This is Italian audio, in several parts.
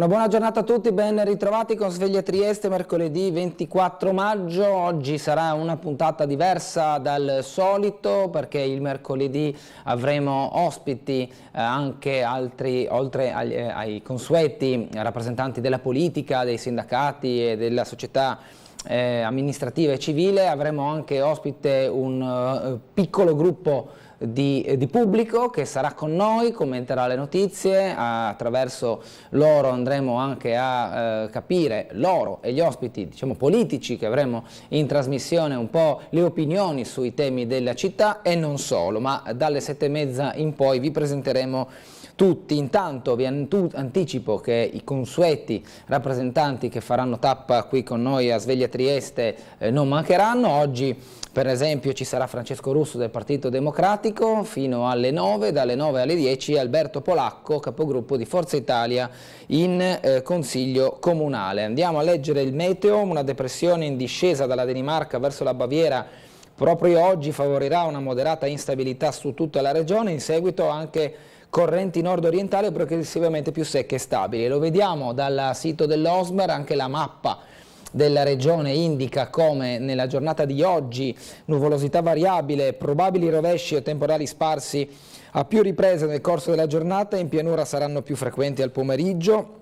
Una buona giornata a tutti, ben ritrovati con Sveglia Trieste, mercoledì 24 maggio. Oggi sarà una puntata diversa dal solito perché il mercoledì avremo ospiti anche altri, oltre ai consueti rappresentanti della politica, dei sindacati e della società amministrativa e civile. Avremo anche ospite un piccolo gruppo di pubblico che sarà con noi, commenterà le notizie. Attraverso loro andremo anche a capire, loro e gli ospiti, diciamo, politici che avremo in trasmissione, un po' le opinioni sui temi della città e non solo, ma dalle 7:30 in poi vi presenteremo tutti. Intanto vi anticipo che i consueti rappresentanti che faranno tappa qui con noi a Sveglia Trieste non mancheranno. Oggi per esempio ci sarà Francesco Russo del Partito Democratico fino alle 9, dalle 9 alle 10 Alberto Polacco, capogruppo di Forza Italia in Consiglio Comunale. Andiamo a leggere il meteo. Una depressione in discesa dalla Danimarca verso la Baviera proprio oggi favorirà una moderata instabilità su tutta la regione, in seguito anche correnti nord-orientali progressivamente più secche e stabili. Lo vediamo dal sito dell'Osmer, anche la mappa della regione indica come nella giornata di oggi nuvolosità variabile, probabili rovesci o temporali sparsi a più riprese nel corso della giornata, in pianura saranno più frequenti al pomeriggio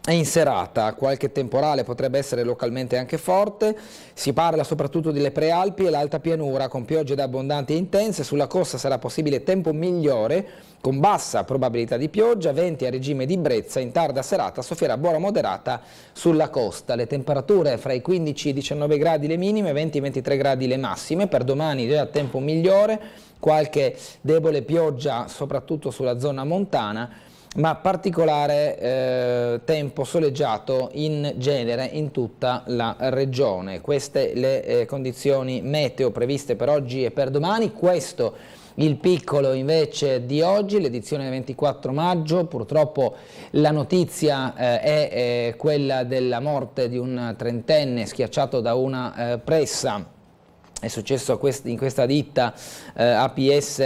e in serata. Qualche temporale potrebbe essere localmente anche forte. Si parla soprattutto delle prealpi e l'alta pianura con piogge abbondanti e intense. Sulla costa sarà possibile tempo migliore con bassa probabilità di pioggia, venti a regime di brezza. In tarda serata soffierà buona moderata sulla costa. Le temperature fra i 15 e i 19 gradi le minime, 20-23 gradi le massime. Per domani già tempo migliore, qualche debole pioggia soprattutto sulla zona montana, ma particolare tempo soleggiato in genere in tutta la regione. Queste le condizioni meteo previste per oggi e per domani. Questo il piccolo invece di oggi, l'edizione 24 maggio. Purtroppo la notizia è quella della morte di un trentenne schiacciato da una pressa. È successo in questa ditta APS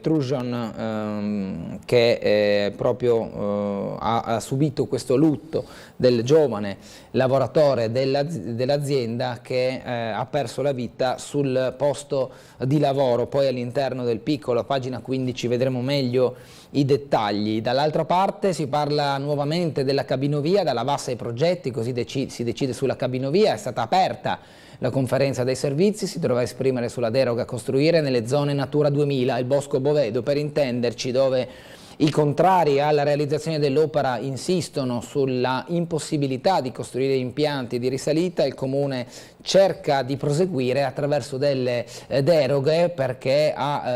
Trujon, che proprio ha subito questo lutto del giovane lavoratore dell'azienda che ha perso la vita sul posto di lavoro. Poi all'interno del piccolo, a pagina 15, vedremo meglio i dettagli. Dall'altra parte si parla nuovamente della cabinovia, dalla Vassa ai progetti, così si decide sulla cabinovia. È stata aperta la conferenza dei servizi, si dovrà esprimere sulla deroga a costruire nelle zone Natura 2000, il Bosco Bovedo per intenderci, dove i contrari alla realizzazione dell'opera insistono sulla impossibilità di costruire impianti di risalita. Il Comune cerca di proseguire attraverso delle deroghe perché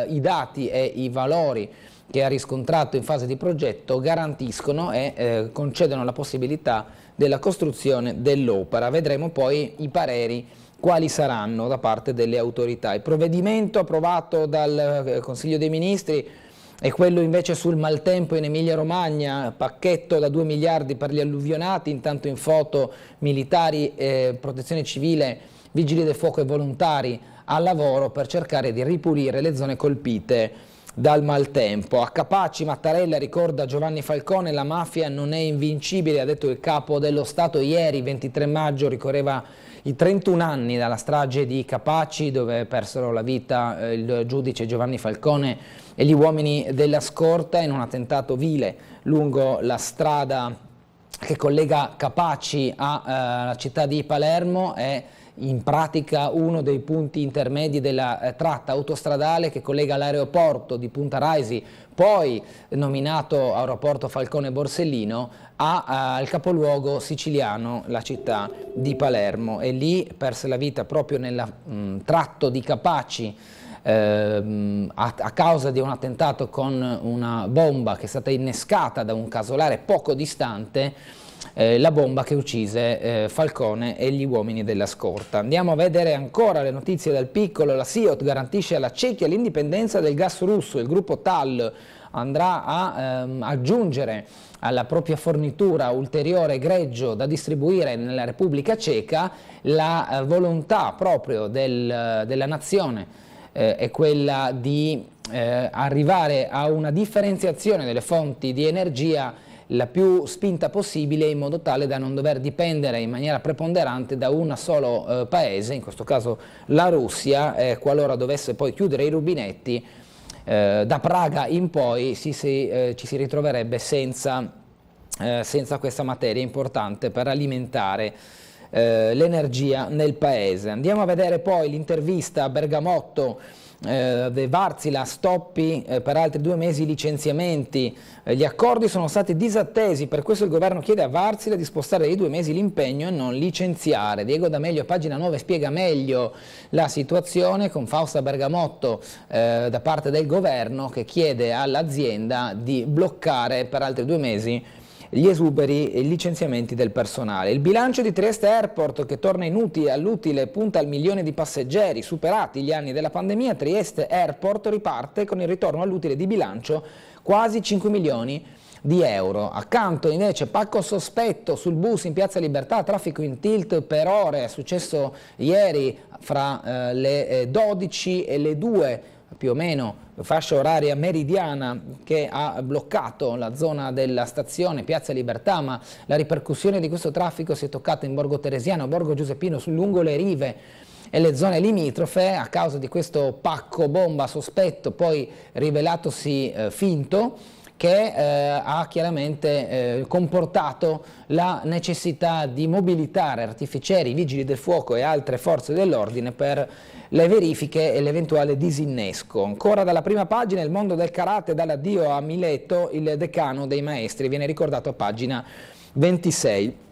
i dati e i valori che ha riscontrato in fase di progetto garantiscono e concedono la possibilità della costruzione dell'opera. Vedremo poi i pareri quali saranno da parte delle autorità. Il provvedimento approvato dal Consiglio dei Ministri è quello invece sul maltempo in Emilia-Romagna, pacchetto da 2 miliardi per gli alluvionati. Intanto in foto militari, protezione civile, vigili del fuoco e volontari al lavoro per cercare di ripulire le zone colpite dal maltempo. A Capaci Mattarella ricorda Giovanni Falcone: la mafia non è invincibile, ha detto il capo dello Stato ieri. 23 maggio ricorreva i 31 anni dalla strage di Capaci, dove persero la vita il giudice Giovanni Falcone e gli uomini della scorta in un attentato vile lungo la strada che collega Capaci alla città di Palermo. È in pratica uno dei punti intermedi della tratta autostradale che collega l'aeroporto di Punta Raisi, poi nominato aeroporto Falcone Borsellino, al capoluogo siciliano, la città di Palermo. E lì perse la vita proprio nel tratto di Capaci a causa di un attentato con una bomba che è stata innescata da un casolare poco distante, la bomba che uccise Falcone e gli uomini della scorta. Andiamo a vedere ancora le notizie dal piccolo. La SIOT garantisce alla Cecchia l'indipendenza del gas russo. Il gruppo TAL andrà a aggiungere alla propria fornitura ulteriore greggio da distribuire nella Repubblica Ceca. La volontà proprio della nazione è quella di arrivare a una differenziazione delle fonti di energia la più spinta possibile in modo tale da non dover dipendere in maniera preponderante da un solo paese, in questo caso la Russia, qualora dovesse poi chiudere i rubinetti, da Praga in poi ci si ritroverebbe senza questa materia importante per alimentare l'energia nel paese. Andiamo a vedere poi l'intervista a Bergamotto. Wärtsilä stoppi per altri 2 mesi i licenziamenti, gli accordi sono stati disattesi, per questo il governo chiede a Wärtsilä di spostare di 2 mesi l'impegno e non licenziare. Diego D'Amelio a pagina 9 spiega meglio la situazione con Fausta Bergamotto da parte del governo che chiede all'azienda di bloccare per altri 2 mesi gli esuberi e i licenziamenti del personale. Il bilancio di Trieste Airport che torna all'utile punta al 1 milione di passeggeri. Superati gli anni della pandemia, Trieste Airport riparte con il ritorno all'utile di bilancio quasi 5 milioni di euro. Accanto invece pacco sospetto sul bus in Piazza Libertà, traffico in tilt per ore, è successo ieri fra le 12 e le 2 più o meno, fascia oraria meridiana, che ha bloccato la zona della stazione Piazza Libertà, ma la ripercussione di questo traffico si è toccata in Borgo Teresiano, Borgo Giuseppino, lungo le rive e le zone limitrofe a causa di questo pacco bomba sospetto, poi rivelatosi finto, che ha chiaramente comportato la necessità di mobilitare artificieri, vigili del fuoco e altre forze dell'ordine per le verifiche e l'eventuale disinnesco. Ancora dalla prima pagina, il mondo del karate, dall'addio a Mileto, il decano dei maestri, viene ricordato a pagina 26.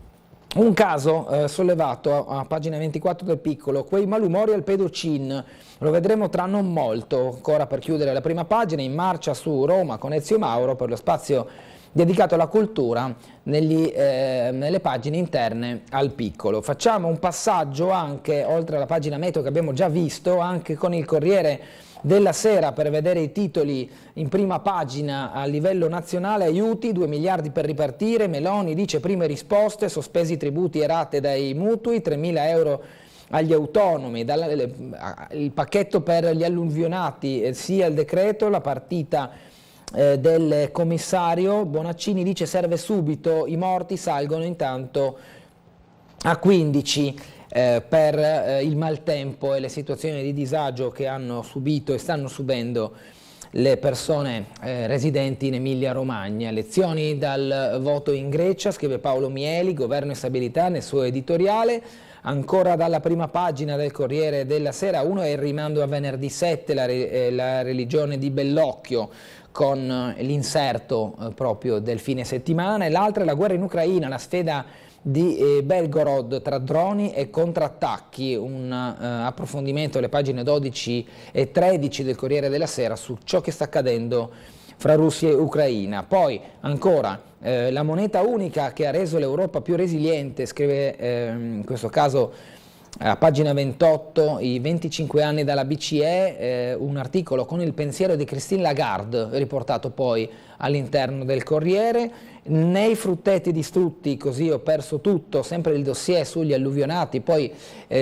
Un caso sollevato a pagina 24 del Piccolo, quei malumori al Pedocin, lo vedremo tra non molto. Ancora per chiudere la prima pagina, in marcia su Roma con Ezio Mauro per lo spazio dedicato alla cultura nelle pagine interne al Piccolo. Facciamo un passaggio anche, oltre alla pagina meteo che abbiamo già visto, anche con il Corriere della Sera per vedere i titoli in prima pagina a livello nazionale. Aiuti, 2 miliardi per ripartire, Meloni dice prime risposte, sospesi tributi e rate dai mutui, 3.000 euro agli autonomi, il pacchetto per gli alluvionati, sia il decreto, la partita del commissario. Bonaccini dice serve subito, i morti salgono intanto a 15 per il maltempo e le situazioni di disagio che hanno subito e stanno subendo le persone residenti in Emilia-Romagna. Lezioni dal voto in Grecia, scrive Paolo Mieli, governo e stabilità nel suo editoriale. Ancora dalla prima pagina del Corriere della Sera, uno è il rimando a venerdì 7, la religione di Bellocchio, con l'inserto proprio del fine settimana, e l'altra è la guerra in Ucraina, la sfida di Belgorod tra droni e contrattacchi, un approfondimento alle pagine 12 e 13 del Corriere della Sera su ciò che sta accadendo fra Russia e Ucraina. Poi ancora la moneta unica che ha reso l'Europa più resiliente, scrive in questo caso a pagina 28, i 25 anni dalla BCE, un articolo con il pensiero di Christine Lagarde riportato poi all'interno del Corriere. Nei frutteti distrutti, così ho perso tutto, sempre il dossier sugli alluvionati. Poi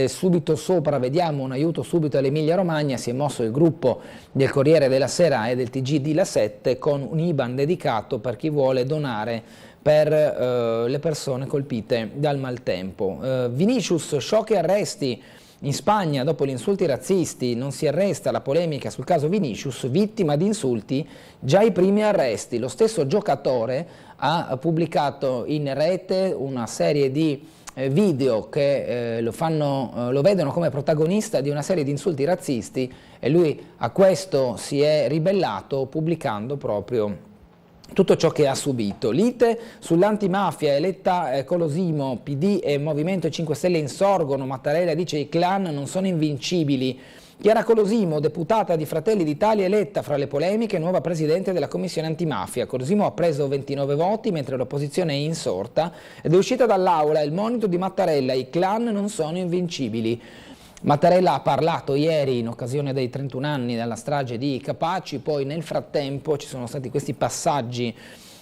subito sopra vediamo un aiuto subito all'Emilia Romagna, si è mosso il gruppo del Corriere della Sera e del TG di La 7 con un IBAN dedicato per chi vuole donare per le persone colpite dal maltempo. Vinicius, shock e arresti. In Spagna, dopo gli insulti razzisti, non si arresta, la polemica sul caso Vinicius, vittima di insulti, già i primi arresti. Lo stesso giocatore ha pubblicato in rete una serie di video che lo vedono come protagonista di una serie di insulti razzisti, e lui a questo si è ribellato pubblicando proprio tutto ciò che ha subito. Lite sull'antimafia, eletta Colosimo, PD e Movimento 5 Stelle insorgono, Mattarella dice i clan non sono invincibili. Chiara Colosimo, deputata di Fratelli d'Italia, eletta fra le polemiche, nuova presidente della commissione antimafia. Colosimo ha preso 29 voti mentre l'opposizione è insorta ed è uscita dall'aula il monito di Mattarella, i clan non sono invincibili. Mattarella ha parlato ieri in occasione dei 31 anni dalla strage di Capaci, poi nel frattempo ci sono stati questi passaggi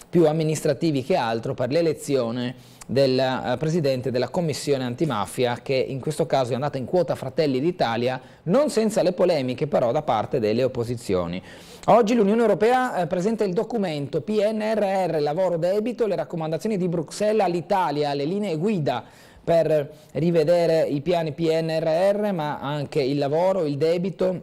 più amministrativi che altro per l'elezione del Presidente della Commissione Antimafia, che in questo caso è andata in quota Fratelli d'Italia, non senza le polemiche però da parte delle opposizioni. Oggi l'Unione Europea presenta il documento PNRR, lavoro debito, le raccomandazioni di Bruxelles all'Italia, le linee guida per rivedere i piani PNRR, ma anche il lavoro, il debito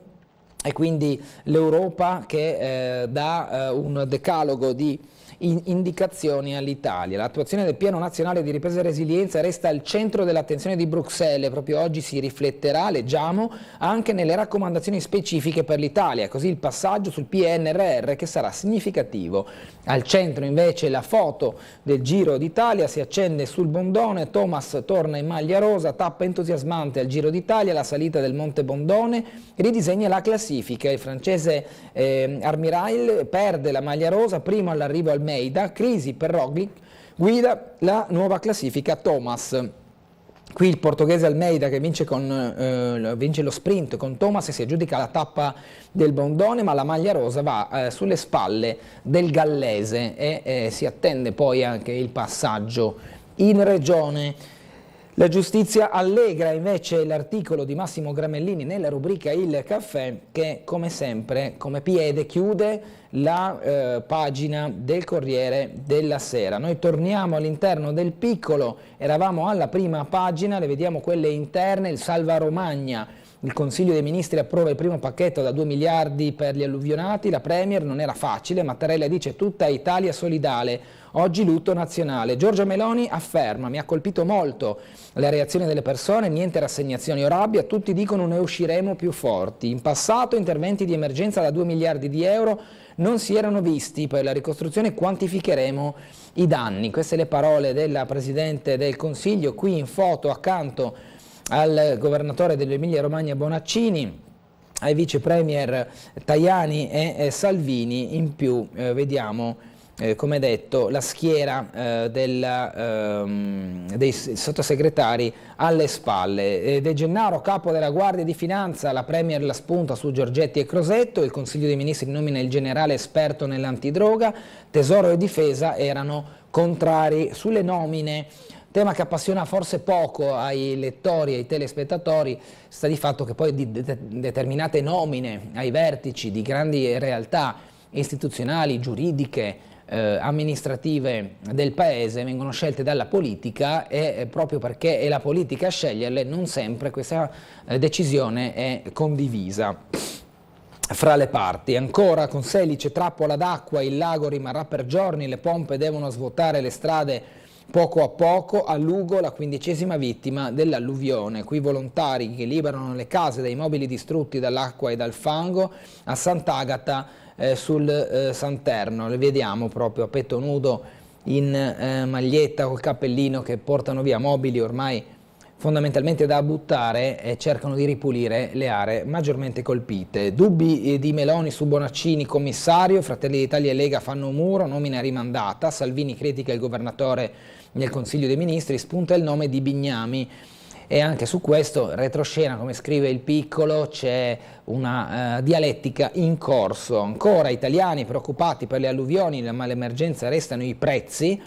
e quindi l'Europa che dà un decalogo di indicazioni all'Italia. L'attuazione del Piano Nazionale di Ripresa e Resilienza resta al centro dell'attenzione di Bruxelles. Proprio oggi si rifletterà, leggiamo, anche nelle raccomandazioni specifiche per l'Italia, così il passaggio sul PNRR che sarà significativo. Al centro invece la foto del Giro d'Italia, si accende sul Bondone, Thomas torna in maglia rosa, tappa entusiasmante al Giro d'Italia, la salita del Monte Bondone ridisegna la classifica. Il francese Armirail perde la maglia rosa, primo all'arrivo al Almeida, crisi per Roglic, guida la nuova classifica Thomas. Qui il portoghese Almeida che vince lo sprint con Thomas e si aggiudica la tappa del Bondone, ma la maglia rosa va sulle spalle del gallese e si attende poi anche il passaggio in regione. La giustizia allegra invece l'articolo di Massimo Gramellini nella rubrica Il Caffè, che come sempre, come piede, chiude la pagina del Corriere della Sera. Noi torniamo all'interno del piccolo, eravamo alla prima pagina, le vediamo quelle interne, il Salva Romagna. Il Consiglio dei Ministri approva il primo pacchetto da 2 miliardi per gli alluvionati, la Premier non era facile, Mattarella dice tutta Italia solidale, oggi lutto nazionale. Giorgia Meloni afferma, mi ha colpito molto la reazione delle persone, niente rassegnazioni o rabbia, tutti dicono ne usciremo più forti. In passato interventi di emergenza da 2 miliardi di euro non si erano visti, per la ricostruzione quantificheremo i danni. Queste le parole della Presidente del Consiglio, qui in foto accanto al governatore dell'Emilia Romagna Bonaccini, ai vice premier Tajani e Salvini. In più vediamo come detto la schiera dei sottosegretari alle spalle. De Gennaro, capo della Guardia di Finanza, la premier la spunta su Giorgetti e Crosetto, il Consiglio dei Ministri nomina il generale esperto nell'antidroga, Tesoro e Difesa erano contrari sulle nomine. Tema che appassiona forse poco ai lettori e ai telespettatori, sta di fatto che poi di determinate nomine ai vertici di grandi realtà istituzionali, giuridiche, amministrative del paese vengono scelte dalla politica e proprio perché è la politica a sceglierle non sempre questa decisione è condivisa fra le parti. Ancora con Selice, trappola d'acqua, il lago rimarrà per giorni, le pompe devono svuotare le strade poco a poco. A Lugo la 15ª vittima dell'alluvione, qui volontari che liberano le case dai mobili distrutti dall'acqua e dal fango. A Sant'Agata sul Santerno, le vediamo proprio a petto nudo in maglietta col cappellino che portano via mobili ormai fondamentalmente da buttare e cercano di ripulire le aree maggiormente colpite. Dubbi di Meloni su Bonaccini commissario, Fratelli d'Italia e Lega fanno un muro, nomina rimandata, Salvini critica il governatore nel Consiglio dei Ministri, spunta il nome di Bignami. E anche su questo, retroscena, come scrive il Piccolo, c'è una dialettica in corso. Ancora italiani preoccupati per le alluvioni, ma l'emergenza restano i prezzi.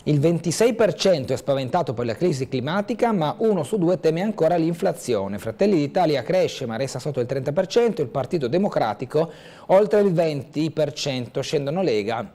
Il 26% è spaventato per la crisi climatica, ma 1 su 2 teme ancora l'inflazione. Fratelli d'Italia cresce, ma resta sotto il 30%, il Partito Democratico oltre il 20%, scendono Lega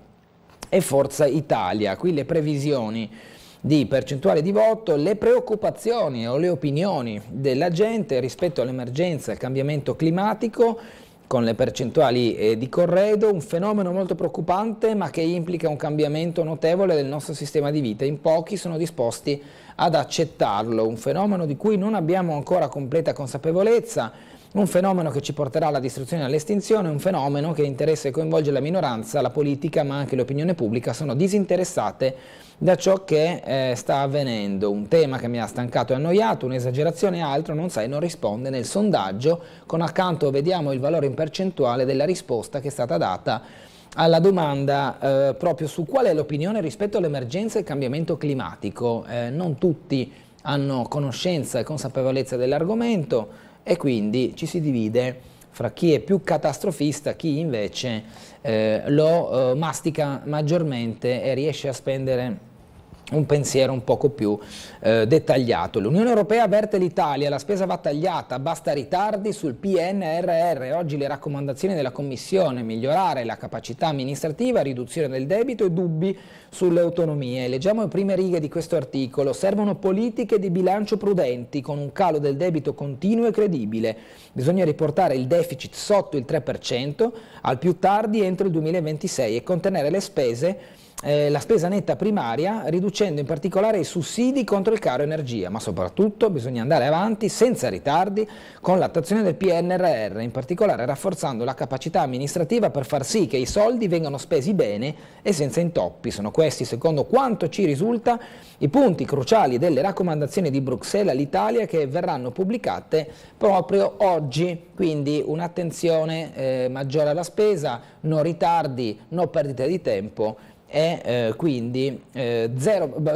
e Forza Italia. Qui le previsioni di percentuale di voto, le preoccupazioni o le opinioni della gente rispetto all'emergenza e al cambiamento climatico, con le percentuali di Corredo, un fenomeno molto preoccupante ma che implica un cambiamento notevole del nostro sistema di vita. In pochi sono disposti ad accettarlo, un fenomeno di cui non abbiamo ancora completa consapevolezza, un fenomeno che ci porterà alla distruzione e all'estinzione, un fenomeno che interessa e coinvolge la minoranza, la politica ma anche l'opinione pubblica sono disinteressate da ciò che sta avvenendo. Un tema che mi ha stancato e annoiato, un'esagerazione, altro non sa e non risponde nel sondaggio, con accanto vediamo il valore in percentuale della risposta che è stata data alla domanda proprio su qual è l'opinione rispetto all'emergenza e al cambiamento climatico. Non tutti hanno conoscenza e consapevolezza dell'argomento e quindi ci si divide fra chi è più catastrofista, chi invece lo mastica maggiormente e riesce a spendere un pensiero un poco più dettagliato. L'Unione Europea avverte l'Italia, la spesa va tagliata, basta ritardi sul PNRR. Oggi le raccomandazioni della Commissione: migliorare la capacità amministrativa, riduzione del debito e dubbi sulle autonomie. Leggiamo le prime righe di questo articolo: servono politiche di bilancio prudenti con un calo del debito continuo e credibile. Bisogna riportare il deficit sotto il 3% al più tardi entro il 2026 e contenere le spese, la spesa netta primaria, riducendo in particolare i sussidi contro il caro energia, ma soprattutto bisogna andare avanti senza ritardi con l'attuazione del PNRR, in particolare rafforzando la capacità amministrativa per far sì che i soldi vengano spesi bene e senza intoppi. Sono questi, secondo quanto ci risulta, i punti cruciali delle raccomandazioni di Bruxelles all'Italia che verranno pubblicate proprio oggi, quindi un'attenzione maggiore alla spesa, no ritardi, no perdite di tempo, e quindi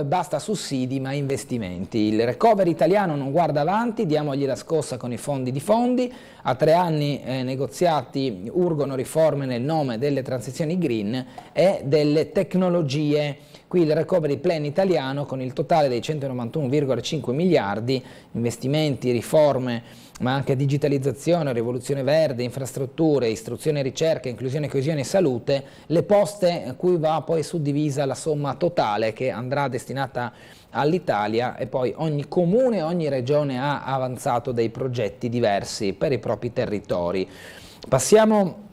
basta sussidi ma investimenti. Il recovery italiano non guarda avanti, diamogli la scossa con i fondi di fondi. A 3 anni negoziati urgono riforme nel nome delle transizioni green e delle tecnologie. Qui il recovery plan italiano con il totale dei 191,5 miliardi, investimenti, riforme, ma anche digitalizzazione, rivoluzione verde, infrastrutture, istruzione e ricerca, inclusione, coesione e salute, le poste a cui va poi suddivisa la somma totale che andrà destinata all'Italia, e poi ogni comune, ogni regione ha avanzato dei progetti diversi per i propri territori. Passiamo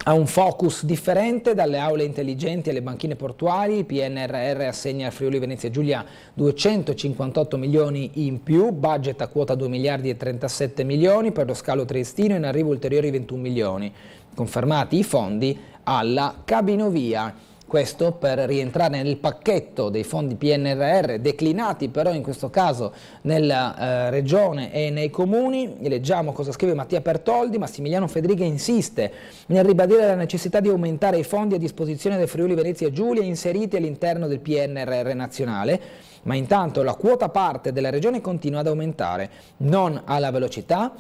a un focus differente: dalle aule intelligenti alle banchine portuali. Il PNRR assegna al Friuli Venezia Giulia 258 milioni in più, budget a quota 2 miliardi e 37 milioni per lo scalo triestino, in arrivo ulteriori 21 milioni, confermati i fondi alla cabinovia. Questo per rientrare nel pacchetto dei fondi PNRR, declinati però in questo caso nella regione e nei comuni. Leggiamo cosa scrive Mattia Pertoldi. Massimiliano Fedriga insiste nel ribadire la necessità di aumentare i fondi a disposizione del Friuli Venezia Giulia inseriti all'interno del PNRR nazionale, ma intanto la quota parte della regione continua ad aumentare, non alla velocità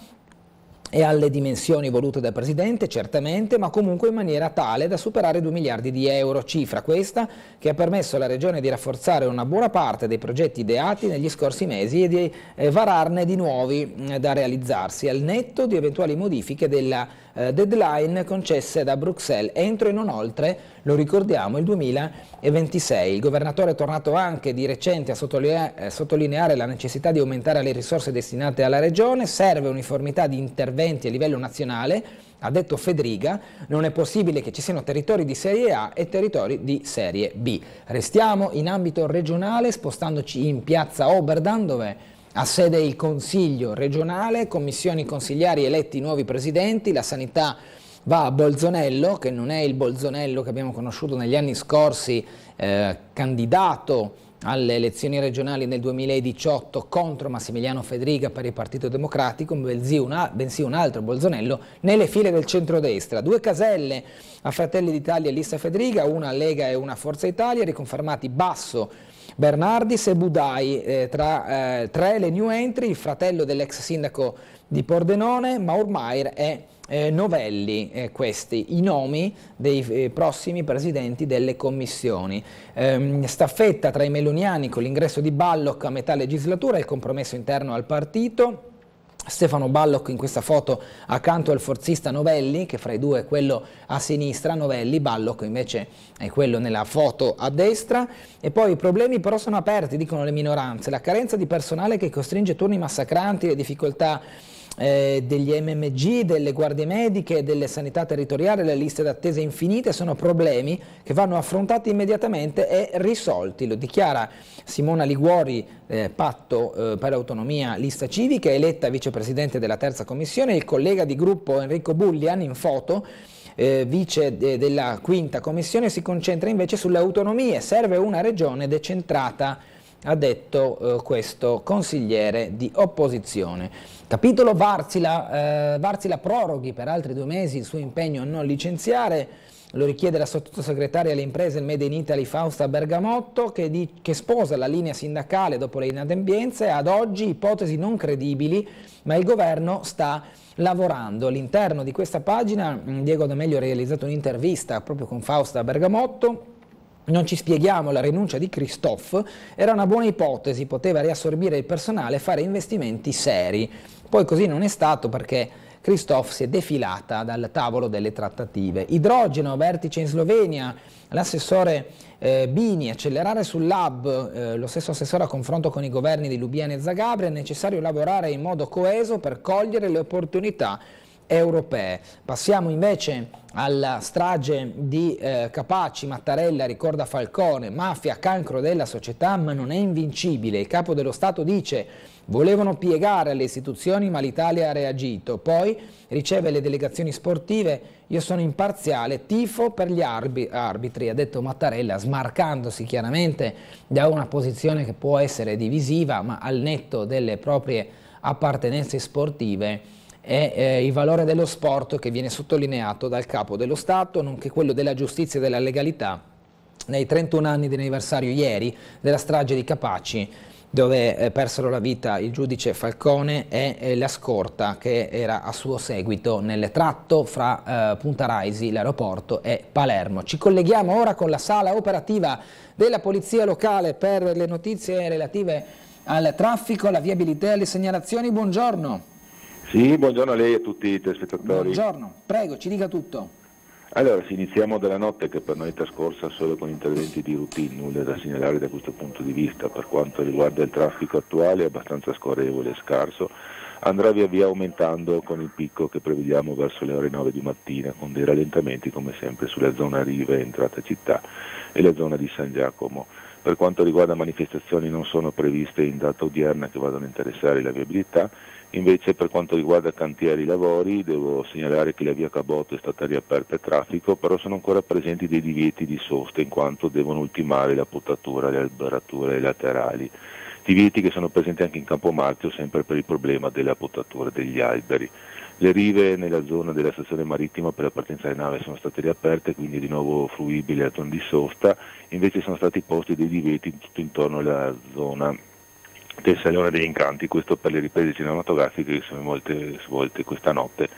e alle dimensioni volute dal Presidente, certamente, ma comunque in maniera tale da superare 2 miliardi di euro, cifra questa che ha permesso alla Regione di rafforzare una buona parte dei progetti ideati negli scorsi mesi e di vararne di nuovi da realizzarsi, al netto di eventuali modifiche della deadline concesse da Bruxelles entro e non oltre, lo ricordiamo, il 2026. Il governatore è tornato anche di recente a sottolineare la necessità di aumentare le risorse destinate alla Regione. Serve uniformità di interventi a livello nazionale, ha detto Fedriga. Non è possibile che ci siano territori di serie A e territori di serie B. Restiamo in ambito regionale, spostandoci in piazza Oberdan, dove ha sede il Consiglio regionale, commissioni consigliari eletti nuovi presidenti. La sanità va a Bolzonello, che non è il Bolzonello che abbiamo conosciuto negli anni scorsi, candidato alle elezioni regionali nel 2018 contro Massimiliano Fedriga per il Partito Democratico, bensì un altro Bolzonello nelle file del centrodestra. 2 caselle a Fratelli d'Italia e lista Fedriga, una Lega e una Forza Italia, riconfermati Basso, Bernardis e Budai. Tra 3 le new entry: il fratello dell'ex sindaco di Pordenone, Maurmair e Novelli. Questi i nomi dei prossimi presidenti delle commissioni. Staffetta tra i meloniani con l'ingresso di Balloch a metà legislatura, il compromesso interno al partito. Stefano Balloch in questa foto accanto al forzista Novelli, che fra i due è quello a sinistra, Novelli, Balloch invece è quello nella foto a destra. E poi i problemi però sono aperti, dicono le minoranze: la carenza di personale che costringe turni massacranti, le difficoltà degli MMG, delle guardie mediche, delle sanità territoriali, le liste d'attesa infinite sono problemi che vanno affrontati immediatamente e risolti. Lo dichiara Simona Liguori, Patto per l'Autonomia, lista civica, eletta vicepresidente della terza commissione. Il collega di gruppo Enrico Bullian in foto, vice della quinta commissione, si concentra invece sulle autonomie. Serve una regione decentrata, ha detto questo consigliere di opposizione. Capitolo Varsila. Varsila proroghi per altri 2 mesi il suo impegno a non licenziare. Lo richiede la sottosegretaria alle imprese del Made in Italy Fausta Bergamotto, che sposa la linea sindacale dopo le inadempienze. Ad oggi ipotesi non credibili, ma il governo sta lavorando. All'interno di questa pagina Diego D'Amelio ha realizzato un'intervista proprio con Fausta Bergamotto, Non ci spieghiamo, la rinuncia di Christophe era una buona ipotesi, poteva riassorbire il personale e fare investimenti seri. Poi così non è stato perché Christophe si è defilata dal tavolo delle trattative. Idrogeno, vertice in Slovenia, l'assessore Bini, accelerare sull'hub, lo stesso assessore a confronto con i governi di Lubiana e Zagabria, è necessario lavorare in modo coeso per cogliere le opportunità europee. Passiamo invece alla strage di Capaci. Mattarella ricorda Falcone, mafia, cancro della società ma non è invincibile. Il capo dello Stato dice: volevano piegare alle istituzioni ma l'Italia ha reagito. Poi riceve le delegazioni sportive: io sono imparziale, tifo per gli arbitri, ha detto Mattarella, smarcandosi chiaramente da una posizione che può essere divisiva, ma al netto delle proprie appartenenze sportive è il valore dello sport che viene sottolineato dal capo dello Stato, nonché quello della giustizia e della legalità nei 31 anni di anniversario ieri della strage di Capaci, dove persero la vita il giudice Falcone e la scorta che era a suo seguito nel tratto fra Punta Raisi, l'aeroporto, e Palermo. Ci colleghiamo ora con la sala operativa della Polizia Locale per le notizie relative al traffico, alla viabilità e alle segnalazioni. Buongiorno. Sì, buongiorno a lei e a tutti i telespettatori. Buongiorno, prego, ci dica tutto. Allora, iniziamo dalla notte, che per noi è trascorsa solo con interventi di routine, nulla da segnalare da questo punto di vista. Per quanto riguarda il traffico attuale è abbastanza scorrevole e scarso, andrà via via aumentando con il picco che prevediamo verso le ore 9 di mattina, con dei rallentamenti come sempre sulla zona Rive, entrata città, e la zona di San Giacomo. Per quanto riguarda manifestazioni non sono previste in data odierna che vadano a interessare la viabilità. Invece per quanto riguarda cantieri e lavori devo segnalare che la via Cabotto è stata riaperta al traffico, però sono ancora presenti dei divieti di sosta in quanto devono ultimare la potatura, le alberature laterali. Divieti che sono presenti anche in Campomarzio sempre per il problema della potatura degli alberi. Le rive nella zona della stazione marittima per la partenza delle navi sono state riaperte, quindi di nuovo fruibili a zona di sosta, invece sono stati posti dei divieti tutto intorno alla zona del Salone degli Incanti, questo per le riprese cinematografiche che sono molte svolte questa notte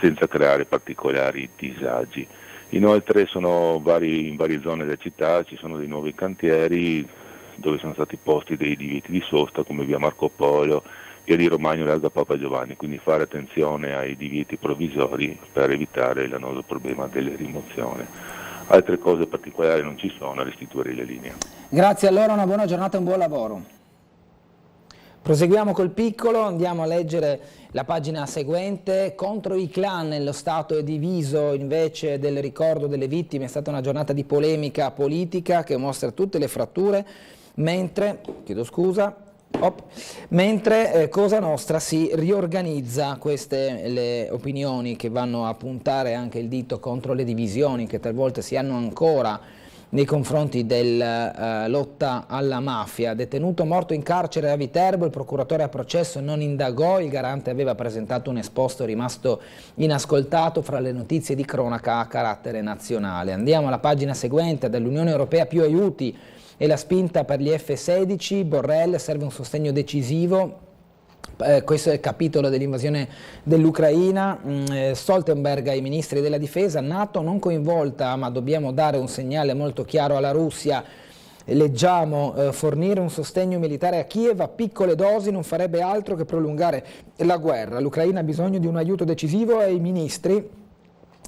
senza creare particolari disagi. Inoltre in varie zone della città ci sono dei nuovi cantieri dove sono stati posti dei divieti di sosta come via Marco Polo, via di Romagno e larga Papa Giovanni, quindi fare attenzione ai divieti provvisori per evitare l'annoso problema delle rimozioni. Altre cose particolari non ci sono, restituire le linee. Grazie allora, una buona giornata e un buon lavoro. Proseguiamo col piccolo, andiamo a leggere la pagina seguente. Contro i clan lo Stato è diviso invece del ricordo delle vittime. È stata una giornata di polemica politica che mostra tutte le fratture, mentre Cosa Nostra si riorganizza. Queste le opinioni che vanno a puntare anche il dito contro le divisioni che talvolta si hanno ancora nei confronti della lotta alla mafia. Detenuto morto in carcere a Viterbo, il procuratore a processo non indagò, il garante aveva presentato un esposto rimasto inascoltato fra le notizie di cronaca a carattere nazionale. Andiamo alla pagina seguente. Dall'Unione Europea più aiuti e la spinta per gli F-16, Borrell serve un sostegno decisivo. Questo è il capitolo dell'invasione dell'Ucraina. Stoltenberg ai ministri della difesa: NATO non coinvolta, ma dobbiamo dare un segnale molto chiaro alla Russia. Leggiamo: fornire un sostegno militare a Kiev a piccole dosi non farebbe altro che prolungare la guerra. L'Ucraina ha bisogno di un aiuto decisivo e i ministri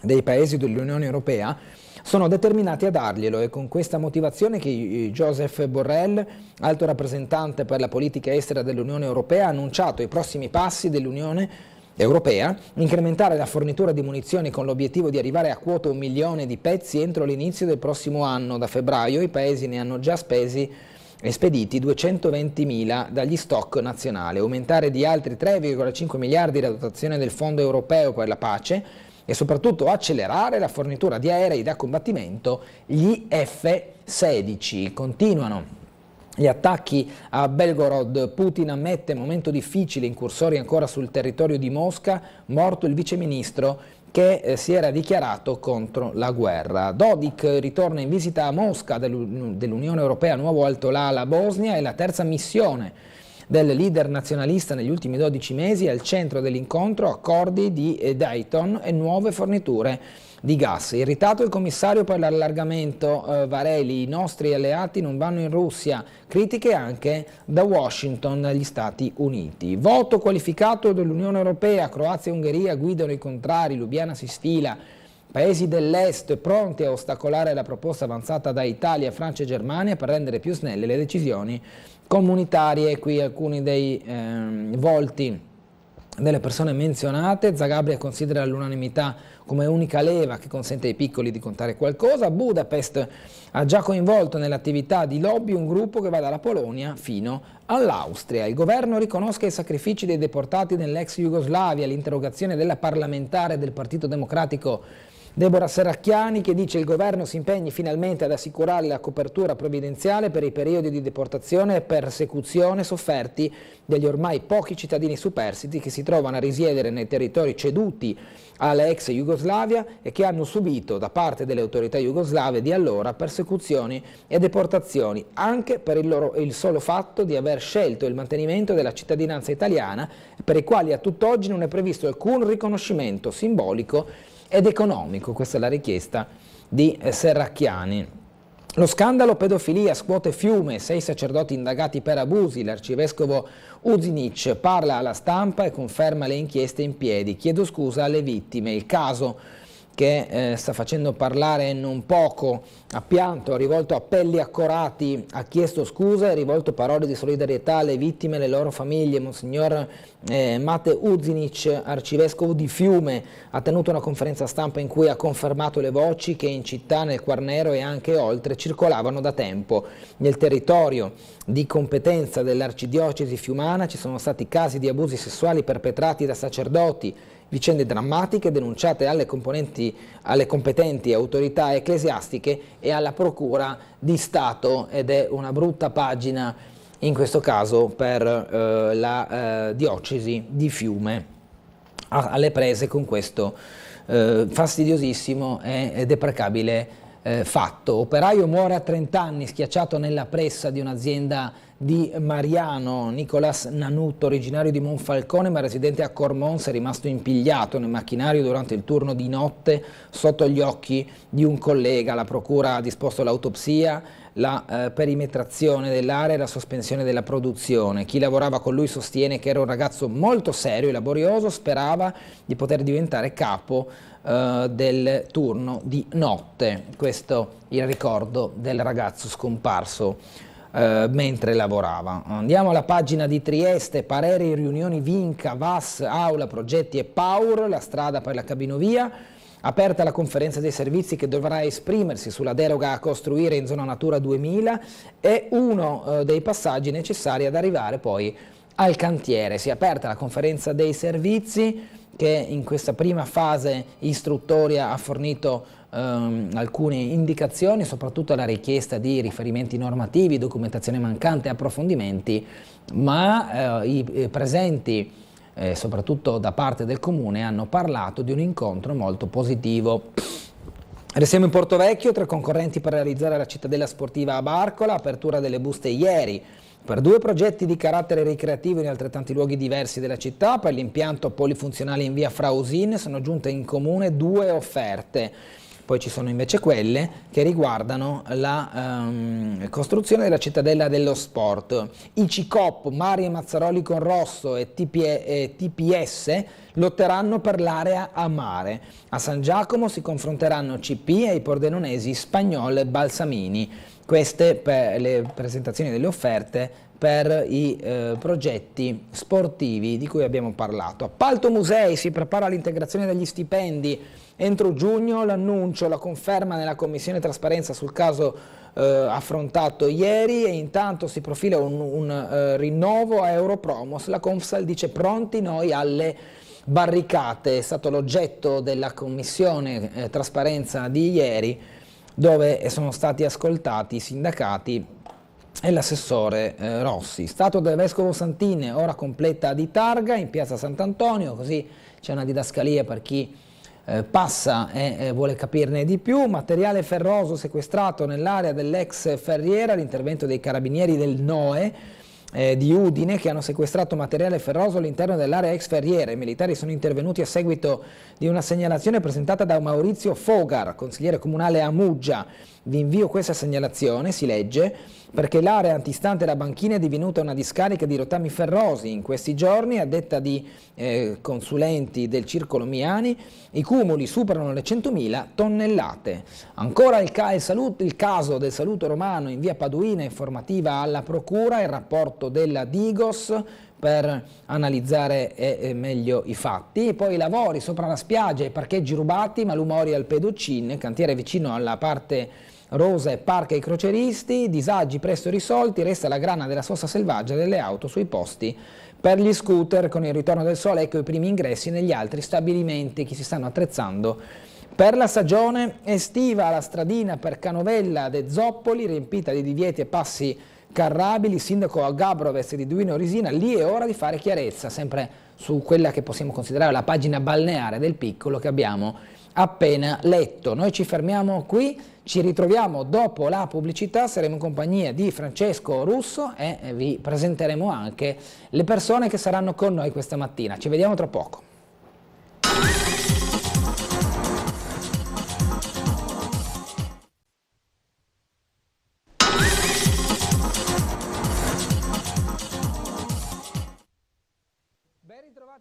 dei paesi dell'Unione Europea sono determinati a darglielo. È con questa motivazione che Joseph Borrell, alto rappresentante per la politica estera dell'Unione Europea, ha annunciato i prossimi passi dell'Unione Europea: incrementare la fornitura di munizioni con l'obiettivo di arrivare a quota 1 milione di pezzi entro l'inizio del prossimo anno. Da febbraio i paesi ne hanno già spediti 220.000 dagli stock nazionali. Aumentare di altri 3,5 miliardi la dotazione del Fondo Europeo per la Pace e soprattutto accelerare la fornitura di aerei da combattimento, gli F-16. Continuano gli attacchi a Belgorod. Putin ammette momento difficile, incursori ancora sul territorio di Mosca, morto il viceministro che si era dichiarato contro la guerra. Dodik ritorna in visita a Mosca dell'Unione Europea, nuovo alto là alla Bosnia, e la terza missione del leader nazionalista negli ultimi 12 mesi, è al centro dell'incontro accordi di Dayton e nuove forniture di gas. Irritato il commissario per l'allargamento Vareli, i nostri alleati non vanno in Russia, critiche anche da Washington agli Stati Uniti. Voto qualificato dell'Unione Europea, Croazia e Ungheria guidano i contrari, Lubiana si sfila. Paesi dell'Est pronti a ostacolare la proposta avanzata da Italia, Francia e Germania per rendere più snelle le decisioni comunitarie. Qui alcuni dei volti delle persone menzionate. Zagabria considera l'unanimità come unica leva che consente ai piccoli di contare qualcosa. Budapest ha già coinvolto nell'attività di lobby un gruppo che va dalla Polonia fino all'Austria. Il governo riconosca i sacrifici dei deportati nell'ex Jugoslavia, l'interrogazione della parlamentare del Partito Democratico Deborah Serracchiani, che dice il governo si impegni finalmente ad assicurare la copertura provvidenziale per i periodi di deportazione e persecuzione sofferti dagli ormai pochi cittadini superstiti che si trovano a risiedere nei territori ceduti alla ex Jugoslavia e che hanno subito da parte delle autorità jugoslave di allora persecuzioni e deportazioni anche per il solo fatto di aver scelto il mantenimento della cittadinanza italiana, per i quali a tutt'oggi non è previsto alcun riconoscimento simbolico ed economico. Questa è la richiesta di Serracchiani. Lo scandalo pedofilia scuote Fiume, 6 sacerdoti indagati per abusi, l'arcivescovo Uzinic parla alla stampa e conferma le inchieste in piedi, chiedo scusa alle vittime. Il caso che sta facendo parlare non poco, ha pianto, ha rivolto appelli accorati, ha chiesto scusa e ha rivolto parole di solidarietà alle vittime e alle loro famiglie. Monsignor Mate Uzinic, arcivescovo di Fiume, ha tenuto una conferenza stampa in cui ha confermato le voci che in città, nel Quarnero e anche oltre circolavano da tempo. Nel territorio di competenza dell'arcidiocesi fiumana ci sono stati casi di abusi sessuali perpetrati da sacerdoti, vicende drammatiche denunciate alle competenti autorità ecclesiastiche e alla Procura di Stato, ed è una brutta pagina in questo caso per la diocesi di Fiume, alle prese con questo fastidiosissimo e deprecabile fatto. Operaio muore a 30 anni schiacciato nella pressa di un'azienda di Mariano. Nicolas Nanutto, originario di Monfalcone ma residente a Cormons, è rimasto impigliato nel macchinario durante il turno di notte sotto gli occhi di un collega. La procura ha disposto l'autopsia, la perimetrazione dell'area e la sospensione della produzione. Chi lavorava con lui sostiene che era un ragazzo molto serio e laborioso, sperava di poter diventare capo del turno di notte. Questo il ricordo del ragazzo scomparso mentre lavorava. Andiamo alla pagina di Trieste, pareri, riunioni Vinca, VAS, Aula, Progetti e Paur, la strada per la cabinovia. Aperta la conferenza dei servizi che dovrà esprimersi sulla deroga a costruire in zona Natura 2000, è uno dei passaggi necessari ad arrivare poi al cantiere. Si è aperta la conferenza dei servizi che in questa prima fase istruttoria ha fornito alcune indicazioni, soprattutto la richiesta di riferimenti normativi, documentazione mancante, approfondimenti, ma i presenti soprattutto da parte del Comune, hanno parlato di un incontro molto positivo. Restiamo in Portovecchio, 3 concorrenti per realizzare la cittadella sportiva a Barcola, apertura delle buste ieri, per 2 progetti di carattere ricreativo in altrettanti luoghi diversi della città. Per l'impianto polifunzionale in via Frausin sono giunte in comune 2 offerte. Poi ci sono invece quelle che riguardano la costruzione della cittadella dello sport. I CICOP, Mari e Mazzaroli con Rosso e TPS lotteranno per l'area a mare. A San Giacomo si confronteranno CP e i pordenonesi Spagnol e Balsamini. Queste per le presentazioni delle offerte per i progetti sportivi di cui abbiamo parlato. Appalto musei, si prepara l'integrazione degli stipendi. Entro giugno l'annuncio, la conferma nella Commissione Trasparenza sul caso affrontato ieri, e intanto si profila un rinnovo a Europromos. La Confsal dice pronti noi alle barricate, è stato l'oggetto della Commissione Trasparenza di ieri, dove sono stati ascoltati i sindacati e l'assessore Rossi. Stato del Vescovo Santine, ora completa di Targa in piazza Sant'Antonio, così c'è una didascalia per chi passa e vuole capirne di più. Materiale ferroso sequestrato nell'area dell'ex Ferriera, l'intervento dei carabinieri del NOE di Udine che hanno sequestrato materiale ferroso all'interno dell'area ex ferriere. I militari sono intervenuti a seguito di una segnalazione presentata da Maurizio Fogar, consigliere comunale a Muggia. Vi invio questa segnalazione, si legge, perché l'area antistante la banchina è divenuta una discarica di rotami ferrosi. In questi giorni, a detta di consulenti del Circolo Miani, i cumuli superano le 100.000 tonnellate. Ancora il caso del saluto romano in via Paduina, informativa alla Procura, il rapporto della Digos per analizzare meglio i fatti. E poi i lavori sopra la spiaggia, i parcheggi rubati, malumori al Pedocin, cantiere vicino alla parte rosa e parca ai croceristi, disagi presto risolti, resta la grana della sosta selvaggia delle auto sui posti per gli scooter. Con il ritorno del sole ecco i primi ingressi negli altri stabilimenti che si stanno attrezzando per la stagione estiva. La stradina per Canovella de Zoppoli riempita di divieti e passi carrabili. Sindaco Gabrovest di Duino Risina, lì è ora di fare chiarezza, sempre su quella che possiamo considerare la pagina balneare del piccolo che abbiamo appena letto. Noi ci fermiamo qui, ci ritroviamo dopo la pubblicità, saremo in compagnia di Francesco Russo e vi presenteremo anche le persone che saranno con noi questa mattina. Ci vediamo tra poco.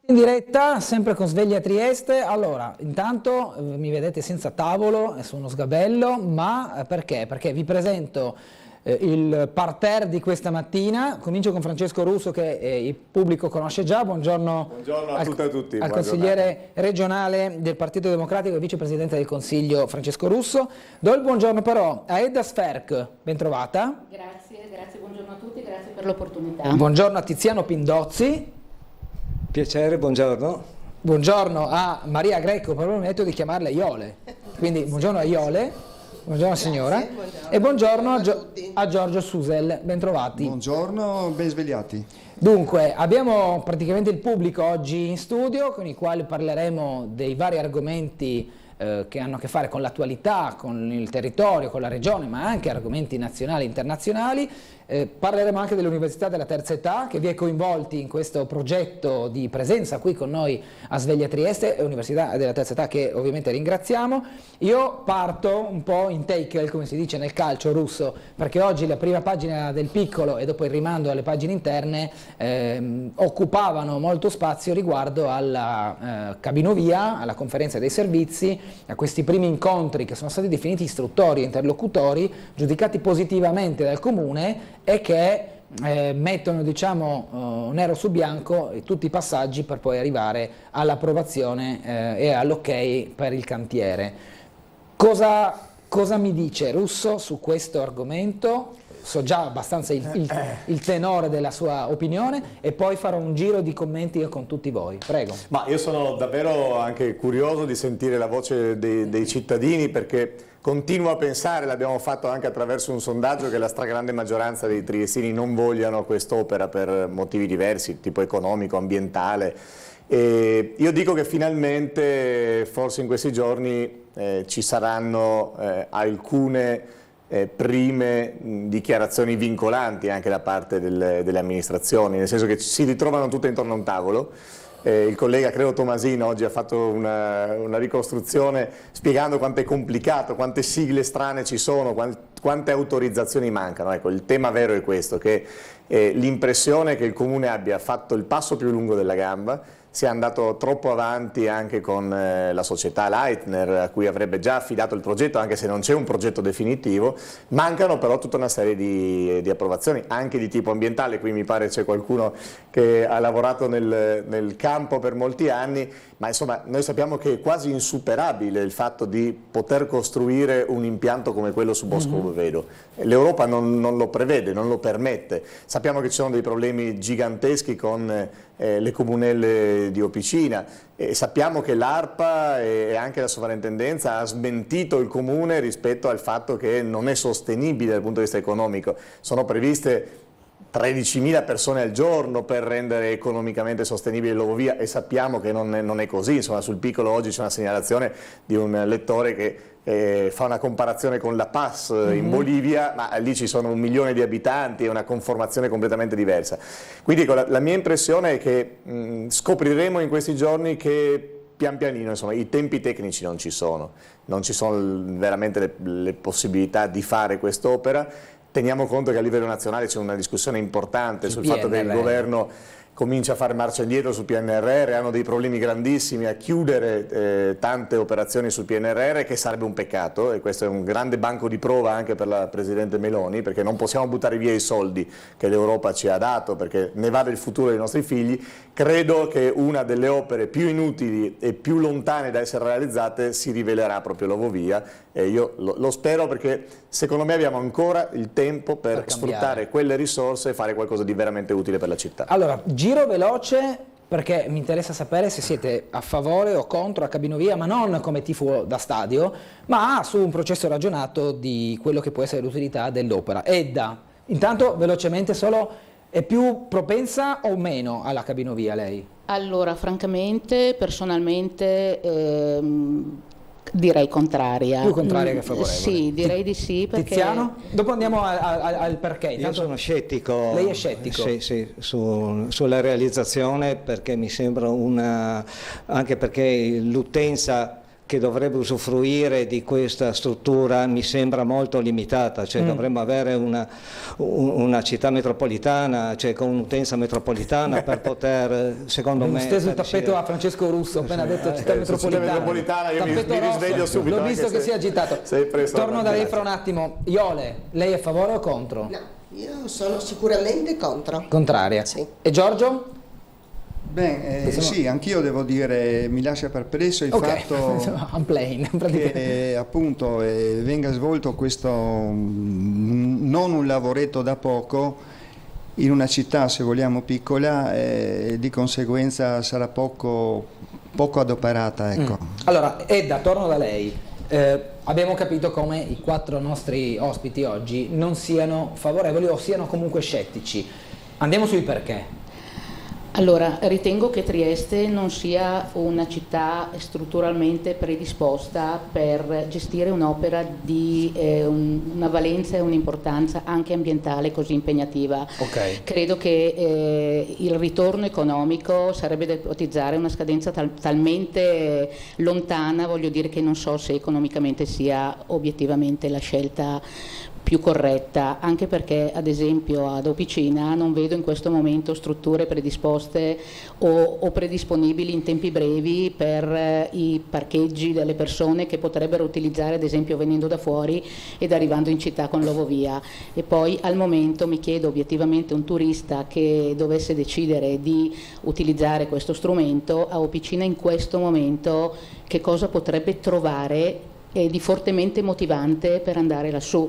In diretta, sempre con Sveglia Trieste. Allora, intanto mi vedete senza tavolo, è su uno sgabello, ma perché? Perché vi presento il parterre di questa mattina. Comincio con Francesco Russo che il pubblico conosce già. Buongiorno a tutte e a tutti. Al consigliere regionale del Partito Democratico e vicepresidente del Consiglio Francesco Russo. Do il buongiorno però a Edda Sferk, ben trovata. Grazie, buongiorno a tutti, grazie per l'opportunità. Buongiorno a Tiziano Pindozzi. Piacere, buongiorno. Buongiorno a Maria Greco, però mi ha detto di chiamarla Iole, quindi buongiorno a Iole, buongiorno signora, buongiorno. E buongiorno a Giorgio Susel, ben trovati. Buongiorno, ben svegliati. Dunque, abbiamo praticamente il pubblico oggi in studio con i quali parleremo dei vari argomenti che hanno a che fare con l'attualità, con il territorio, con la regione, ma anche argomenti nazionali e internazionali. Parleremo anche dell'Università della Terza Età che vi è coinvolti in questo progetto di presenza qui con noi a Sveglia Trieste, Università della Terza Età che ovviamente ringraziamo. Io parto un po' in take, come si dice nel calcio russo, perché oggi la prima pagina del piccolo e dopo il rimando alle pagine interne occupavano molto spazio riguardo alla cabinovia, alla conferenza dei servizi, a questi primi incontri che sono stati definiti istruttori e interlocutori, giudicati positivamente dal Comune e che mettono, diciamo, nero su bianco tutti i passaggi per poi arrivare all'approvazione e all'ok per il cantiere. Cosa mi dice Russo su questo argomento? So già abbastanza il tenore della sua opinione e poi farò un giro di commenti con tutti voi. Prego. Ma io sono davvero anche curioso di sentire la voce dei cittadini, perché continuo a pensare, l'abbiamo fatto anche attraverso un sondaggio, che la stragrande maggioranza dei triestini non vogliano quest'opera per motivi diversi, tipo economico, ambientale. E io dico che finalmente, forse in questi giorni, ci saranno alcune prime dichiarazioni vincolanti anche da parte delle amministrazioni, nel senso che si ritrovano tutte intorno a un tavolo. Il collega, credo Tomasino, oggi ha fatto una ricostruzione spiegando quanto è complicato, quante sigle strane ci sono, quante autorizzazioni mancano. Ecco, il tema vero è questo, che l'impressione che il Comune abbia fatto il passo più lungo della gamba, sia andato troppo avanti anche con la società Leitner, a cui avrebbe già affidato il progetto, anche se non c'è un progetto definitivo. Mancano però tutta una serie di approvazioni, anche di tipo ambientale. Qui mi pare c'è qualcuno che ha lavorato nel campo per molti anni, ma insomma noi sappiamo che è quasi insuperabile il fatto di poter costruire un impianto come quello su Bosco Bovedo. L'Europa non lo prevede, non lo permette. Sappiamo che ci sono dei problemi giganteschi con le comunelle di Opicina. Sappiamo che l'ARPA e anche la sovrintendenza ha smentito il Comune rispetto al fatto che non è sostenibile dal punto di vista economico. Sono previste 13.000 persone al giorno per rendere economicamente sostenibile l'Ovovia, e sappiamo che non è così. Insomma, sul piccolo oggi c'è una segnalazione di un lettore che fa una comparazione con La Paz in Bolivia, ma lì ci sono 1 milione di abitanti e una conformazione completamente diversa. Quindi la mia impressione è che scopriremo in questi giorni che pian pianino, insomma, i tempi tecnici non ci sono veramente le possibilità di fare quest'opera. Teniamo conto che a livello nazionale c'è una discussione importante sul fatto che il governo comincia a fare marcia indietro sul PNRR, hanno dei problemi grandissimi a chiudere tante operazioni sul PNRR, che sarebbe un peccato, e questo è un grande banco di prova anche per la Presidente Meloni, perché non possiamo buttare via i soldi che l'Europa ci ha dato, perché ne va del futuro dei nostri figli. Credo che una delle opere più inutili e più lontane da essere realizzate si rivelerà proprio l'Ovovia, e io lo spero, perché secondo me abbiamo ancora il tempo per sfruttare quelle risorse e fare qualcosa di veramente utile per la città. Allora, giro veloce, perché mi interessa sapere se siete a favore o contro la cabinovia, ma non come tifo da stadio, ma su un processo ragionato di quello che può essere l'utilità dell'opera. Edda, intanto velocemente solo, è più propensa o meno alla cabinovia lei? Allora, francamente, personalmente direi contraria. Più contraria che favorevole? Sì, direi di sì. Perché... Tiziano? Dopo andiamo al perché. Intanto Io sono scettico. Lei è scettico? Sì, sulla realizzazione, perché mi sembra anche perché l'utenza che dovrebbe usufruire di questa struttura mi sembra molto limitata, cioè dovremmo avere una città metropolitana, cioè con un'utenza metropolitana per poter, secondo me... Ho steso il tappeto a Francesco Russo, appena detto città metropolitana. Io mi risveglio subito. L'ho visto che si è agitato. Torno da lei fra un attimo. Iole, lei è a favore o contro? No, io sono sicuramente contro. Contraria. Sì. E Giorgio? Sì, anch'io devo dire, mi lascia perplesso il fatto che appunto venga svolto questo non un lavoretto da poco in una città, se vogliamo, piccola, e di conseguenza sarà poco adoperata. Ecco. Allora, Edda, torno da lei. Abbiamo capito come i 4 nostri ospiti oggi non siano favorevoli o siano comunque scettici. Andiamo sui perché. Allora, ritengo che Trieste non sia una città strutturalmente predisposta per gestire un'opera di una valenza e un'importanza anche ambientale così impegnativa. Okay. Credo che il ritorno economico sarebbe da ipotizzare una scadenza talmente lontana, voglio dire, che non so se economicamente sia obiettivamente la scelta più corretta, anche perché ad esempio ad Opicina non vedo in questo momento strutture predisposte o predisponibili in tempi brevi per i parcheggi delle persone che potrebbero utilizzare, ad esempio venendo da fuori ed arrivando in città con l'Ovovia. E poi al momento mi chiedo obiettivamente, un turista che dovesse decidere di utilizzare questo strumento a Opicina in questo momento, che cosa potrebbe trovare di fortemente motivante per andare lassù.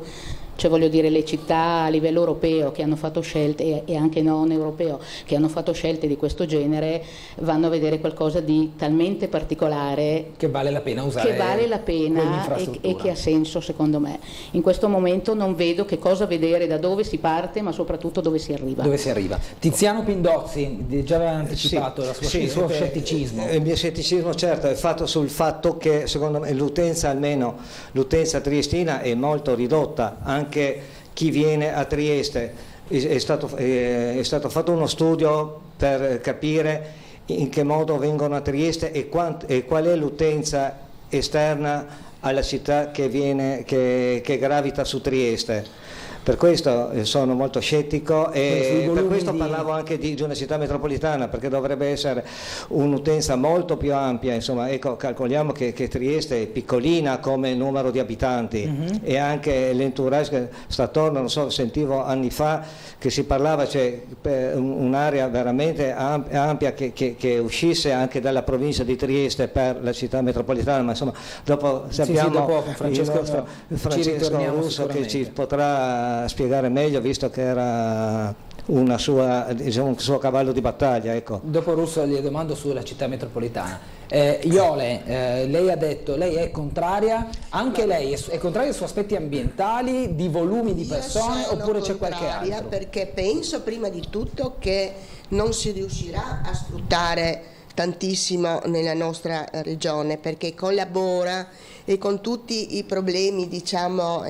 Cioè, voglio dire, le città a livello europeo che hanno fatto scelte, e anche non europeo, che hanno fatto scelte di questo genere, vanno a vedere qualcosa di talmente particolare che vale la pena usare, che vale la pena e che ha senso, secondo me. In questo momento non vedo che cosa vedere, da dove si parte, ma soprattutto dove si arriva. Dove si arriva. Tiziano Pindozzi, già aveva anticipato il suo scetticismo. Il mio scetticismo, certo, è fatto sul fatto che secondo me l'utenza, almeno l'utenza triestina, è molto ridotta. Anche chi viene a Trieste, è stato fatto uno studio per capire in che modo vengono a Trieste e qual è l'utenza esterna alla città che gravita su Trieste. Per questo sono molto scettico e per questo parlavo anche di una città metropolitana, perché dovrebbe essere un'utenza molto più ampia. Insomma, ecco, calcoliamo che Trieste è piccolina come numero di abitanti, e anche l'entourage che sta attorno, non so, sentivo anni fa che si parlava, cioè, per un'area veramente ampia che uscisse anche dalla provincia di Trieste per la città metropolitana, ma insomma dopo sappiamo dopo con Francesco Russo che ci potrà spiegare meglio, visto che era un suo cavallo di battaglia. Ecco. Dopo Russo gli domando sulla città metropolitana. Iole, lei ha detto, lei è contraria, anche lei è contraria su aspetti ambientali, di volumi di persone, oppure c'è qualche altro? Perché penso prima di tutto che non si riuscirà a sfruttare tantissimo nella nostra regione, perché collabora e con tutti i problemi, diciamo,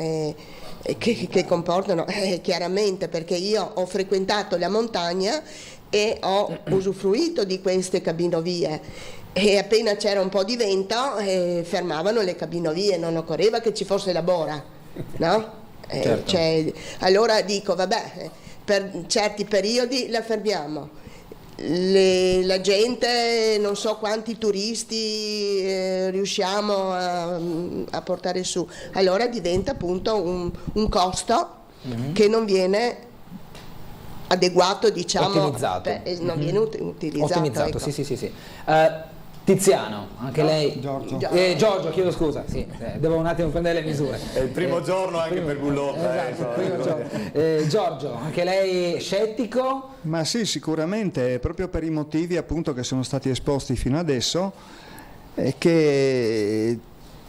che comportano chiaramente, perché io ho frequentato la montagna e ho usufruito di queste cabinovie, e appena c'era un po' di vento fermavano le cabinovie, non occorreva che ci fosse la bora, no? Certo. Allora dico, vabbè, per certi periodi la fermiamo, la gente, non so quanti turisti riusciamo a portare su, allora diventa appunto un costo che non viene adeguato, diciamo, ottimizzato. Non viene utilizzato. Ottimizzato, ecco. sì. Tiziano, anche lei. Giorgio, chiedo scusa, sì, devo un attimo prendere le misure. È il primo giorno anche per Gullotta. Esatto, Giorgio, anche lei scettico? Ma sì, sicuramente, proprio per i motivi appunto che sono stati esposti fino adesso, che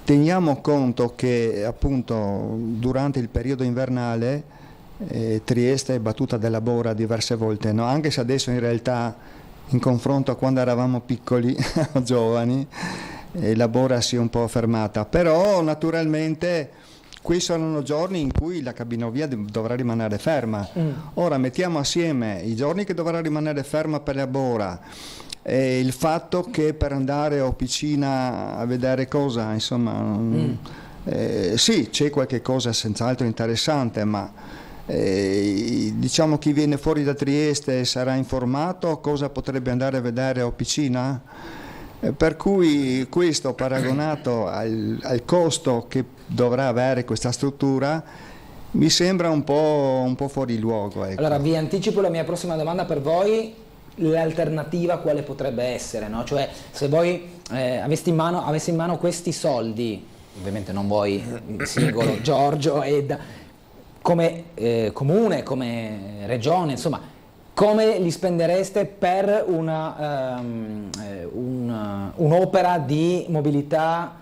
teniamo conto che appunto durante il periodo invernale Trieste è battuta dalla bora diverse volte, no? Anche se adesso in realtà, in confronto a quando eravamo piccoli o giovani, la bora si è un po' fermata, però naturalmente questi sono giorni in cui la cabinovia dovrà rimanere ferma. Ora mettiamo assieme i giorni che dovrà rimanere ferma per la bora e il fatto che per andare a Officina a vedere cosa, insomma, sì, c'è qualche cosa senz'altro interessante, ma diciamo chi viene fuori da Trieste sarà informato cosa potrebbe andare a vedere a Officina, per cui questo paragonato al costo che dovrà avere questa struttura mi sembra un po' fuori luogo, ecco. Allora vi anticipo la mia prossima domanda per voi: l'alternativa quale potrebbe essere, no? Cioè, se voi aveste in mano questi soldi, ovviamente non voi singolo Giorgio, come comune, come regione, insomma, come li spendereste per un'opera di mobilità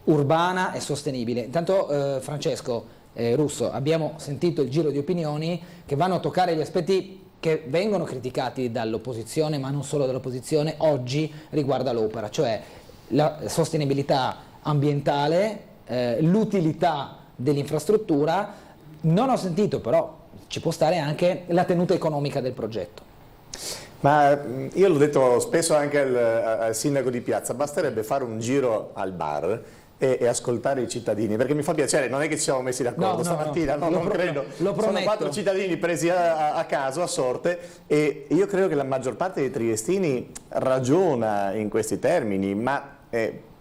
urbana e sostenibile? Intanto Francesco Russo, abbiamo sentito il giro di opinioni che vanno a toccare gli aspetti che vengono criticati dall'opposizione, ma non solo dall'opposizione, oggi riguardo l'opera, cioè la sostenibilità ambientale, l'utilità dell'infrastruttura. Non ho sentito, però ci può stare anche la tenuta economica del progetto. Ma io l'ho detto spesso anche al sindaco di Piazza, basterebbe fare un giro al bar e ascoltare i cittadini, perché mi fa piacere, non è che ci siamo messi d'accordo stamattina, non credo. Sono 4 cittadini presi a caso, a sorte, e io credo che la maggior parte dei triestini ragiona in questi termini, ma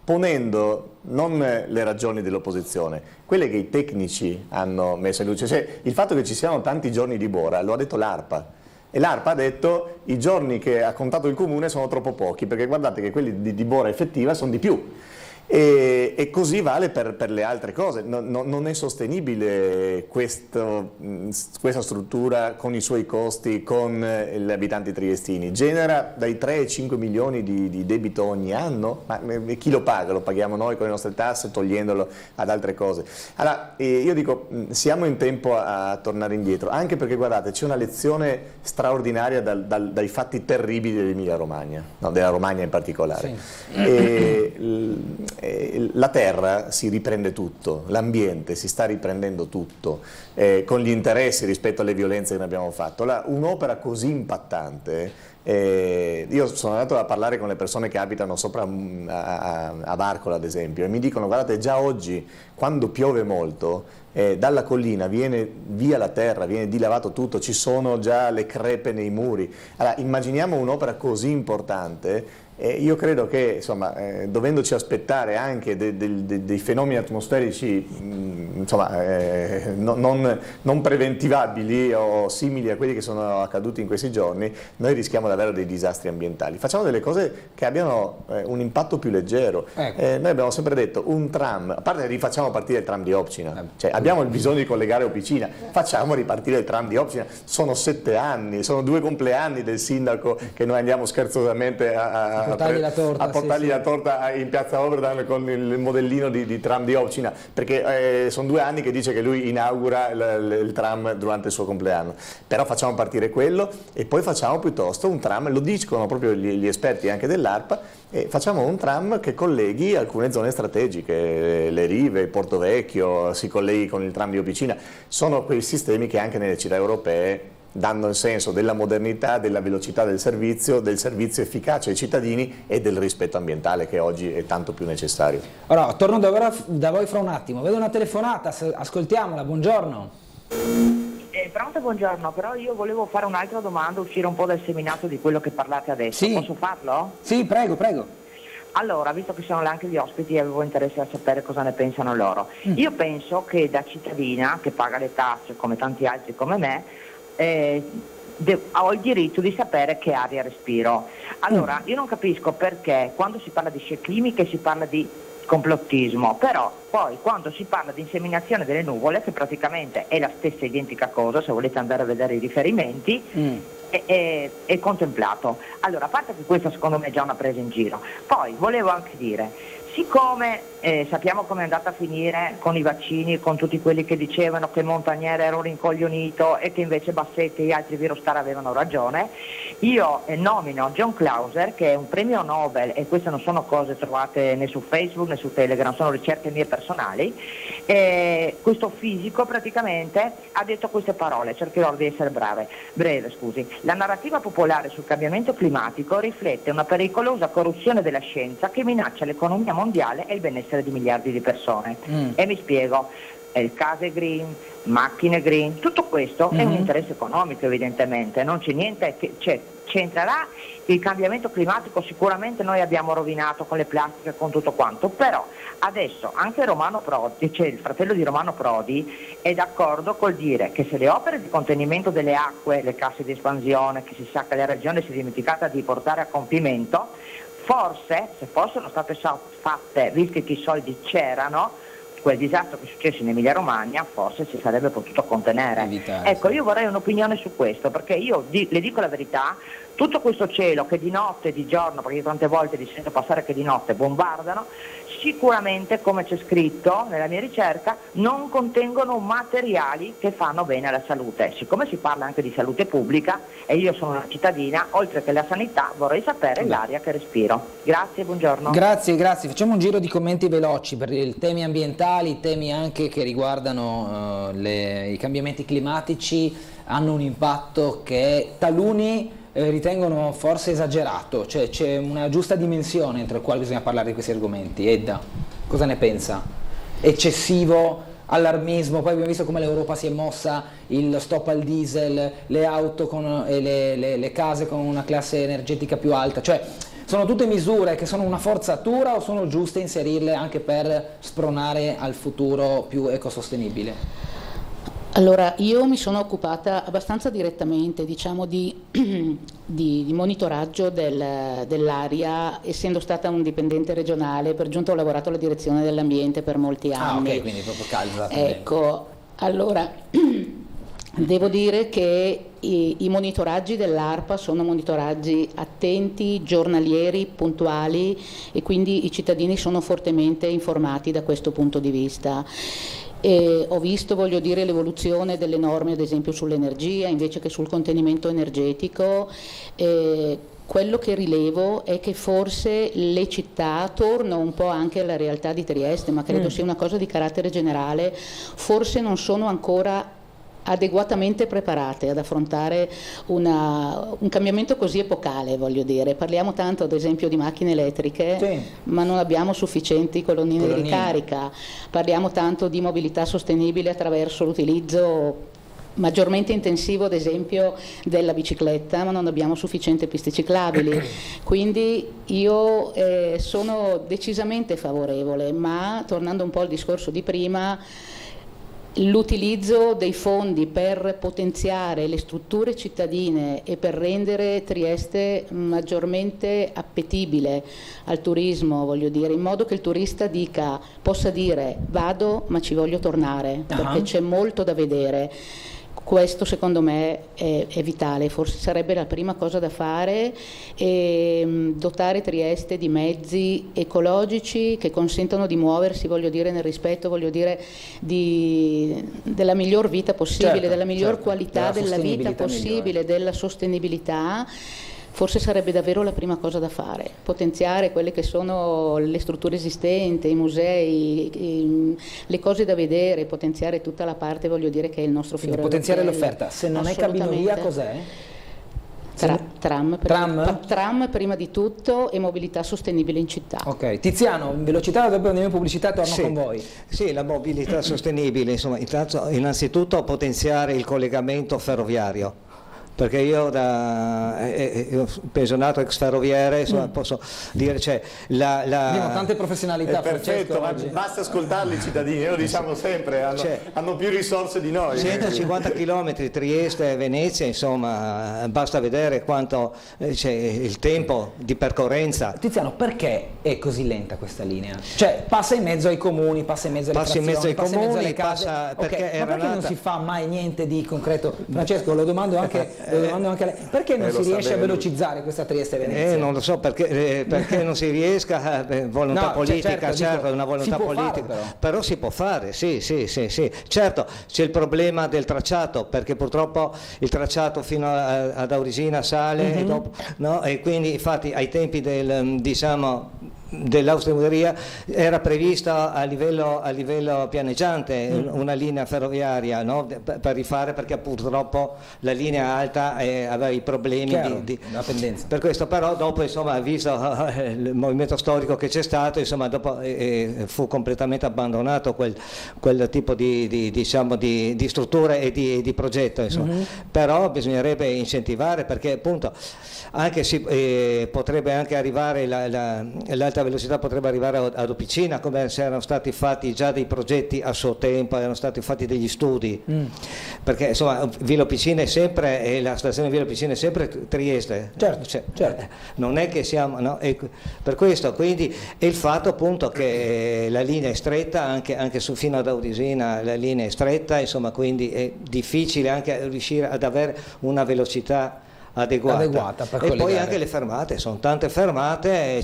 ponendo non le ragioni dell'opposizione, quelle che i tecnici hanno messo in luce. Cioè, il fatto che ci siano tanti giorni di bora lo ha detto l'ARPA, e l'ARPA ha detto i giorni che ha contato il comune sono troppo pochi, perché guardate che quelli di bora effettiva sono di più. E così vale per le altre cose. Non è sostenibile questa struttura con i suoi costi, con gli abitanti triestini. Genera dai 3 ai 5 milioni di debito ogni anno, ma chi lo paga? Lo paghiamo noi con le nostre tasse, togliendolo ad altre cose. Allora io dico, siamo in tempo a tornare indietro, anche perché guardate, c'è una lezione straordinaria dai fatti terribili dell'Emilia Romagna, no, della Romagna in particolare. Sì. La terra si riprende tutto, l'ambiente si sta riprendendo tutto, con gli interessi rispetto alle violenze che ne abbiamo fatto. Un'opera così impattante, io sono andato a parlare con le persone che abitano sopra a Varcola ad esempio, e mi dicono: guardate, già oggi quando piove molto dalla collina viene via la terra, viene dilavato tutto, ci sono già le crepe nei muri. Allora, immaginiamo un'opera così importante. Io credo che, insomma, dovendoci aspettare anche dei fenomeni atmosferici non preventivabili o simili a quelli che sono accaduti in questi giorni, noi rischiamo davvero dei disastri ambientali. Facciamo delle cose che abbiano un impatto più leggero. Noi abbiamo sempre detto un tram, a parte rifacciamo partire il tram di Opcina, cioè abbiamo il bisogno di collegare Opicina, facciamo ripartire il tram di Opcina, sono 7 anni, sono 2 compleanni del sindaco che noi andiamo scherzosamente a portargli la torta in piazza Oberdan con il modellino di tram di Opcina, perché sono 2 anni che dice che lui inaugura il tram durante il suo compleanno. Però facciamo partire quello e poi facciamo piuttosto un tram, lo dicono proprio gli esperti anche dell'ARPA, e facciamo un tram che colleghi alcune zone strategiche, le Rive, il Porto Vecchio, si colleghi con il tram di Opicina. Sono quei sistemi che anche nelle città europee danno il senso della modernità, della velocità del servizio efficace ai cittadini e del rispetto ambientale che oggi è tanto più necessario. Ora, torno da voi fra un attimo, vedo una telefonata, ascoltiamola, buongiorno. Pronto, buongiorno, però io volevo fare un'altra domanda, uscire un po' dal seminato di quello che parlate adesso, sì. Posso farlo? Sì, prego. Allora, visto che sono anche gli ospiti, avevo interesse a sapere cosa ne pensano loro. Io penso che da cittadina, che paga le tasse come tanti altri come me, ho il diritto di sapere che aria respiro. Allora, io non capisco perché quando si parla di scie chimiche si parla di complottismo, però poi quando si parla di inseminazione delle nuvole, che praticamente è la stessa identica cosa, se volete andare a vedere i riferimenti, è contemplato. Allora, a parte che questa secondo me è già una presa in giro, poi volevo anche dire, siccome sappiamo come è andata a finire con i vaccini, con tutti quelli che dicevano che Montagnier era un rincoglionito e che invece Bassetti e gli altri virostar avevano ragione, io nomino John Clauser, che è un premio Nobel, e queste non sono cose trovate né su Facebook né su Telegram, sono ricerche mie personali. Questo fisico praticamente ha detto queste parole, cercherò di essere breve. La narrativa popolare sul cambiamento climatico riflette una pericolosa corruzione della scienza che minaccia l'economia mondiale e il benessere di miliardi di persone. E mi spiego, il case green, macchine green, tutto questo è un interesse economico evidentemente, non c'è niente che c'entrerà il cambiamento climatico, sicuramente noi abbiamo rovinato con le plastiche e con tutto quanto, però adesso anche Romano Prodi, cioè il fratello di Romano Prodi, è d'accordo col dire che se le opere di contenimento delle acque, le casse di espansione, che si sa che la regione si è dimenticata di portare a compimento, forse se fossero state fatte, visto che i soldi c'erano, quel disastro che è successo in Emilia Romagna forse si sarebbe potuto contenere. Ecco, io vorrei un'opinione su questo, perché io le dico la verità, tutto questo cielo che di notte e di giorno, perché io tante volte li sento passare che di notte bombardano, sicuramente, come c'è scritto nella mia ricerca, non contengono materiali che fanno bene alla salute. Siccome si parla anche di salute pubblica e io sono una cittadina, oltre che la sanità vorrei sapere l'aria che respiro. Grazie, buongiorno. Grazie, facciamo un giro di commenti veloci per i temi ambientali, temi anche che riguardano i cambiamenti climatici, hanno un impatto che taluni ritengono forse esagerato, cioè c'è una giusta dimensione entro la quale bisogna parlare di questi argomenti. Edda, cosa ne pensa? Eccessivo allarmismo? Poi abbiamo visto come l'Europa si è mossa, il stop al diesel, le auto le case con una classe energetica più alta, cioè sono tutte misure che sono una forzatura o sono giuste inserirle anche per spronare al futuro più ecosostenibile? Allora, io mi sono occupata abbastanza direttamente, diciamo, di monitoraggio dell'aria, essendo stata un dipendente regionale, per giunta ho lavorato alla direzione dell'ambiente per molti anni. Ah, ok, quindi proprio calza. Ecco, allora, devo dire che i monitoraggi dell'ARPA sono monitoraggi attenti, giornalieri, puntuali, e quindi i cittadini sono fortemente informati da questo punto di vista. Ho visto, voglio dire, l'evoluzione delle norme ad esempio sull'energia invece che sul contenimento energetico. Quello che rilevo è che forse le città, torno un po' anche alla realtà di Trieste, ma credo sia una cosa di carattere generale, forse non sono ancora adeguatamente preparate ad affrontare un cambiamento così epocale, voglio dire. Parliamo tanto ad esempio di macchine elettriche, sì, ma non abbiamo sufficienti colonnine di ricarica. Parliamo tanto di mobilità sostenibile attraverso l'utilizzo maggiormente intensivo ad esempio della bicicletta, ma non abbiamo sufficienti piste ciclabili. Quindi io sono decisamente favorevole, ma tornando un po' al discorso di prima, l'utilizzo dei fondi per potenziare le strutture cittadine e per rendere Trieste maggiormente appetibile al turismo, voglio dire, in modo che il turista possa dire vado ma ci voglio tornare, perché c'è molto da vedere. Questo secondo me è vitale, forse sarebbe la prima cosa da fare, e dotare Trieste di mezzi ecologici che consentano di muoversi, voglio dire, nel rispetto, voglio dire, della miglior vita possibile, della miglior qualità della vita possibile, della sostenibilità. Forse sarebbe davvero la prima cosa da fare, potenziare quelle che sono le strutture esistenti, i musei, le cose da vedere, potenziare tutta la parte, voglio dire, che è il nostro fiore all'occhiello. Potenziare l'offerta. Se non è cabinovia, cos'è? Tram prima di tutto, e mobilità sostenibile in città. Ok, Tiziano, velocità, dopo andiamo in pubblicità, torno con voi. Sì, la mobilità sostenibile, insomma, innanzitutto potenziare il collegamento ferroviario. Perché io pensionato ex ferroviere, insomma, posso dire, abbiamo tante professionalità. Perfetto, ma basta ascoltarli i cittadini, lo diciamo sempre, hanno più risorse di noi. 150 km Trieste, Venezia, insomma, basta vedere quanto c'è il tempo di percorrenza. Tiziano, perché è così lenta questa linea? Cioè, passa in mezzo ai comuni, passa in mezzo alle frazioni, passa in mezzo alle case. Perché non si fa mai niente di concreto? Francesco, lo domando anche a lei. Perché non si riesce a velocizzare questa Trieste-Venezia? Non lo so, perché non si riesca, volontà politica, certo, è una volontà politica, però si può fare, sì. Certo, c'è il problema del tracciato, perché purtroppo il tracciato fino ad Aurigina sale, e dopo, no? E quindi infatti ai tempi dell'Austria-Ungheria era prevista a livello pianeggiante una linea ferroviaria, no? Per rifare, perché purtroppo la linea alta aveva i problemi di pendenza. Per questo, però dopo, insomma, visto il movimento storico che c'è stato, insomma, dopo fu completamente abbandonato quel tipo di strutture e di progetto, insomma. Però bisognerebbe incentivare, perché appunto anche potrebbe anche arrivare l'alta velocità, potrebbe arrivare ad Opicina, come se erano stati fatti già dei progetti a suo tempo, erano stati fatti degli studi, perché insomma Villa Opicina è sempre, e la stazione Villa Opicina è sempre Trieste, certo. Non è che siamo, no? Per questo, quindi, è il fatto appunto che la linea è stretta, anche fino ad Audisina la linea è stretta, insomma, quindi è difficile anche riuscire ad avere una velocità adeguata per collegare. E poi anche le fermate, sono tante fermate,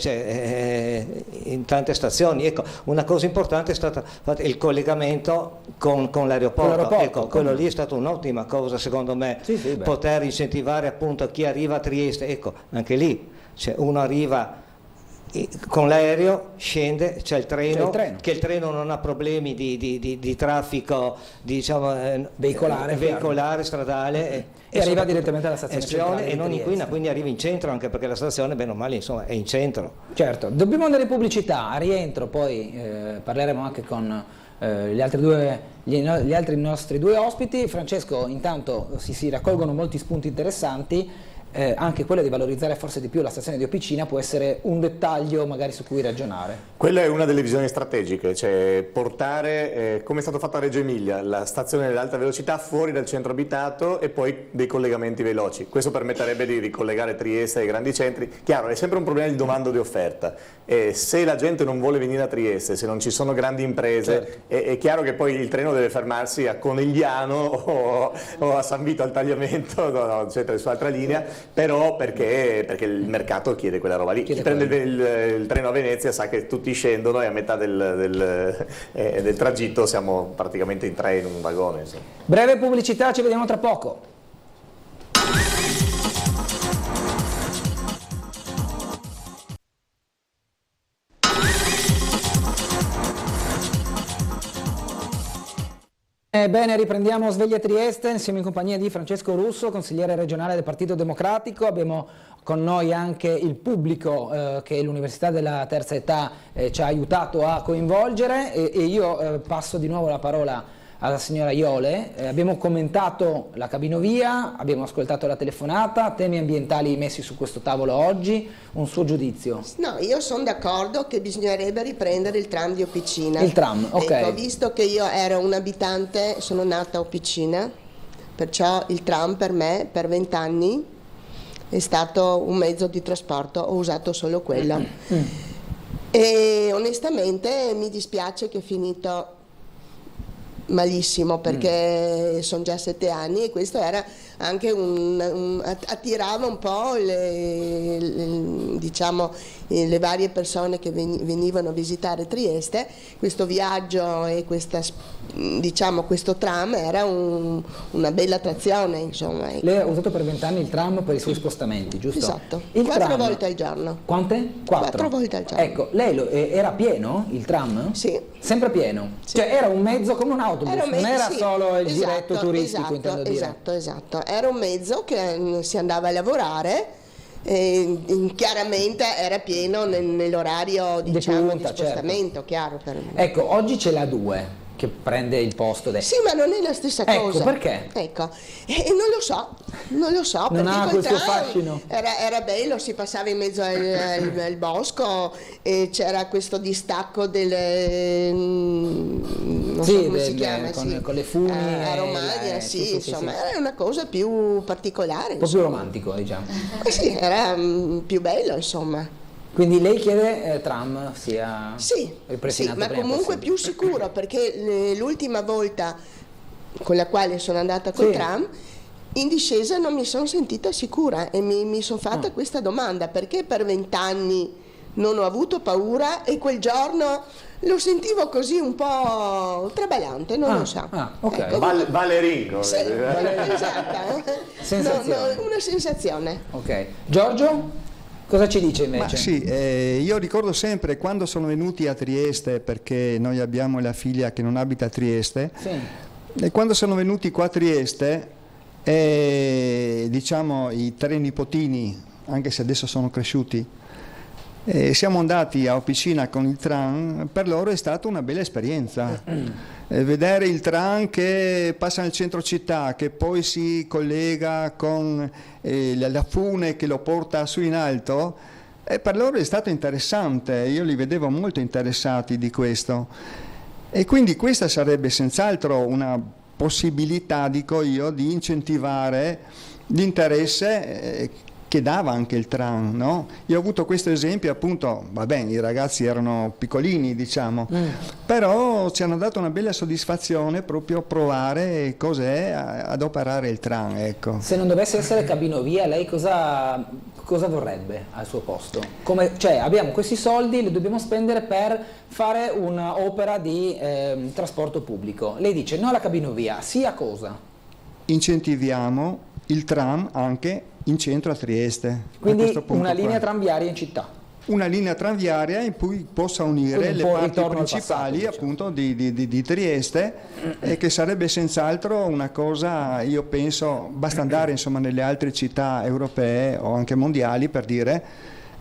in tante stazioni. Ecco, una cosa importante è stata il collegamento con l'aeroporto. Ecco, quello lì è stata un'ottima cosa, secondo me, poter incentivare appunto chi arriva a Trieste. Ecco, anche lì uno arriva con l'aereo, scende, c'è il treno, che il treno non ha problemi di traffico, diciamo, veicolare, stradale, e arriva direttamente alla stazione centrale e non inquina, quindi arriva in centro, anche perché la stazione, bene o male, insomma, è in centro. Certo, dobbiamo andare in pubblicità, a rientro poi parleremo anche con gli altri nostri due ospiti. Francesco, intanto si raccolgono molti spunti interessanti. Anche quello di valorizzare forse di più la stazione di Opicina può essere un dettaglio magari su cui ragionare. Quella è una delle visioni strategiche, cioè portare, come è stato fatto a Reggio Emilia, la stazione dell'alta velocità fuori dal centro abitato e poi dei collegamenti veloci. Questo permetterebbe di ricollegare Trieste ai grandi centri. Chiaro, è sempre un problema di domanda e di offerta. Se la gente non vuole venire a Trieste, se non ci sono grandi imprese, è chiaro che poi il treno deve fermarsi a Conegliano o a San Vito al Tagliamento, eccetera, su altra linea. Però perché il mercato chiede quella roba lì. Chi prende il treno a Venezia sa che tutti scendono e a metà del tragitto siamo praticamente in tre in un vagone. Insomma. Breve pubblicità, ci vediamo tra poco. Bene, riprendiamo Sveglia Trieste, siamo in compagnia di Francesco Russo, consigliere regionale del Partito Democratico. Abbiamo con noi anche il pubblico che l'Università della Terza Età ci ha aiutato a coinvolgere, e io passo di nuovo la parola alla signora Iole. Abbiamo commentato la cabinovia, abbiamo ascoltato la telefonata, temi ambientali messi su questo tavolo oggi, un suo giudizio? No, io sono d'accordo che bisognerebbe riprendere il tram di Opicina. Il tram, ok. Ecco, visto che io ero un abitante, sono nata a Opicina, perciò il tram per me, per 20 anni, è stato un mezzo di trasporto, ho usato solo quello. E onestamente mi dispiace che è finito malissimo, perché sono già 7 anni e questo era anche attirava un po' diciamo, le varie persone che venivano a visitare Trieste. Questo viaggio e diciamo, questo tram era una bella attrazione, insomma. Ecco. Lei ha usato per 20 anni il tram per i suoi spostamenti, giusto? Esatto, il 4 tram, volte al giorno. Quante? 4 volte al giorno. Ecco, lei era pieno il tram? Sì. Sempre pieno? Sì. Cioè era un mezzo come un autobus, non era sì, solo il esatto, giretto turistico, intendo dire. Esatto, era un mezzo che si andava a lavorare. E chiaramente era pieno nell'orario, diciamo, di spostamento, certo. Chiaro per me. Ecco, oggi c'è la 2 che prende il posto Sì, ma non è la stessa cosa. Ecco, perché? Ecco, non lo so, non perché ha questo fascino. Era bello, si passava in mezzo al bosco e c'era questo distacco non so come si chiama, con le funi a Romagna, sì, insomma, era una cosa più particolare. Un po' più romantico, diciamo. Sì, era più bello, insomma. Quindi lei chiede tram sia ripristinato ma comunque più sicuro, perché l'ultima volta con la quale sono andata col tram, in discesa non mi sono sentita sicura e mi sono fatta questa domanda: perché per 20 anni non ho avuto paura e quel giorno lo sentivo così un po' traballante, non lo so. Okay. Ecco. Valeringo. Sì, esatto. Sensazione. No, una sensazione. Ok. Giorgio? Cosa ci dice invece? Ma sì, io ricordo sempre quando sono venuti a Trieste, perché noi abbiamo la figlia che non abita a Trieste, e quando sono venuti qua a Trieste, diciamo i 3 nipotini, anche se adesso sono cresciuti, siamo andati a Opicina con il tram, per loro è stata una bella esperienza. Vedere il tram che passa nel centro città, che poi si collega con la fune che lo porta su in alto, per loro è stato interessante, io li vedevo molto interessati di questo. E quindi questa sarebbe senz'altro una possibilità, dico io, di incentivare l'interesse che dava anche il tram, no? Io ho avuto questo esempio, appunto, va bene, i ragazzi erano piccolini, diciamo, però ci hanno dato una bella soddisfazione proprio provare cos'è adoperare il tram, ecco. Se non dovesse essere cabinovia, lei cosa vorrebbe al suo posto? Cioè, abbiamo questi soldi, li dobbiamo spendere per fare un'opera di trasporto pubblico. Lei dice no alla cabinovia, sì a cosa? Incentiviamo il tram anche in centro a Trieste. Quindi una linea tranviaria in città. Una linea tranviaria in cui possa unire le parti principali, passato, appunto, di Trieste, e che sarebbe senz'altro una cosa, io penso, basta andare insomma nelle altre città europee o anche mondiali, per dire,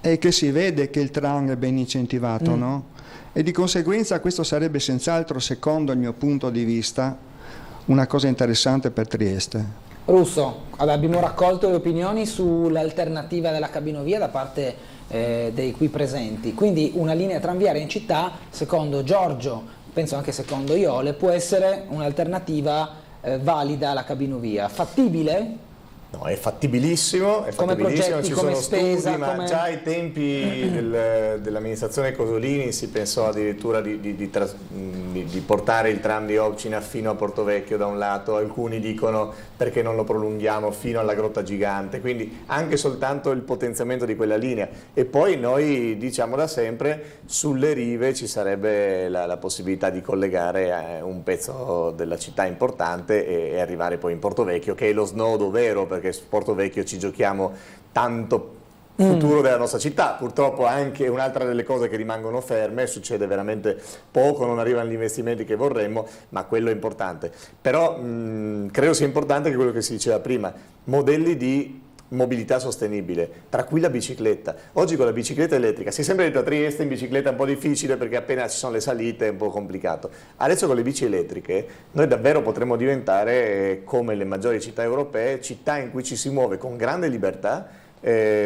e che si vede che il tram è ben incentivato, no? E di conseguenza questo sarebbe senz'altro, secondo il mio punto di vista, una cosa interessante per Trieste. Russo, abbiamo raccolto le opinioni sull'alternativa della cabinovia da parte dei qui presenti, quindi una linea tranviaria in città, secondo Giorgio, penso anche secondo Iole, può essere un'alternativa valida alla cabinovia, fattibile? No, è fattibilissimo, come progetti, ci come sono spesa, studi, ma già ai tempi dell'amministrazione Cosolini si pensò addirittura di portare il tram di Opicina fino a Portovecchio da un lato, alcuni dicono perché non lo prolunghiamo fino alla Grotta Gigante, quindi anche soltanto il potenziamento di quella linea. E poi noi diciamo da sempre, sulle rive ci sarebbe la possibilità di collegare un pezzo della città importante e arrivare poi in Portovecchio, che è lo snodo vero, perché su Portovecchio ci giochiamo tanto futuro della nostra città. Purtroppo anche un'altra delle cose che rimangono ferme, succede veramente poco, non arrivano gli investimenti che vorremmo, ma quello è importante. Però credo sia importante che quello che si diceva prima, modelli di mobilità sostenibile, tra cui la bicicletta. Oggi con la bicicletta elettrica, si è sempre detto a Trieste in bicicletta è un po' difficile perché appena ci sono le salite è un po' complicato. Adesso con le bici elettriche noi davvero potremmo diventare, come le maggiori città europee, città in cui ci si muove con grande libertà,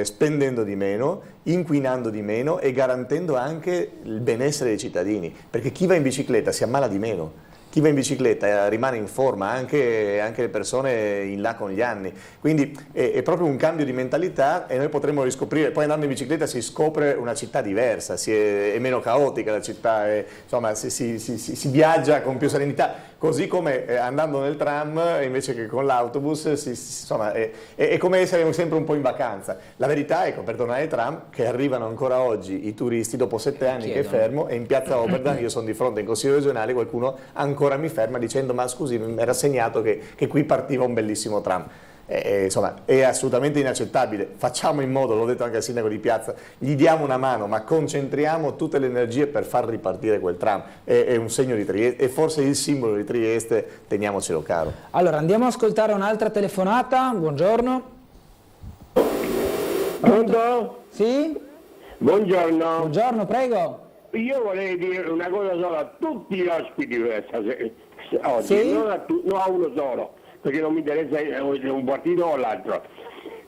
spendendo di meno, inquinando di meno e garantendo anche il benessere dei cittadini, perché chi va in bicicletta si ammala di meno. Chi va in bicicletta rimane in forma, anche le persone in là con gli anni, quindi è proprio un cambio di mentalità e noi potremmo riscoprire, poi andando in bicicletta si scopre una città diversa, è meno caotica la città, insomma si viaggia con più serenità, così come andando nel tram invece che con l'autobus, insomma è come essere sempre un po' in vacanza. La verità è che per tornare ai tram, che arrivano ancora oggi i turisti dopo 7 anni che è fermo, e in piazza Oberdan io sono di fronte in Consiglio regionale, qualcuno ancora mi ferma dicendo ma scusi mi era segnato che qui partiva un bellissimo tram. Insomma è assolutamente inaccettabile, facciamo in modo, l'ho detto anche al sindaco di piazza, gli diamo una mano ma concentriamo tutte le energie per far ripartire quel tram, è un segno di Trieste, è forse il simbolo di Trieste, teniamocelo caro. Allora andiamo ad ascoltare un'altra telefonata, buongiorno. Pronto? Sì? Buongiorno. Buongiorno, prego. Io volevo dire una cosa sola a tutti gli ospiti oggi, sì? non a uno solo, perché non mi interessa un partito o l'altro.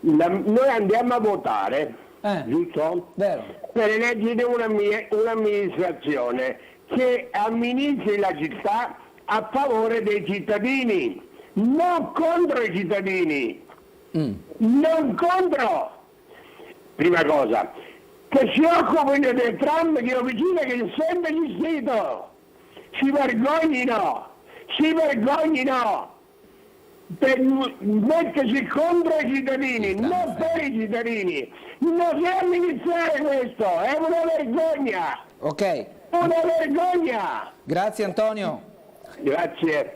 Noi andiamo a votare, giusto? Vero. Per eleggere un'amministrazione che amministri la città a favore dei cittadini, non contro i cittadini, non contro. Prima cosa, che si occupino del tram che ho vicino che è sempre esistito, si vergognino per mettersi contro i cittadini, non per i cittadini, non si amministrare questo, è una vergogna, ok, una vergogna. Grazie Antonio. Grazie.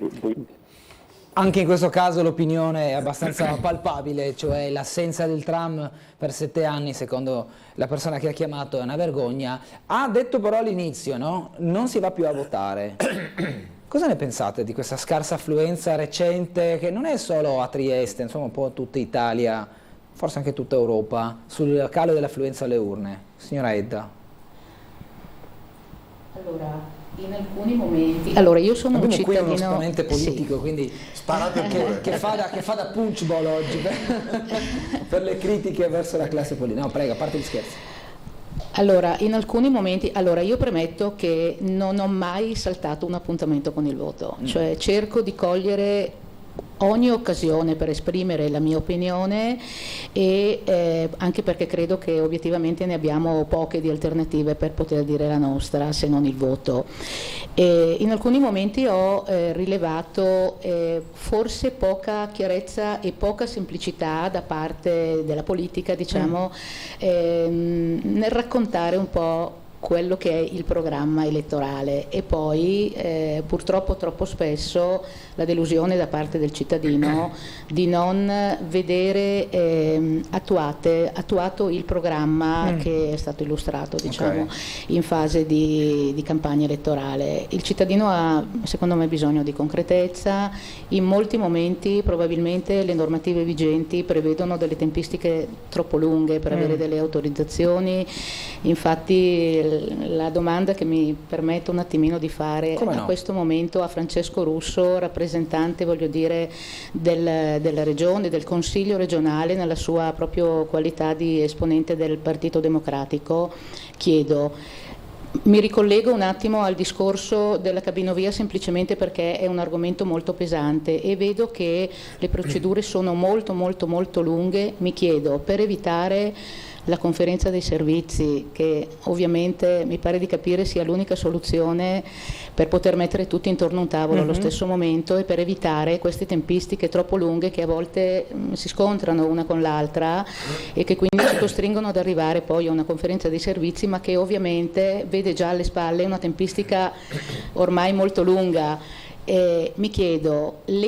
Anche in questo caso l'opinione è abbastanza palpabile, cioè l'assenza del tram per 7 anni, secondo la persona che ha chiamato, è una vergogna. Ha detto però all'inizio, no? Non si va più a votare. Cosa ne pensate di questa scarsa affluenza recente, che non è solo a Trieste, insomma un po' tutta Italia, forse anche tutta Europa, sul calo dell'affluenza alle urne? Signora Edda. Allora, in alcuni momenti... Allora, io sono un cittadino... Qui uno esponente politico, sì. Quindi sparate pure. Che fa da punchball oggi per le critiche verso la classe politica. No, prego, a parte gli scherzi. Allora, in alcuni momenti, io premetto che non ho mai saltato un appuntamento con il voto, cioè cerco di cogliere ogni occasione per esprimere la mia opinione e anche perché credo che obiettivamente ne abbiamo poche di alternative per poter dire la nostra, se non il voto. In alcuni momenti ho rilevato forse poca chiarezza e poca semplicità da parte della politica, diciamo, nel raccontare un po' quello che è il programma elettorale e poi purtroppo troppo spesso la delusione da parte del cittadino di non vedere attuato il programma che è stato illustrato, diciamo, in fase di campagna elettorale. Il cittadino ha, secondo me, bisogno di concretezza. In molti momenti probabilmente le normative vigenti prevedono delle tempistiche troppo lunghe per avere delle autorizzazioni. Infatti la domanda che mi permetto un attimino di fare a questo momento a Francesco Russo, rappresentante, voglio dire, della regione, del Consiglio regionale, nella sua proprio qualità di esponente del Partito Democratico, chiedo. Mi ricollego un attimo al discorso della cabinovia semplicemente perché è un argomento molto pesante e vedo che le procedure sono molto lunghe. Mi chiedo, per evitare la conferenza dei servizi, che ovviamente mi pare di capire sia l'unica soluzione per poter mettere tutti intorno a un tavolo allo stesso momento e per evitare queste tempistiche troppo lunghe che a volte si scontrano una con l'altra e che quindi ci costringono ad arrivare poi a una conferenza dei servizi, ma che ovviamente vede già alle spalle una tempistica ormai molto lunga. Le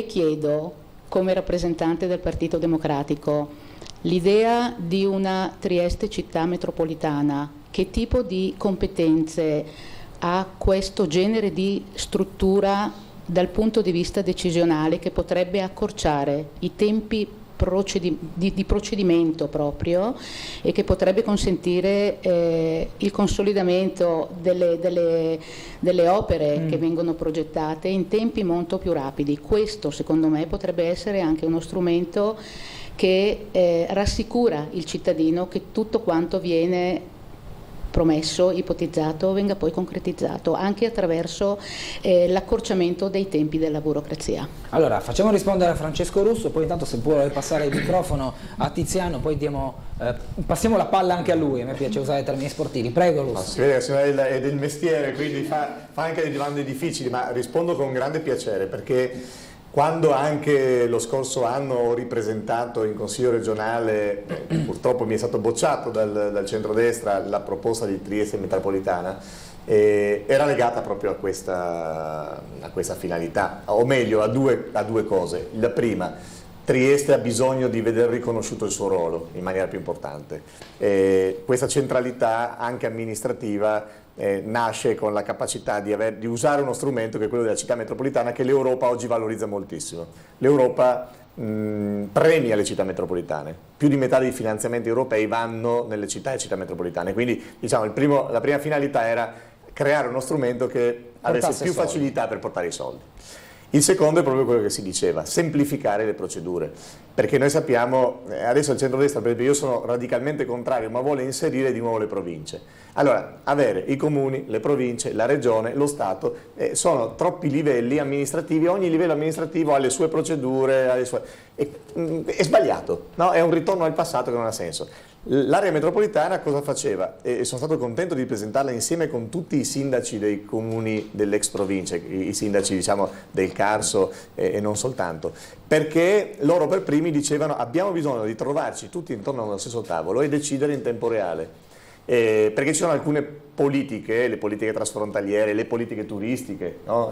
chiedo come rappresentante del Partito Democratico, l'idea di una Trieste città metropolitana, che tipo di competenze ha questo genere di struttura dal punto di vista decisionale che potrebbe accorciare i tempi di procedimento proprio, e che potrebbe consentire il consolidamento delle opere che vengono progettate in tempi molto più rapidi. Questo secondo me potrebbe essere anche uno strumento che rassicura il cittadino che tutto quanto viene promesso, ipotizzato, venga poi concretizzato anche attraverso l'accorciamento dei tempi della burocrazia. Allora, facciamo rispondere a Francesco Russo, poi intanto se può passare il microfono a Tiziano, poi passiamo la palla anche a lui. A me piace usare termini sportivi. Prego Russo. Si vede che è del mestiere, quindi fa anche delle domande difficili, ma rispondo con grande piacere, perché quando anche lo scorso anno ho ripresentato in Consiglio regionale, purtroppo mi è stato bocciato dal centrodestra, la proposta di Trieste metropolitana, era legata proprio a questa finalità, o meglio a due cose. La prima, Trieste ha bisogno di vedere riconosciuto il suo ruolo in maniera più importante. Questa centralità anche amministrativa nasce con la capacità di usare uno strumento che è quello della città metropolitana, che l'Europa oggi valorizza moltissimo. L'Europa premia le città metropolitane, più di metà dei finanziamenti europei vanno nelle città e città metropolitane, quindi diciamo la prima finalità era creare uno strumento che avesse più facilità per portare i soldi. Il secondo è proprio quello che si diceva, semplificare le procedure, perché noi sappiamo, adesso il centrodestra, per esempio, io sono radicalmente contrario, ma vuole inserire di nuovo le province. Allora, avere i comuni, le province, la regione, lo Stato, sono troppi livelli amministrativi, ogni livello amministrativo ha le sue procedure, è sbagliato, no? È un ritorno al passato che non ha senso. L'area metropolitana cosa faceva? E sono stato contento di presentarla insieme con tutti i sindaci dei comuni dell'ex provincia, i sindaci diciamo del Carso e non soltanto, perché loro per primi dicevano abbiamo bisogno di trovarci tutti intorno allo stesso tavolo e decidere in tempo reale. Perché ci sono alcune politiche, le politiche trasfrontaliere, le politiche turistiche, no?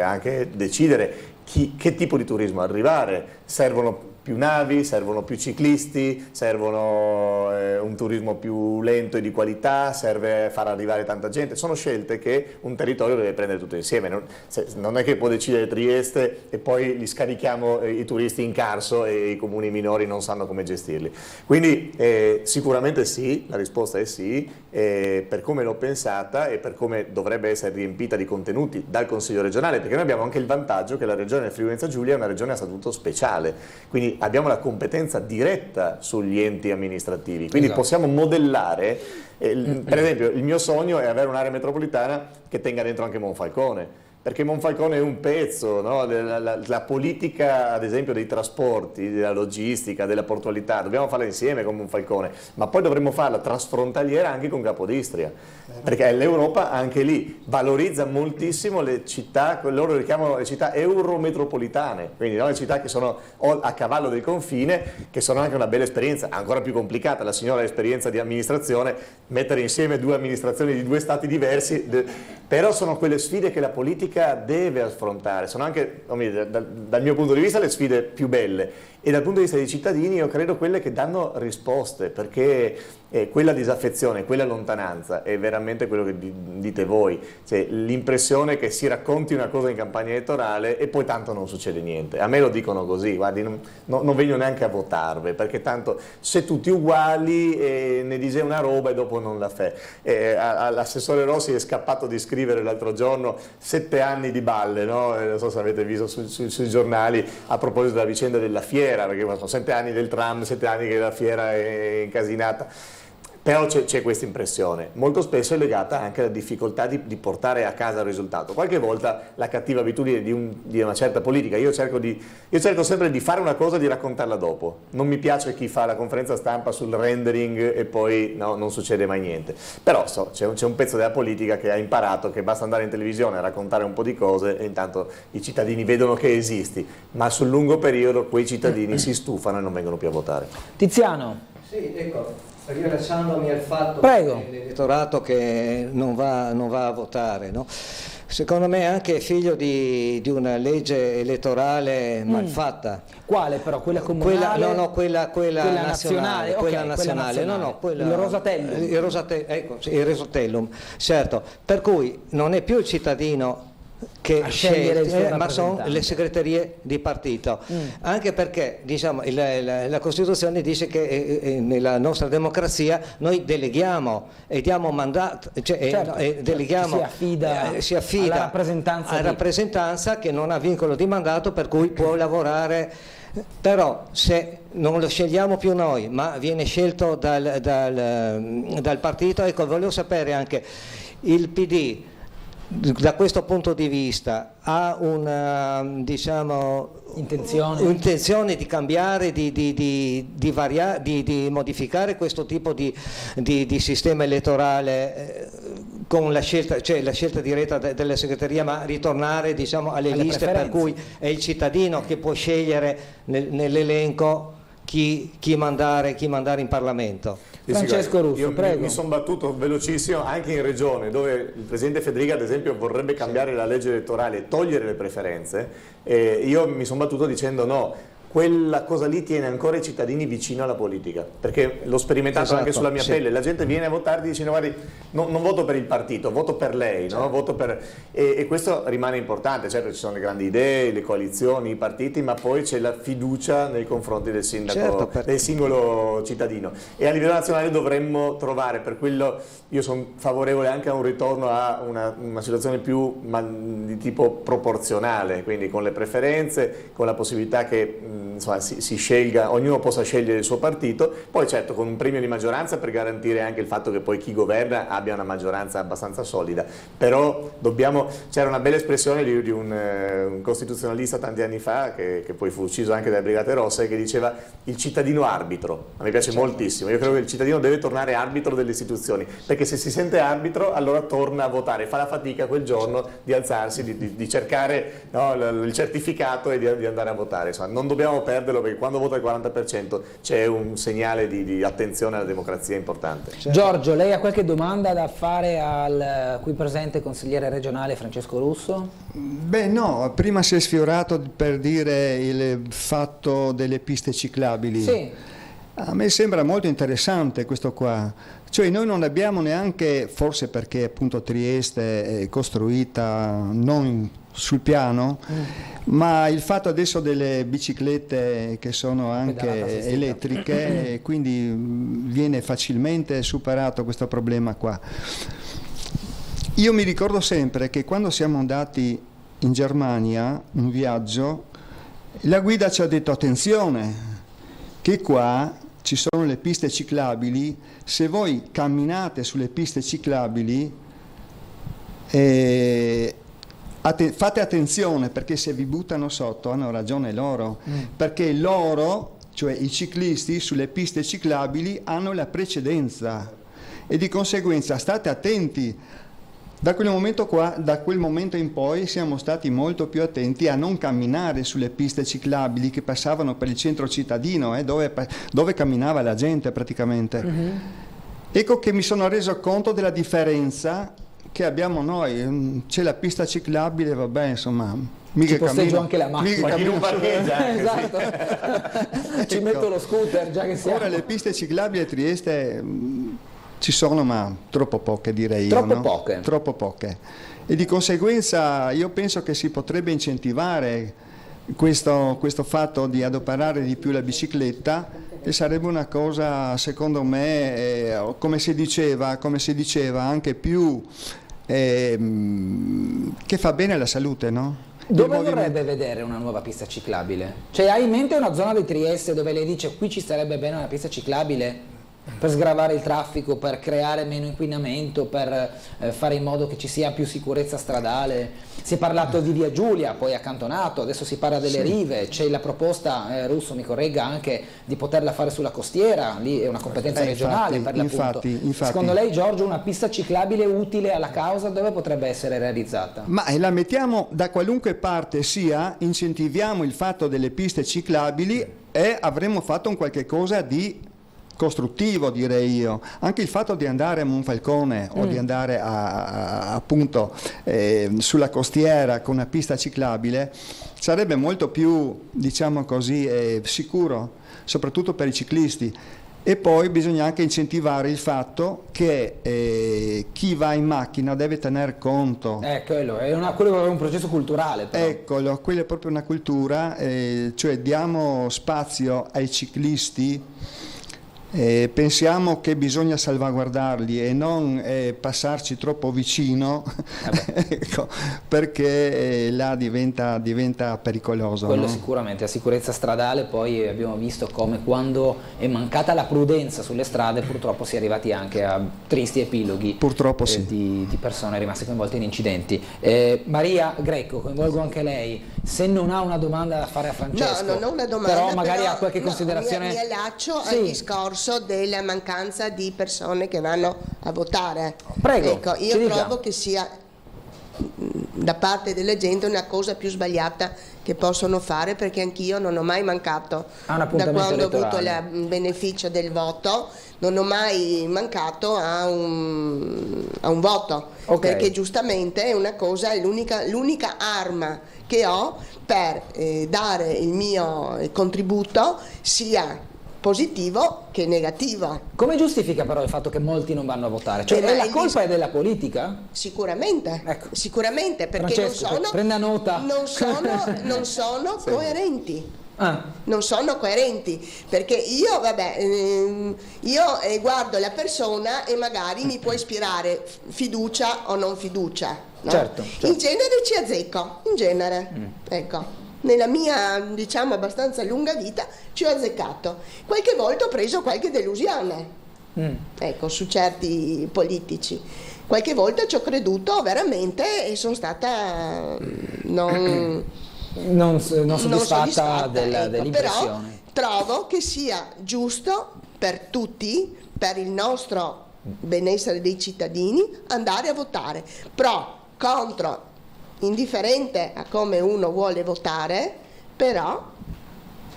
Anche decidere che tipo di turismo arrivare, servono più navi, servono più ciclisti, servono un turismo più lento e di qualità, serve far arrivare tanta gente. Sono scelte che un territorio deve prendere tutto insieme, non è che può decidere Trieste e poi li scarichiamo i turisti in Carso e i comuni minori non sanno come gestirli. Quindi sicuramente sì, la risposta è sì, per come l'ho pensata e per come dovrebbe essere riempita di contenuti dal Consiglio regionale, perché noi abbiamo anche il vantaggio che la regione del Friuli Venezia Giulia è una regione a statuto speciale, quindi abbiamo la competenza diretta sugli enti amministrativi, quindi possiamo modellare, per esempio il mio sogno è avere un'area metropolitana che tenga dentro anche Monfalcone, perché Monfalcone è un pezzo, no? La politica ad esempio dei trasporti, della logistica, della portualità, dobbiamo farla insieme con Monfalcone, ma poi dovremmo farla trasfrontaliera anche con Capodistria, perché l'Europa anche lì valorizza moltissimo le città, loro le chiamano le città eurometropolitane, quindi no? Le città che sono a cavallo del confine, che sono anche una bella esperienza, ancora più complicata, la signora esperienza di amministrazione, mettere insieme due amministrazioni di due stati diversi, però sono quelle sfide che la politica deve affrontare, sono anche dal mio punto di vista le sfide più belle e dal punto di vista dei cittadini io credo quelle che danno risposte, perché quella disaffezione, quella lontananza è veramente quello che dite voi, cioè, l'impressione che si racconti una cosa in campagna elettorale e poi tanto non succede niente. A me lo dicono così, guardi, non vengo neanche a votarvi, perché tanto se tutti uguali ne dice una roba e dopo non la fa. All'assessore Rossi è scappato di scrivere l'altro giorno 7 anni di balle, no? Non so se avete visto sui giornali a proposito della vicenda della fiera, perché sono 7 anni del tram, 7 anni che la fiera è incasinata. Però c'è questa impressione, molto spesso è legata anche alla difficoltà di portare a casa il risultato. Qualche volta la cattiva abitudine di una certa politica, io cerco sempre di fare una cosa e di raccontarla dopo. Non mi piace chi fa la conferenza stampa sul rendering e poi no, non succede mai niente. Però c'è un pezzo della politica che ha imparato che basta andare in televisione a raccontare un po' di cose e intanto i cittadini vedono che esisti, ma sul lungo periodo quei cittadini si stufano e non vengono più a votare. Tiziano. Sì, ecco. Rilasciandomi al fatto dell'elettorato che non va a votare, no? Secondo me è anche figlio di una legge elettorale malfatta. Quale però? Quella comunale? Quella nazionale. Quella nazionale. Il Rosatellum. Il Rosatellum, certo. Per cui non è più il cittadino che ma sono le segreterie di partito, anche perché diciamo, la Costituzione dice che nella nostra democrazia noi deleghiamo e diamo mandato, deleghiamo, si affida alla rappresentanza che non ha vincolo di mandato, per cui può lavorare. Però se non lo scegliamo più noi, ma viene scelto dal partito, ecco, volevo sapere anche, il PD da questo punto di vista ha una, diciamo, intenzione di cambiare, di modificare questo tipo di sistema elettorale con la scelta, cioè la scelta diretta della segreteria, ma ritornare, diciamo, alle liste preferenze, per cui è il cittadino che può scegliere nell'elenco chi mandare in Parlamento. Francesco Russo, prego. Mi sono battuto velocissimo anche in Regione, dove il Presidente Federica ad esempio vorrebbe cambiare la legge elettorale e togliere le preferenze, io mi sono battuto dicendo no. Quella cosa lì tiene ancora i cittadini vicino alla politica, perché l'ho sperimentato anche sulla mia pelle. La gente viene a votare e dice no, guardi, non voto per il partito, voto per lei, no? Voto per... e questo rimane importante. Certo, ci sono le grandi idee, le coalizioni, i partiti, ma poi c'è la fiducia nei confronti del sindaco, del singolo cittadino, e a livello nazionale dovremmo trovare, per quello io sono favorevole anche a un ritorno a una situazione più di tipo proporzionale, quindi con le preferenze, con la possibilità che insomma, si scelga, ognuno possa scegliere il suo partito, poi certo con un premio di maggioranza per garantire anche il fatto che poi chi governa abbia una maggioranza abbastanza solida. Però c'era una bella espressione di un costituzionalista tanti anni fa, che poi fu ucciso anche dalle Brigate Rosse, che diceva il cittadino arbitro. A me piace moltissimo, io credo che il cittadino deve tornare arbitro delle istituzioni, perché se si sente arbitro allora torna a votare, fa la fatica quel giorno di alzarsi, di cercare il certificato e di andare a votare. Insomma, non dobbiamo perderlo, perché quando vota il 40% c'è un segnale di attenzione alla democrazia importante. Giorgio, lei ha qualche domanda da fare al qui presente consigliere regionale Francesco Russo? Beh no, prima si è sfiorato per dire il fatto delle piste ciclabili. Sì. A me sembra molto interessante questo qua, cioè noi non abbiamo neanche, forse perché appunto Trieste è costruita non sul piano, ma il fatto adesso delle biciclette che sono anche elettriche, quindi viene facilmente superato questo problema qua. Io mi ricordo sempre che quando siamo andati in Germania, un viaggio, la guida ci ha detto attenzione, che qua ci sono le piste ciclabili, se voi camminate sulle piste ciclabili fate attenzione, perché se vi buttano sotto hanno ragione loro, perché loro, cioè i ciclisti sulle piste ciclabili, hanno la precedenza e di conseguenza state attenti. Da quel momento in poi siamo stati molto più attenti a non camminare sulle piste ciclabili che passavano per il centro cittadino, dove camminava la gente praticamente. Ecco che mi sono reso conto della differenza che abbiamo noi. C'è la pista ciclabile, vabbè, insomma, mica ci posteggio anche la macchina, chi non parcheggia esatto. Ci metto lo scooter già che siamo. Ora le piste ciclabili a Trieste ci sono, ma troppo poche, direi troppo io, no? poche. Troppo poche, e di conseguenza io penso che si potrebbe incentivare questo fatto di adoperare di più la bicicletta, e sarebbe una cosa, secondo me, come si diceva anche più che fa bene alla salute, no? Dove vorrebbe vedere una nuova pista ciclabile? Cioè, hai in mente una zona di Trieste dove lei dice qui ci sarebbe bene una pista ciclabile per sgravare il traffico, per creare meno inquinamento, per fare in modo che ci sia più sicurezza stradale? Si è parlato di Via Giulia, poi accantonato, adesso si parla delle rive, c'è la proposta, Russo mi corregga, anche di poterla fare sulla costiera, lì è una competenza regionale per l'appunto. Secondo lei, Giorgio, una pista ciclabile utile alla causa dove potrebbe essere realizzata? Ma la mettiamo da qualunque parte sia, incentiviamo il fatto delle piste ciclabili e avremo fatto un qualche cosa di costruttivo, direi io. Anche il fatto di andare a Monfalcone o di andare appunto sulla costiera con una pista ciclabile sarebbe molto più, diciamo così, sicuro, soprattutto per i ciclisti. E poi bisogna anche incentivare il fatto che chi va in macchina deve tener conto. Quello è un processo culturale. Però. Eccolo, quella è proprio una cultura, cioè diamo spazio ai ciclisti, pensiamo che bisogna salvaguardarli e non passarci troppo vicino ecco, perché là diventa pericoloso. Quello no? sicuramente, la sicurezza stradale, poi abbiamo visto come quando è mancata la prudenza sulle strade purtroppo si è arrivati anche a tristi epiloghi purtroppo sì. di persone rimaste coinvolte in incidenti. Maria Greco, coinvolgo anche lei, se non ha una domanda da fare a Francesco, no, non ho una domanda, però magari ha qualche considerazione. Mi allaccio al discorso della mancanza di persone che vanno a votare. Prego, ecco, io trovo che sia da parte della gente una cosa più sbagliata che possono fare, perché anch'io non ho mai mancato da quando ho avuto il beneficio del voto, non ho mai mancato a un voto, perché giustamente è una cosa, è l'unica arma che ho per dare il mio contributo, sia positivo che negativo. Come giustifica però il fatto che molti non vanno a votare? Cioè la colpa è della politica? Sicuramente, ecco. Sicuramente, perché Francesco, prenda nota. non sono sì. coerenti. Non sono coerenti, perché io guardo la persona e magari mi può ispirare fiducia o non fiducia, no? Certo. In genere ci azzecco, ecco. Nella mia, diciamo, abbastanza lunga vita ci ho azzeccato. Qualche volta ho preso qualche delusione, ecco, su certi politici. Qualche volta ci ho creduto veramente e sono stata non soddisfatta dell'impressione. Però trovo che sia giusto per tutti, per il nostro benessere dei cittadini, andare a votare. Pro, contro, indifferente a come uno vuole votare, però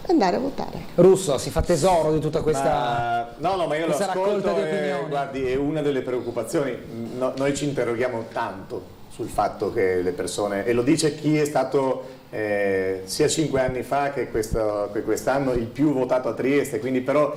andare a votare. Russo, si fa tesoro di tutta questa ma io lo ascolto e guardi, è una delle preoccupazioni. Noi ci interroghiamo tanto sul fatto che le persone, e lo dice chi è stato sia 5 anni fa che quest'anno il più votato a Trieste, quindi però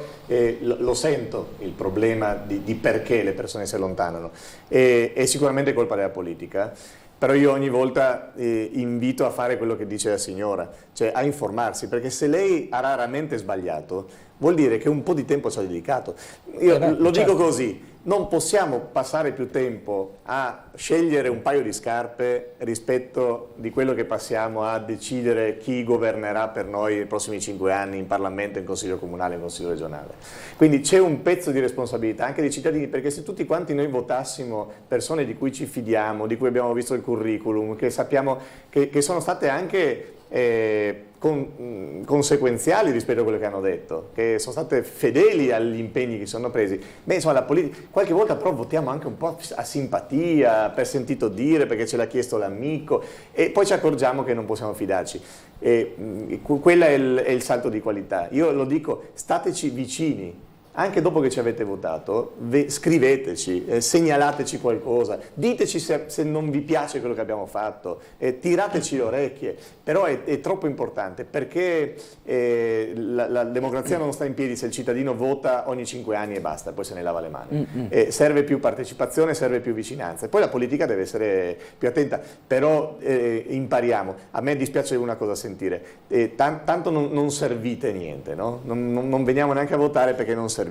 lo sento il problema di perché le persone si allontanano. È sicuramente colpa della politica. Però io ogni volta invito a fare quello che dice la signora, cioè a informarsi, perché se lei ha raramente sbagliato, vuol dire che un po' di tempo ci ha dedicato. Io lo dico così, non possiamo passare più tempo a scegliere un paio di scarpe rispetto di quello che passiamo a decidere chi governerà per noi nei prossimi 5 anni in Parlamento, in Consiglio Comunale, in Consiglio Regionale. Quindi c'è un pezzo di responsabilità anche dei cittadini, perché se tutti quanti noi votassimo persone di cui ci fidiamo, di cui abbiamo visto il curriculum, che sappiamo che sono state anche conseguenziali rispetto a quello che hanno detto, che sono state fedeli agli impegni che sono presi. Beh, insomma, la politica, qualche volta però votiamo anche un po' a simpatia, per sentito dire, perché ce l'ha chiesto l'amico, e poi ci accorgiamo che non possiamo fidarci. Quello è il salto di qualità. Io lo dico, stateci vicini. Anche dopo che ci avete votato, scriveteci, segnalateci qualcosa, diteci se non vi piace quello che abbiamo fatto, tirateci le orecchie, però è troppo importante, perché la democrazia non sta in piedi se il cittadino vota ogni 5 anni e basta, poi se ne lava le mani. Serve più partecipazione, serve più vicinanza, e poi la politica deve essere più attenta, però impariamo. A me dispiace una cosa sentire, tanto non servite niente, no? Non veniamo neanche a votare perché non servite.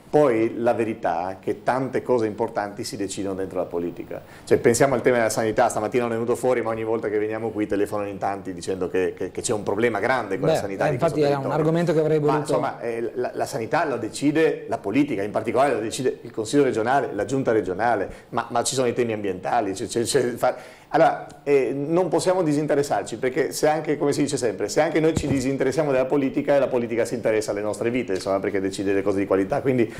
Poi la verità è che tante cose importanti si decidono dentro la politica. Cioè, pensiamo al tema della sanità, stamattina non è venuto fuori, ma ogni volta che veniamo qui telefonano in tanti dicendo che c'è un problema grande con la sanità. Infatti era un argomento che avrei voluto... Ma insomma, la sanità la decide la politica, in particolare la decide il Consiglio regionale, la Giunta regionale, ma ci sono i temi ambientali, allora, non possiamo disinteressarci, perché se anche, come si dice sempre, se anche noi ci disinteressiamo della politica, e la politica si interessa alle nostre vite, insomma, perché decide le cose di qualità. Quindi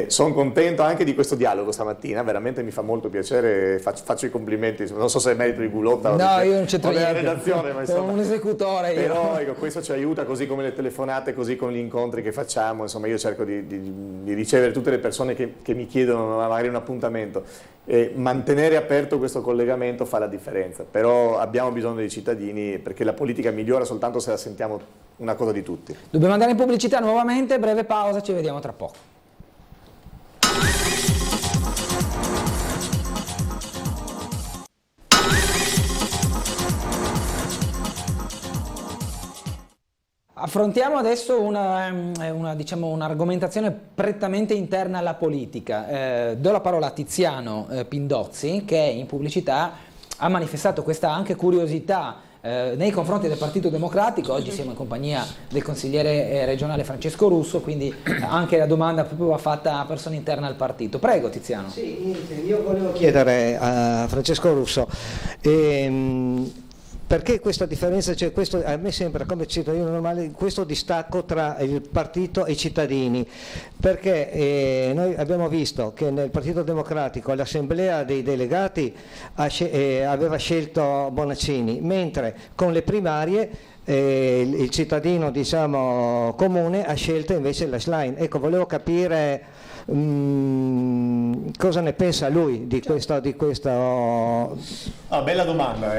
sono contento anche di questo dialogo stamattina, veramente mi fa molto piacere, faccio i complimenti, non so se è merito di Gulotta io non c'entro della redazione, ma insomma, sono un esecutore io. Però questo ci aiuta, così come le telefonate, così come gli incontri che facciamo, insomma io cerco di ricevere tutte le persone che mi chiedono magari un appuntamento. Mantenere aperto questo collegamento fa la differenza, però abbiamo bisogno dei cittadini, perché la politica migliora soltanto se la sentiamo una cosa di tutti. Dobbiamo andare in pubblicità nuovamente, breve pausa, ci vediamo tra poco. Affrontiamo adesso un'argomentazione prettamente interna alla politica. Do la parola a Tiziano Pindozzi, che in pubblicità ha manifestato questa anche curiosità nei confronti del Partito Democratico. Oggi siamo in compagnia del consigliere regionale Francesco Russo, quindi anche la domanda proprio va fatta a persone interne al partito. Prego Tiziano. Sì, io volevo chiedere a Francesco Russo, perché questa differenza, cioè questo, a me sembra come cittadino normale, questo distacco tra il partito e i cittadini, perché noi abbiamo visto che nel Partito Democratico l'assemblea dei delegati aveva scelto Bonaccini, mentre con le primarie il cittadino, diciamo, comune ha scelto invece la Schlein. Ecco, volevo capire cosa ne pensa lui di questa... Bella domanda,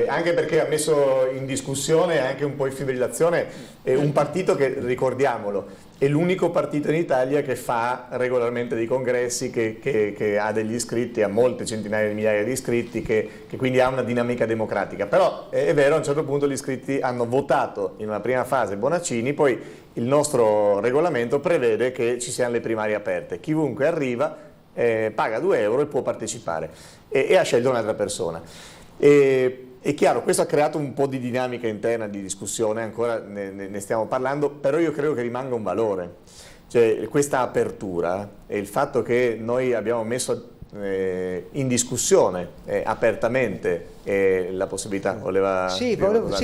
anche perché ha messo in discussione, anche un po' in fibrillazione, un partito che, ricordiamolo, è l'unico partito in Italia che fa regolarmente dei congressi, che ha degli iscritti, ha molte centinaia di migliaia di iscritti, che quindi ha una dinamica democratica. Però è vero, a un certo punto gli iscritti hanno votato in una prima fase Bonaccini, poi il nostro regolamento prevede che ci siano le primarie aperte. Chiunque arriva paga 2 euro e può partecipare, e ha scelto un'altra persona. È chiaro, questo ha creato un po' di dinamica interna di discussione, ancora ne stiamo parlando, però io credo che rimanga un valore. Cioè, questa apertura e il fatto che noi abbiamo messo in discussione apertamente la possibilità. Sì,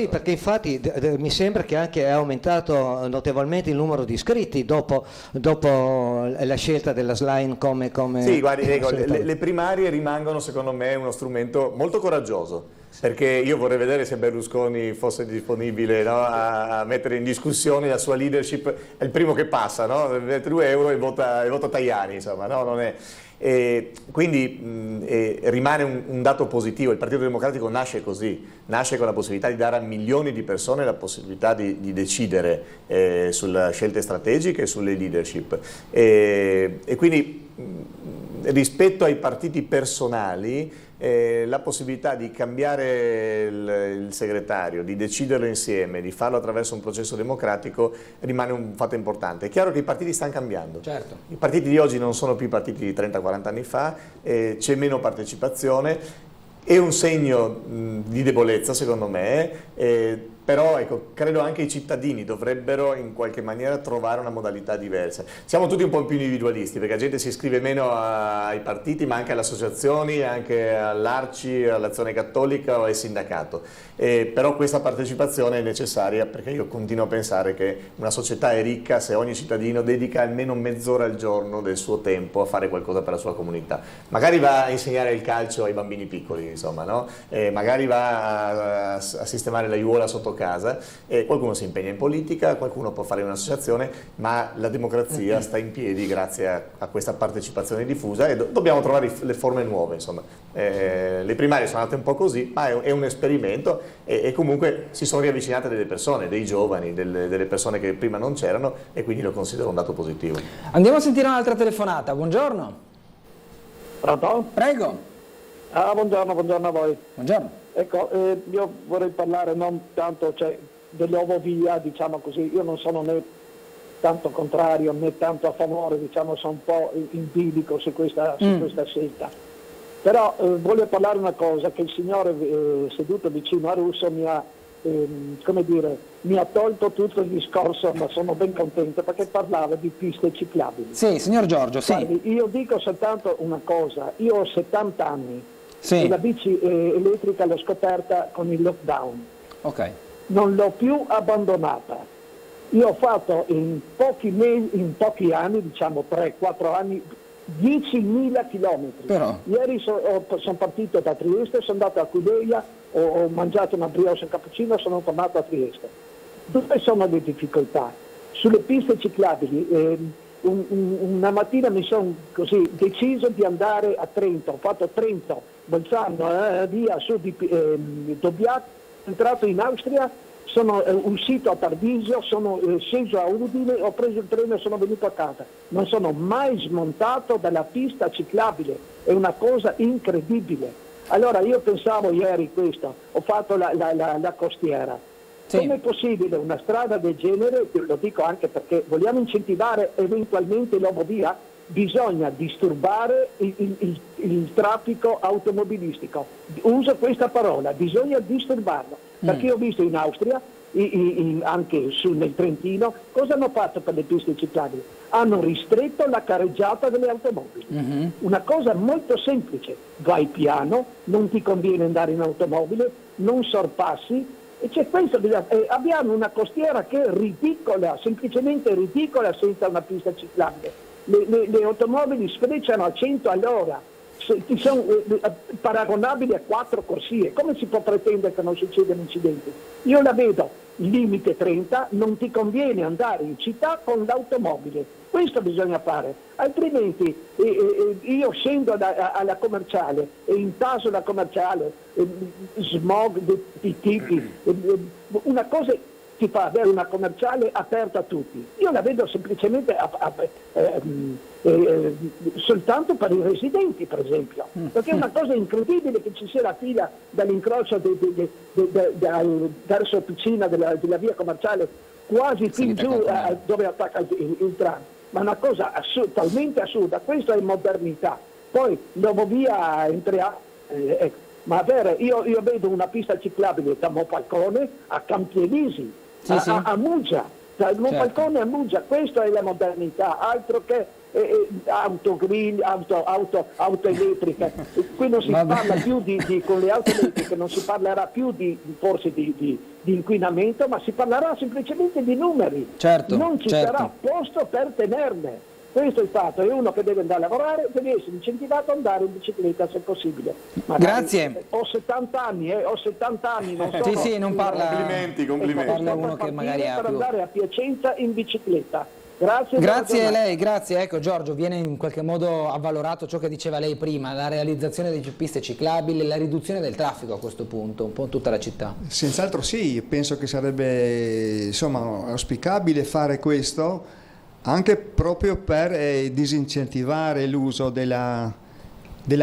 perché infatti mi sembra che anche è aumentato notevolmente il numero di iscritti dopo la scelta della Schlein come sì, guardi, le primarie rimangono secondo me uno strumento molto coraggioso, perché io vorrei vedere se Berlusconi fosse disponibile, no, a mettere in discussione la sua leadership. È il primo che passa, no? 2 euro e vota Tajani, insomma, no? Non è... quindi rimane un dato positivo. Il Partito Democratico nasce così, nasce con la possibilità di dare a milioni di persone la possibilità di decidere sulle scelte strategiche e sulle leadership, e quindi rispetto ai partiti personali la possibilità di cambiare il segretario, di deciderlo insieme, di farlo attraverso un processo democratico rimane un fatto importante. È chiaro che i partiti stanno cambiando, certo. I partiti di oggi non sono più i partiti di 30-40 anni fa, c'è meno partecipazione, è un segno di debolezza secondo me, però ecco, credo anche i cittadini dovrebbero in qualche maniera trovare una modalità diversa. Siamo tutti un po' più individualisti, perché la gente si iscrive meno ai partiti, ma anche alle associazioni, anche all'Arci, all'Azione Cattolica o al sindacato. Però questa partecipazione è necessaria, perché io continuo a pensare che una società è ricca se ogni cittadino dedica almeno mezz'ora al giorno del suo tempo a fare qualcosa per la sua comunità. Magari va a insegnare il calcio ai bambini piccoli, insomma, no? Magari va a sistemare la aiuola sotto casa, qualcuno si impegna in politica, qualcuno può fare un'associazione, ma la democrazia sta in piedi grazie a questa partecipazione diffusa, e dobbiamo trovare le forme nuove, insomma. Le primarie sono andate un po' così, ma è un esperimento, e comunque si sono riavvicinate delle persone, dei giovani, delle persone che prima non c'erano, e quindi lo considero un dato positivo. Andiamo a sentire un'altra telefonata. Buongiorno. Pronto? Prego. Buongiorno a voi. Buongiorno. Ecco, io vorrei parlare non tanto dell'ovovia, diciamo così. Io non sono né tanto contrario né tanto a favore, diciamo, sono un po' in bilico su questa scelta. Però voglio parlare una cosa, che il signore seduto vicino a Russo mi ha tolto tutto il discorso, ma sono ben contento, perché parlava di piste ciclabili. Sì, signor Giorgio, sì. Guardi, io dico soltanto una cosa, io ho 70 anni. Sì. E la bici elettrica l'ho scoperta con il lockdown. Ok. Non l'ho più abbandonata. Io ho fatto in pochi anni, diciamo 3-4 anni, 10.000 chilometri. Però. Ieri sono partito da Trieste, sono andato a Aquileia, ho mangiato una brioche e cappuccino e sono tornato a Trieste. Dove sono le difficoltà? Sulle piste ciclabili, una mattina mi sono così deciso di andare a Trento, ho fatto Trento, Bolzano, via su di Dobbiaco, entrato in Austria, sono uscito a Tarvisio, sono sceso a Udine, ho preso il treno e sono venuto a casa. Non sono mai smontato dalla pista ciclabile, è una cosa incredibile. Allora io pensavo ieri questo, ho fatto la costiera. Sì. Come è possibile una strada del genere, lo dico anche perché vogliamo incentivare eventualmente l'omovia, bisogna disturbare il traffico automobilistico. Uso questa parola, bisogna disturbarlo. Perché ho visto in Austria, anche nel Trentino, cosa hanno fatto per le piste ciclabili? Hanno ristretto la carreggiata delle automobili. Una cosa molto semplice, vai piano, non ti conviene andare in automobile, non sorpassi, e c'è questo, abbiamo una costiera che è ridicola, semplicemente ridicola senza una pista ciclabile. Le automobili sfrecciano a 100 all'ora. Sono paragonabili a 4 corsie. Come si può pretendere che non succedano incidenti? Io la vedo, limite 30, non ti conviene andare in città con l'automobile. Questo bisogna fare, altrimenti io scendo alla commerciale e intaso la commerciale, smog di tipi, una cosa ti fa avere una commerciale aperta a tutti. Io la vedo semplicemente soltanto per i residenti, per esempio, perché è una cosa incredibile che ci sia la fila dall'incrocio verso Ticina della via commerciale quasi fin giù dove attacca il tram, ma una cosa talmente assurda. Questa è modernità. Poi l'omovia ma io vedo una pista ciclabile da Monfalcone a Campielisi, a Muggia, da Monfalcone a Muggia. Questa è la modernità, altro che auto green, auto elettriche. Qui non si parla più con le auto elettriche non si parlerà più forse di inquinamento, ma si parlerà semplicemente di numeri. Non ci sarà posto per tenerle. Questo è il fatto, è uno che deve andare a lavorare, deve essere incentivato ad andare in bicicletta se possibile. Grazie. Ho 70 anni, non so. Sì, non parla. Complimenti. Parla uno che magari ha per più. andare a Piacenza in bicicletta. Grazie a lei, grazie. Ecco Giorgio, viene in qualche modo avvalorato ciò che diceva lei prima, la realizzazione di piste ciclabili, la riduzione del traffico a questo punto, un po' in tutta la città. Senz'altro sì, penso che sarebbe auspicabile fare questo, anche proprio per disincentivare l'uso della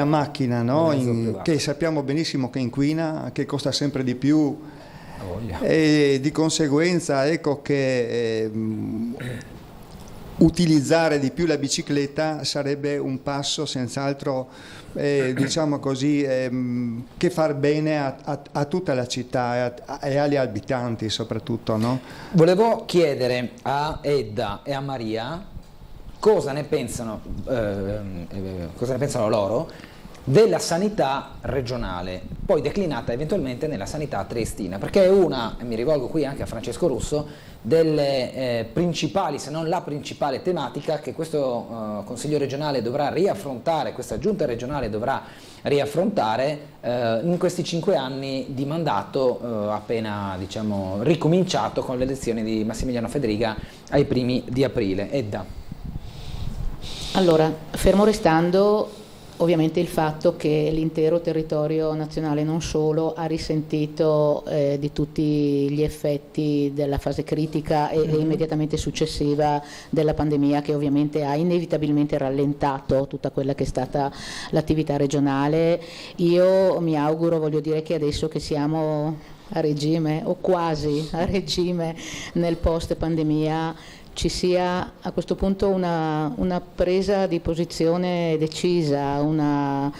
macchina, no? Che sappiamo benissimo che inquina, che costa sempre di più, e di conseguenza ecco che utilizzare di più la bicicletta sarebbe un passo senz'altro diciamo così che far bene a tutta la città e agli abitanti soprattutto, no? Volevo chiedere a Edda e a Maria cosa ne pensano loro della sanità regionale, poi declinata eventualmente nella sanità triestina, perché è una, e mi rivolgo qui anche a Francesco Russo, delle principali, se non la principale tematica che questo Consiglio regionale dovrà riaffrontare, questa giunta regionale dovrà riaffrontare in questi 5 anni di mandato appena ricominciato con le elezioni di Massimiliano Fedriga ai primi di aprile. Edda. Allora, fermo restando ovviamente il fatto che l'intero territorio nazionale, non solo, ha risentito di tutti gli effetti della fase critica e immediatamente successiva della pandemia, che ovviamente ha inevitabilmente rallentato tutta quella che è stata l'attività regionale. Io mi auguro, voglio dire, che adesso che siamo a regime o quasi a regime nel post pandemia ci sia a questo punto una presa di posizione decisa, una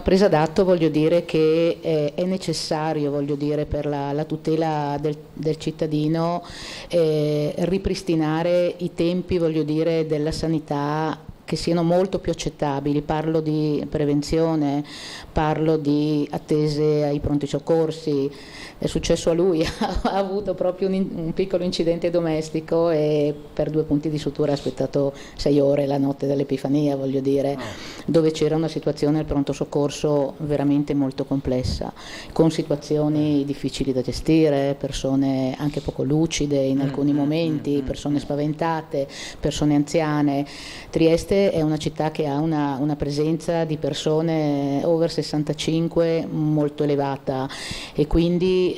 presa d'atto, voglio dire, che è necessario, voglio dire, per la tutela del cittadino, ripristinare i tempi, voglio dire, della sanità che siano molto più accettabili. Parlo di prevenzione, parlo di attese ai pronti soccorsi. È successo a lui, ha avuto proprio un piccolo incidente domestico e per 2 punti di sutura ha aspettato 6 ore la notte dell'Epifania, voglio dire, dove c'era una situazione al pronto soccorso veramente molto complessa, con situazioni difficili da gestire, persone anche poco lucide in alcuni momenti, persone spaventate, persone anziane. Trieste Trieste è una città che ha una presenza di persone over 65 molto elevata e quindi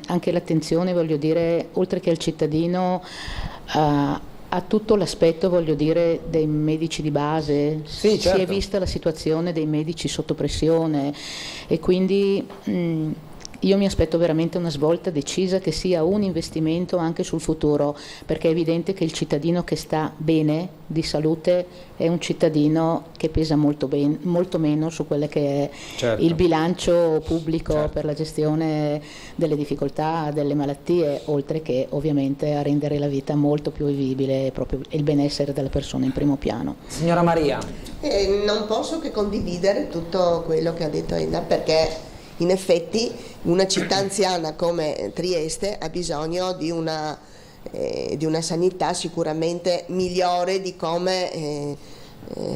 anche l'attenzione, voglio dire, oltre che al cittadino, a tutto l'aspetto, voglio dire, dei medici di base. Sì, certo. Si è vista la situazione dei medici sotto pressione e quindi io mi aspetto veramente una svolta decisa, che sia un investimento anche sul futuro, perché è evidente che il cittadino che sta bene di salute è un cittadino che pesa molto meno su quelle che è certo. il bilancio pubblico, certo. per la gestione delle difficoltà, delle malattie, oltre che ovviamente a rendere la vita molto più vivibile, proprio il benessere della persona in primo piano. Signora Maria. Non posso che condividere tutto quello che ha detto Enda, perché in effetti una città anziana come Trieste ha bisogno di una sanità sicuramente migliore di come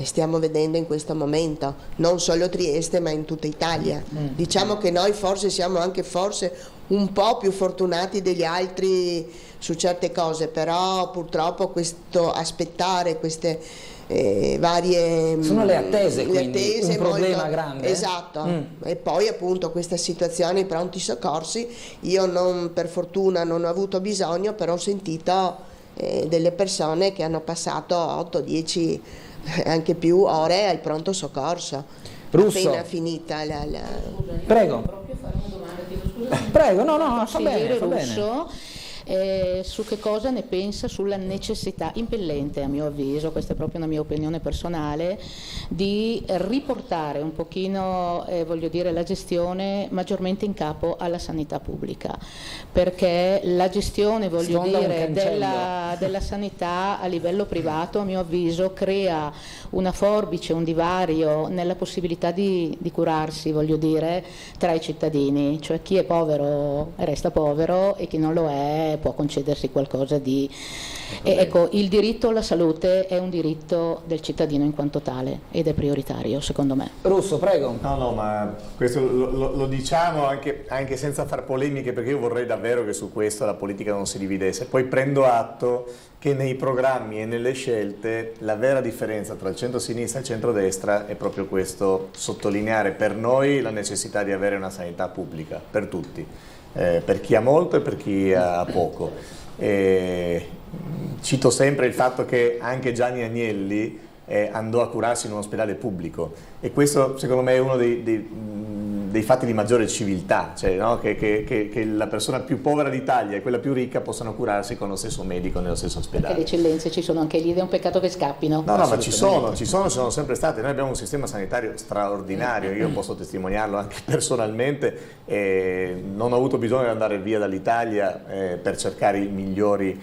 stiamo vedendo in questo momento, non solo Trieste ma in tutta Italia. Diciamo che noi forse siamo anche un po' più fortunati degli altri su certe cose, però purtroppo questo aspettare queste varie sono le attese, quindi un problema molto grande. Esatto. E poi appunto questa situazione ai pronti soccorsi, io per fortuna non ho avuto bisogno, però ho sentito delle persone che hanno passato 8, 10 anche più ore al pronto soccorso. Russo. Appena finita Prego. Proprio fare una domanda, chiedo scusa. Prego, no, fa bene, fa Russo. Su che cosa ne pensa sulla necessità impellente, a mio avviso, questa è proprio una mia opinione personale, di riportare un pochino, voglio dire, la gestione maggiormente in capo alla sanità pubblica, perché la gestione, voglio dire, della sanità a livello privato, a mio avviso, crea una forbice, un divario nella possibilità di curarsi, voglio dire, tra i cittadini, cioè chi è povero resta povero e chi non lo è può concedersi qualcosa di... ecco, il diritto alla salute è un diritto del cittadino in quanto tale ed è prioritario, secondo me. Russo, prego. No, ma questo lo diciamo anche senza far polemiche, perché io vorrei davvero che su questo la politica non si dividesse. Poi prendo atto che nei programmi e nelle scelte la vera differenza tra il centro-sinistra e il centro-destra è proprio questo: sottolineare per noi la necessità di avere una sanità pubblica per tutti. Per chi ha molto e per chi ha poco. Cito sempre il fatto che anche Gianni Agnelli andò a curarsi in un ospedale pubblico, e questo secondo me è uno dei fatti di maggiore civiltà, cioè, no? che la persona più povera d'Italia e quella più ricca possano curarsi con lo stesso medico nello stesso ospedale. Perché le eccellenze ci sono anche lì ed è un peccato che scappino. No, ma ci sono sempre state. Noi abbiamo un sistema sanitario straordinario, io posso testimoniarlo anche personalmente, non ho avuto bisogno di andare via dall'Italia per cercare i migliori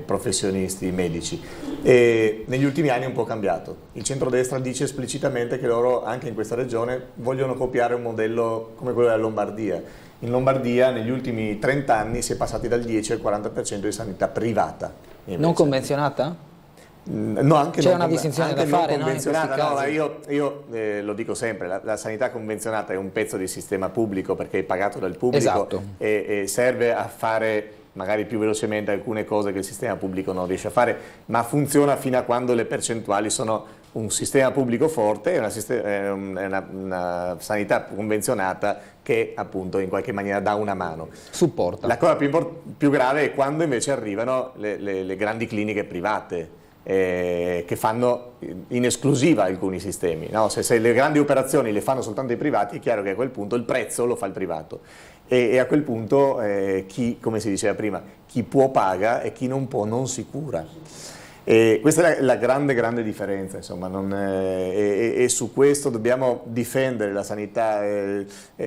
professionisti medici. Negli ultimi anni è un po' cambiato. Il centrodestra dice esplicitamente che loro anche in questa regione vogliono copiare un modello come quello della Lombardia. In Lombardia negli ultimi 30 anni si è passati dal 10 al 40% di sanità privata. Non convenzionata? No, anche c'è non una distinzione da fare, convenzionata, no? Io lo dico sempre, la sanità convenzionata è un pezzo di sistema pubblico perché è pagato dal pubblico, esatto. e serve a fare magari più velocemente alcune cose che il sistema pubblico non riesce a fare, ma funziona fino a quando le percentuali sono un sistema pubblico forte e una sanità convenzionata che appunto in qualche maniera dà una mano. Supporta. La cosa più grave è quando invece arrivano le grandi cliniche private, che fanno in esclusiva alcuni sistemi, no? Se le grandi operazioni le fanno soltanto i privati, è chiaro che a quel punto il prezzo lo fa il privato, e a quel punto chi, come si diceva prima, chi può paga e chi non può non si cura. E questa è la grande differenza, insomma, e su questo dobbiamo difendere la sanità.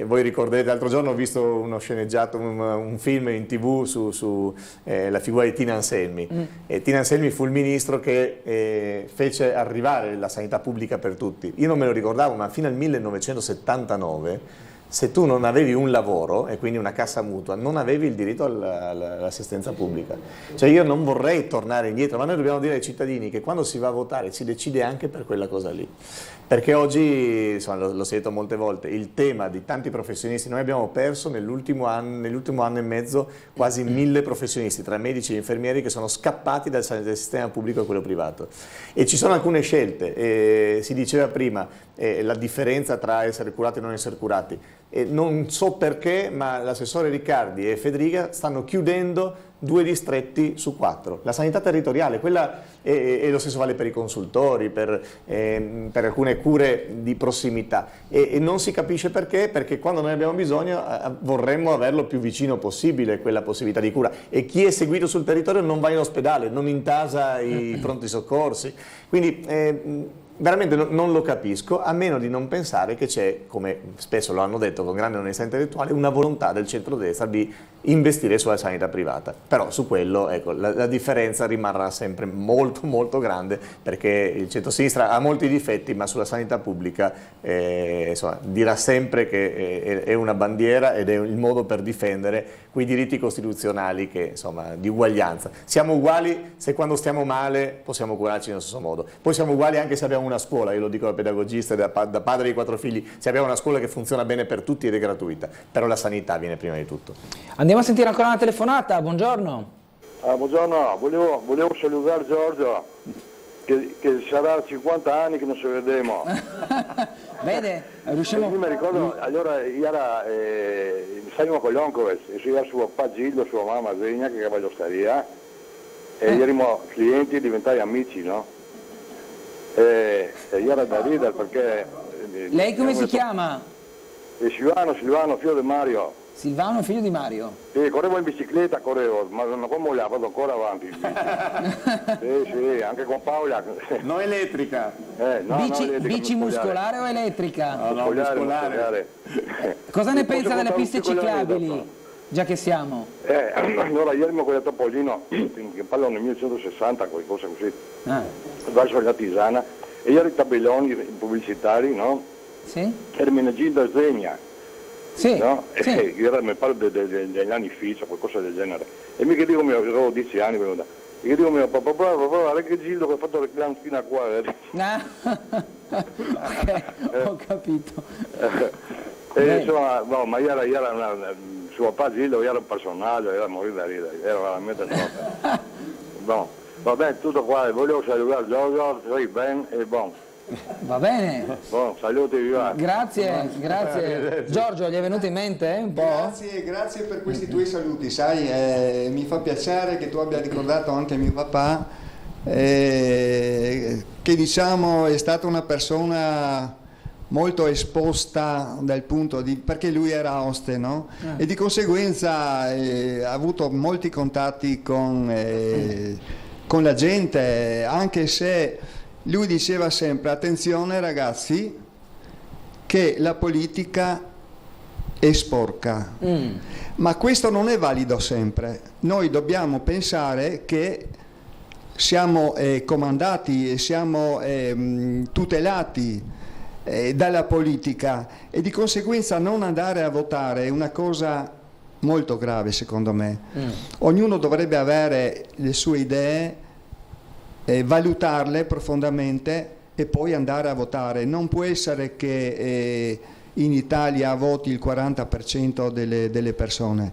Voi ricorderete, l'altro giorno ho visto uno sceneggiato, un film in TV su la figura di Tina Anselmi. E Tina Anselmi fu il ministro che fece arrivare la sanità pubblica per tutti. Io non me lo ricordavo, ma fino al 1979 Se tu non avevi un lavoro e quindi una cassa mutua, non avevi il diritto all'assistenza pubblica. Cioè io non vorrei tornare indietro, ma noi dobbiamo dire ai cittadini che quando si va a votare si decide anche per quella cosa lì. Perché oggi, insomma, l'ho sentito molte volte, il tema di tanti professionisti, noi abbiamo perso nell'ultimo anno e mezzo quasi 1000 professionisti, tra medici e infermieri, che sono scappati dal sistema pubblico a quello privato. E ci sono alcune scelte, si diceva prima, la differenza tra essere curati e non essere curati. Non so perché, ma l'assessore Riccardi e Federica stanno chiudendo 2 distretti su 4. La sanità territoriale, quella, e lo stesso vale per i consultori, per alcune cure di prossimità. E non si capisce perché quando noi abbiamo bisogno vorremmo averlo più vicino possibile quella possibilità di cura. E chi è seguito sul territorio non va in ospedale, non intasa i pronti soccorsi. Quindi veramente non lo capisco, a meno di non pensare che c'è, come spesso lo hanno detto con grande onestà intellettuale, una volontà del centrodestra di investire sulla sanità privata. Però su quello, ecco, la differenza rimarrà sempre molto molto grande, perché il centrosinistra ha molti difetti, ma sulla sanità pubblica insomma, dirà sempre che è una bandiera ed è il modo per difendere quei diritti costituzionali che, insomma, di uguaglianza. Siamo uguali se quando stiamo male possiamo curarci nello stesso modo. Poi siamo uguali anche se abbiamo una scuola, io lo dico da pedagogista e da padre di 4 figli, se abbiamo una scuola che funziona bene per tutti ed è gratuita, però la sanità viene prima di tutto. Andiamo a sentire ancora una telefonata, buongiorno. Buongiorno, volevo salutare Giorgio, che sarà 50 anni che non ci vediamo. Vede, riusciamo... Io mi ricordo, allora stavamo con gli oncoli, e c'era suo papà Gildo, sua mamma Zegna, che aveva l'osteria, e eravamo clienti e diventai amici, no? E io era da ridere perché... Lei come si chiama? Silvano, figlio di Mario. Silvano, figlio di Mario? Sì, correvo in bicicletta, ma non come volevo, vado ancora avanti. Sì, anche con Paola. Non elettrica. Bici muscolare o elettrica? No, muscolare. Cosa ne pensa delle piste ciclabili? Già che siamo. Allora ieri mi ho guardato Paolino, che parlo nel 1960, qualcosa così, verso la Tisana, e ieri i tabelloni pubblicitari, no? Sì. Ermenegildo Zegna. Sì, no? Sì. Io mi parlo degli anni Ficia, qualcosa del genere. E mi che dico, avevo 10 anni, e che dico mio papà, guarda che Gildo che ha fatto le clan fino a qua. Ok, ho capito. Insomma, no, ma era suo papà Gildo era un personaggio, era morire da ridere, era veramente forte. Bon, va bene, tutto qua, volevo salutare Giorgio, sei ben e buon. Va bene. Buon, saluti, viva. Grazie. Giorgio, gli è venuto in mente un po'? Grazie per questi tuoi saluti, sai, mi fa piacere che tu abbia ricordato anche mio papà, che diciamo è stata una persona molto esposta dal punto di, perché lui era oste, no? E di conseguenza ha avuto molti contatti con la gente, anche se lui diceva sempre attenzione ragazzi che la politica è sporca, ma questo non è valido sempre. Noi dobbiamo pensare che siamo comandati e siamo tutelati dalla politica, e di conseguenza non andare a votare è una cosa molto grave secondo me. Ognuno dovrebbe avere le sue idee, valutarle profondamente e poi andare a votare. Non può essere che in Italia voti il 40% delle persone.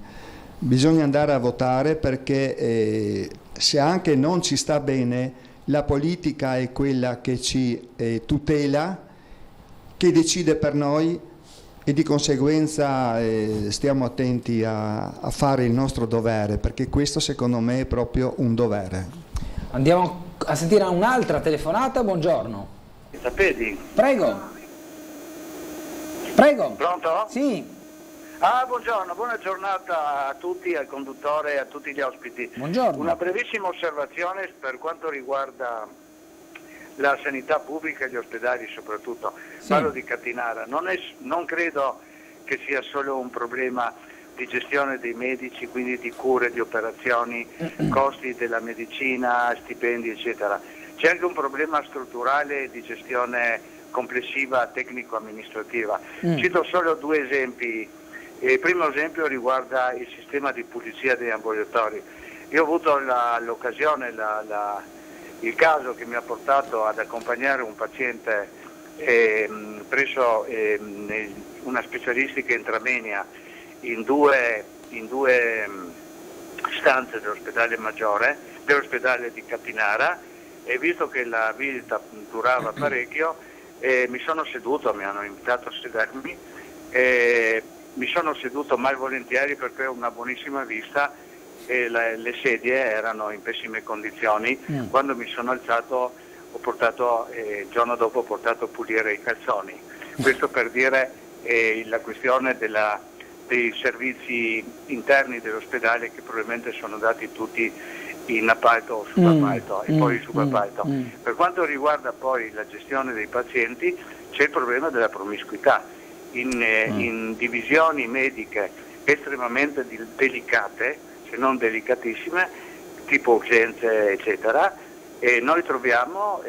Bisogna andare a votare perché se anche non ci sta bene, la politica è quella che ci tutela, che decide per noi, e di conseguenza stiamo attenti a fare il nostro dovere, perché questo secondo me è proprio un dovere. Andiamo a sentire un'altra telefonata, buongiorno. Sapete? Prego. Pronto? Sì. Buongiorno, buona giornata a tutti, al conduttore e a tutti gli ospiti. Buongiorno. Una brevissima osservazione per quanto riguarda la sanità pubblica e gli ospedali soprattutto. Sì. Parlo di Catinara, non credo che sia solo un problema di gestione dei medici, quindi di cure, di operazioni, costi della medicina, stipendi eccetera. C'è anche un problema strutturale di gestione complessiva tecnico-amministrativa. Cito solo 2 esempi. Il primo esempio riguarda il sistema di pulizia degli ambulatori. Io ho avuto l'occasione, il caso che mi ha portato ad accompagnare un paziente presso una specialistica intramenia in due stanze dell'ospedale maggiore, dell'ospedale di Catinara, e visto che la visita durava parecchio, mi sono seduto, mi hanno invitato a sedermi, mi sono seduto malvolentieri perché ho una buonissima vista e le sedie erano in pessime condizioni. Quando mi sono alzato il giorno dopo ho portato a pulire i calzoni. Questo per dire la questione dei servizi interni dell'ospedale, che probabilmente sono dati tutti in appalto o subappalto e poi subappalto. Per quanto riguarda poi la gestione dei pazienti, c'è il problema della promiscuità. In divisioni mediche estremamente delicate, se non delicatissime, tipo urgenze eccetera, e noi troviamo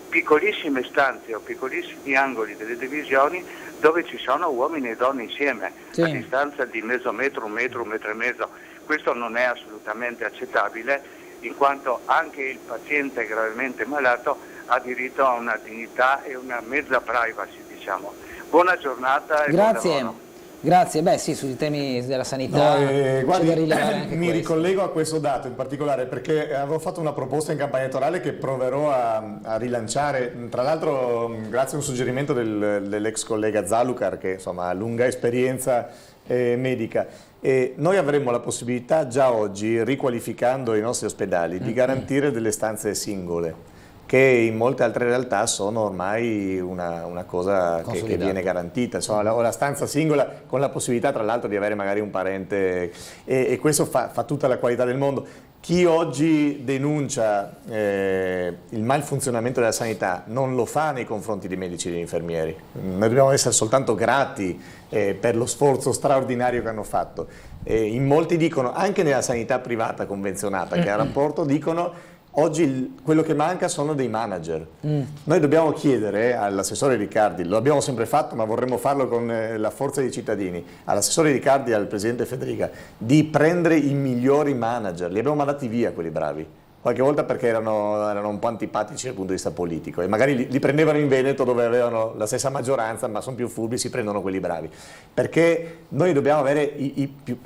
piccolissime stanze o piccolissimi angoli delle divisioni dove ci sono uomini e donne insieme, a distanza di mezzo metro, un metro e mezzo. Questo non è assolutamente accettabile, in quanto anche il paziente gravemente malato ha diritto a una dignità e una mezza privacy, diciamo. Buona giornata e buon lavoro. Grazie, beh sì, sui temi della sanità guardi, c'è da rilevare anche mi questo. ricollego a questo dato in particolare perché avevo fatto una proposta in campagna elettorale che proverò a rilanciare, tra l'altro grazie a un suggerimento dell'ex collega Zalucar, che insomma ha lunga esperienza medica. E noi avremmo la possibilità già oggi, riqualificando i nostri ospedali, di garantire delle stanze singole, che in molte altre realtà sono ormai una cosa che viene garantita, insomma, la stanza singola con la possibilità tra l'altro di avere magari un parente, e questo fa tutta la qualità del mondo. Chi oggi denuncia il malfunzionamento della sanità non lo fa nei confronti dei medici e degli infermieri. Noi dobbiamo essere soltanto grati per lo sforzo straordinario che hanno fatto. In molti dicono, anche nella sanità privata convenzionata che ha rapporto, dicono oggi quello che manca sono dei manager. Noi dobbiamo chiedere all'assessore Riccardi, lo abbiamo sempre fatto ma vorremmo farlo con la forza dei cittadini, all'assessore Riccardi e al presidente Federica, di prendere i migliori manager. Li abbiamo mandati via quelli bravi, qualche volta perché erano un po' antipatici dal punto di vista politico, e magari li prendevano in Veneto dove avevano la stessa maggioranza ma sono più furbi, si prendono quelli bravi, perché noi dobbiamo avere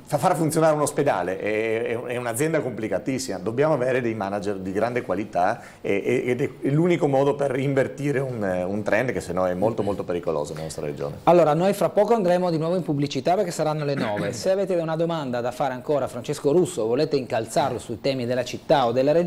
far funzionare un ospedale è un'azienda complicatissima, dobbiamo avere dei manager di grande qualità ed è l'unico modo per invertire un trend che sennò è molto molto pericoloso nella nostra regione. Allora, noi fra poco andremo di nuovo in pubblicità perché saranno le 9. Se avete una domanda da fare ancora a Francesco Russo, volete incalzarlo sui temi della città o della regione,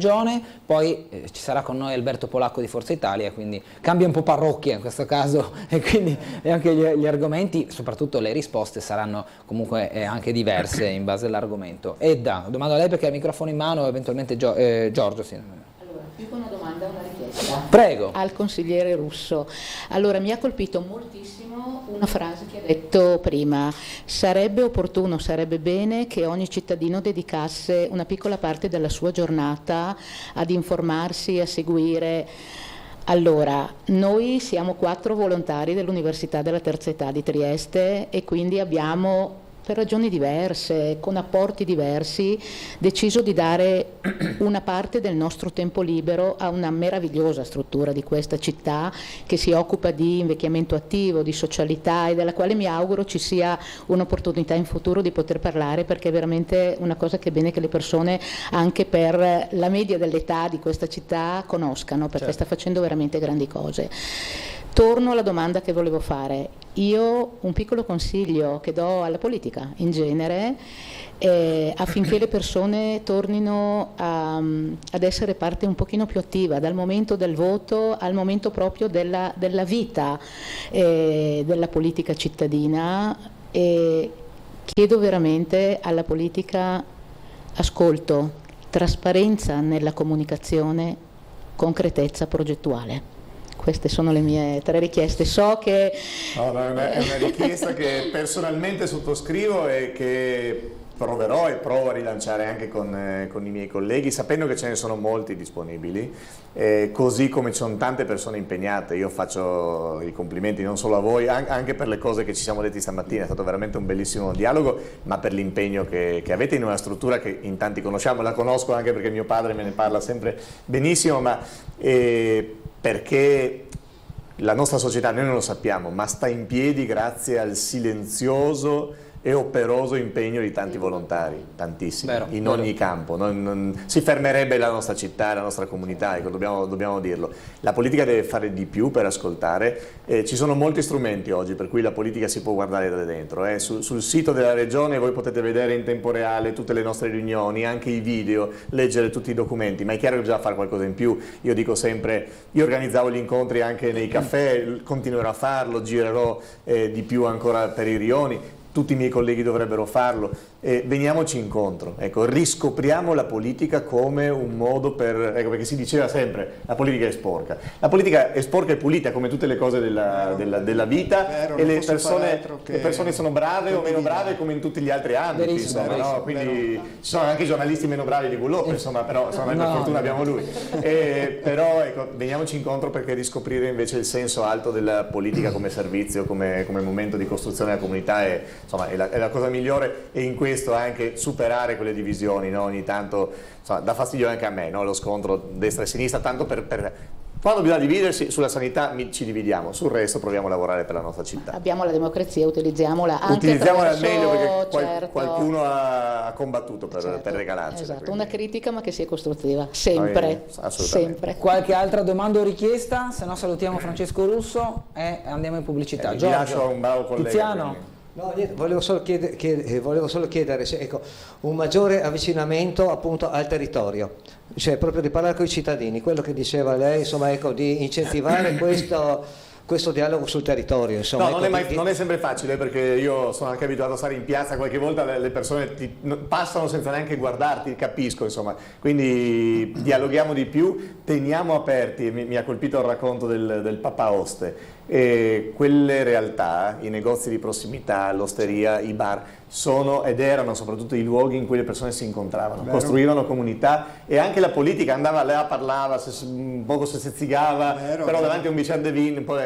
poi ci sarà con noi Alberto Polacco di Forza Italia, quindi cambia un po' parrocchia in questo caso, e quindi anche gli argomenti, soprattutto le risposte, saranno comunque anche diverse in base all'argomento. Edda, domando a lei perché ha il microfono in mano, eventualmente Giorgio. Sì. Allora, più che una domanda, una richiesta. Prego. Al consigliere Russo. Allora, mi ha colpito moltissimo una frase che ha detto prima: sarebbe opportuno, sarebbe bene che ogni cittadino dedicasse una piccola parte della sua giornata ad informarsi, a seguire. Allora, noi siamo 4 volontari dell'Università della Terza Età di Trieste e quindi abbiamo, per ragioni diverse, con apporti diversi, deciso di dare una parte del nostro tempo libero a una meravigliosa struttura di questa città che si occupa di invecchiamento attivo, di socialità, e della quale mi auguro ci sia un'opportunità in futuro di poter parlare, perché è veramente una cosa che è bene che le persone, anche per la media dell'età di questa città, conoscano, perché sta facendo veramente grandi cose. Torno alla domanda che volevo fare. Io un piccolo consiglio che do alla politica in genere affinché le persone tornino ad essere parte un pochino più attiva, dal momento del voto al momento proprio della vita della politica cittadina, e chiedo veramente alla politica ascolto, trasparenza nella comunicazione, concretezza progettuale. Queste sono le mie 3 richieste. So che... No, è una richiesta che personalmente sottoscrivo e che proverò e provo a rilanciare anche con i miei colleghi, sapendo che ce ne sono molti disponibili, così come ci sono tante persone impegnate. Io faccio i complimenti non solo a voi, anche per le cose che ci siamo detti stamattina, è stato veramente un bellissimo dialogo, ma per l'impegno che avete in una struttura che in tanti conosciamo, la conosco anche perché mio padre me ne parla sempre benissimo, ma perché la nostra società, noi non lo sappiamo, ma sta in piedi grazie al silenzioso e operoso impegno di tanti volontari, tantissimi, in ogni campo. Non si fermerebbe la nostra città, la nostra comunità, ecco, dobbiamo dirlo. La politica deve fare di più per ascoltare, ci sono molti strumenti oggi per cui la politica si può guardare da dentro. Sul sito della Regione voi potete vedere in tempo reale tutte le nostre riunioni, anche i video, leggere tutti i documenti, ma è chiaro che bisogna fare qualcosa in più. Io dico sempre, io organizzavo gli incontri anche nei caffè, continuerò a farlo, girerò di più ancora per i rioni. Tutti i miei colleghi dovrebbero farlo, veniamoci incontro, ecco, riscopriamo la politica come un modo ecco, perché si diceva sempre la politica è sporca e pulita come tutte le cose della vita, e le persone sono brave o meno brave come in tutti gli altri ambiti, insomma, no? Quindi ci sono anche giornalisti meno bravi di Gulò, insomma, però per fortuna abbiamo lui, però ecco, veniamoci incontro perché riscoprire invece il senso alto della politica come servizio, come momento di costruzione della comunità insomma, è la cosa migliore, e in questo anche superare quelle divisioni, no? Ogni tanto insomma, dà fastidio anche a me, no? Lo scontro destra e sinistra, tanto per quando bisogna dividersi sulla sanità ci dividiamo, sul resto proviamo a lavorare per la nostra città. Abbiamo la democrazia, utilizziamola anche al meglio, perché qualcuno ha combattuto per regalarci. Esatto, quindi. Una critica ma che sia costruttiva, sempre. Sempre. Qualche altra domanda o richiesta? Se no salutiamo Francesco Russo e andiamo in pubblicità. Vi lascio a un bravo collega. Tiziano. No, niente, volevo solo chiedere se, ecco, un maggiore avvicinamento appunto al territorio, cioè proprio di parlare con i cittadini, quello che diceva lei, insomma, ecco, di incentivare questo dialogo sul territorio, insomma. No, ecco, non è sempre facile, perché io sono anche abituato a stare in piazza, qualche volta le persone passano senza neanche guardarti, capisco, insomma, quindi dialoghiamo di più, teniamo aperti. Mi ha colpito il racconto del Papa Oste, e quelle realtà, i negozi di prossimità, l'osteria, i bar, sono ed erano soprattutto i luoghi in cui le persone si incontravano, costruivano comunità, e anche la politica andava là, parlava, un poco si sezzigava, però davanti a un bicchiere di vino, poi...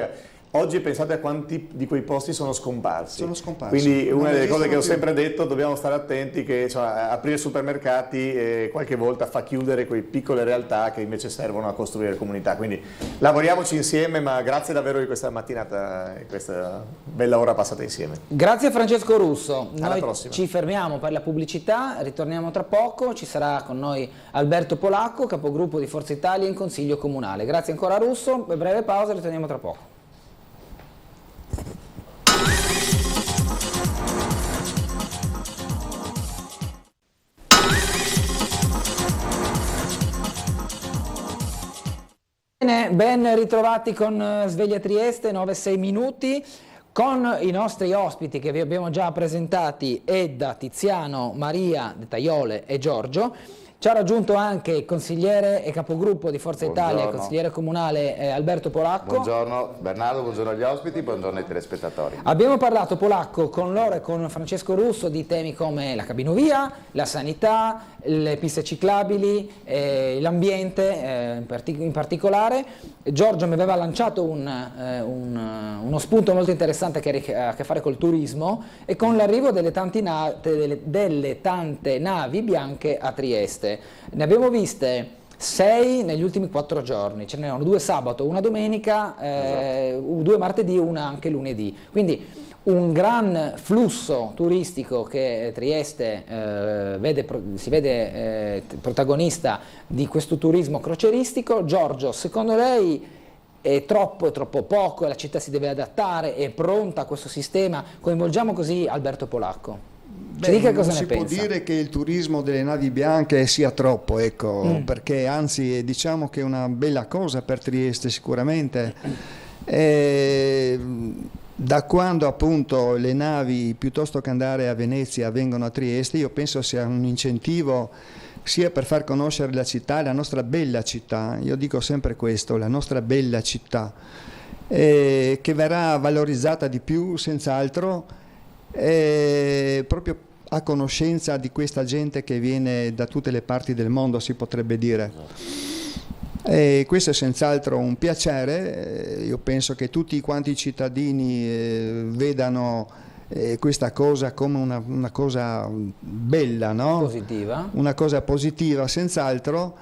Oggi pensate a quanti di quei posti sono scomparsi. Quindi una delle cose che ho sempre detto, dobbiamo stare attenti che insomma, aprire supermercati qualche volta fa chiudere quelle piccole realtà che invece servono a costruire comunità. Quindi lavoriamoci insieme, ma grazie davvero di questa mattinata e questa bella ora passata insieme. Grazie Francesco Russo. Alla noi prossima. Ci fermiamo per la pubblicità, ritorniamo tra poco, ci sarà con noi Alberto Polacco, capogruppo di Forza Italia in Consiglio Comunale. Grazie ancora Russo, breve pausa, ritorniamo tra poco. Ben ritrovati con Sveglia Trieste, 9-6 minuti, con i nostri ospiti che vi abbiamo già presentati, Edda, Tiziano, Maria, De Taiole e Giorgio. Ci ha raggiunto anche il consigliere e capogruppo di Forza Italia, consigliere comunale Alberto Polacco. Buongiorno Bernardo, buongiorno agli ospiti, buongiorno ai telespettatori. Abbiamo parlato, Polacco, con loro e con Francesco Russo di temi come la cabinovia, la sanità, le piste ciclabili, l'ambiente in particolare. Giorgio mi aveva lanciato uno spunto molto interessante che ha a che fare col turismo e con l'arrivo delle tante navi bianche a Trieste. Ne abbiamo viste 6 negli ultimi 4 giorni, ce n'erano 2 sabato, una domenica, 2 martedì e una anche lunedì. Quindi un gran flusso turistico che Trieste si vede protagonista di questo turismo crocieristico. Giorgio, secondo lei è troppo poco, la città si deve adattare, è pronta a questo sistema? Coinvolgiamo così Alberto Polacco. Ci dica cosa ne pensa. Non si può dire che il turismo delle navi bianche sia troppo, ecco, perché anzi diciamo che è una bella cosa per Trieste sicuramente. Da quando appunto le navi, piuttosto che andare a Venezia, vengono a Trieste, io penso sia un incentivo sia per far conoscere la città, la nostra bella città, io dico sempre questo, la nostra bella città, che verrà valorizzata di più senz'altro, proprio a conoscenza di questa gente che viene da tutte le parti del mondo, si potrebbe dire. E questo è senz'altro un piacere. Io penso che tutti quanti i cittadini vedano questa cosa come una cosa bella, no? Positiva. Una cosa positiva senz'altro,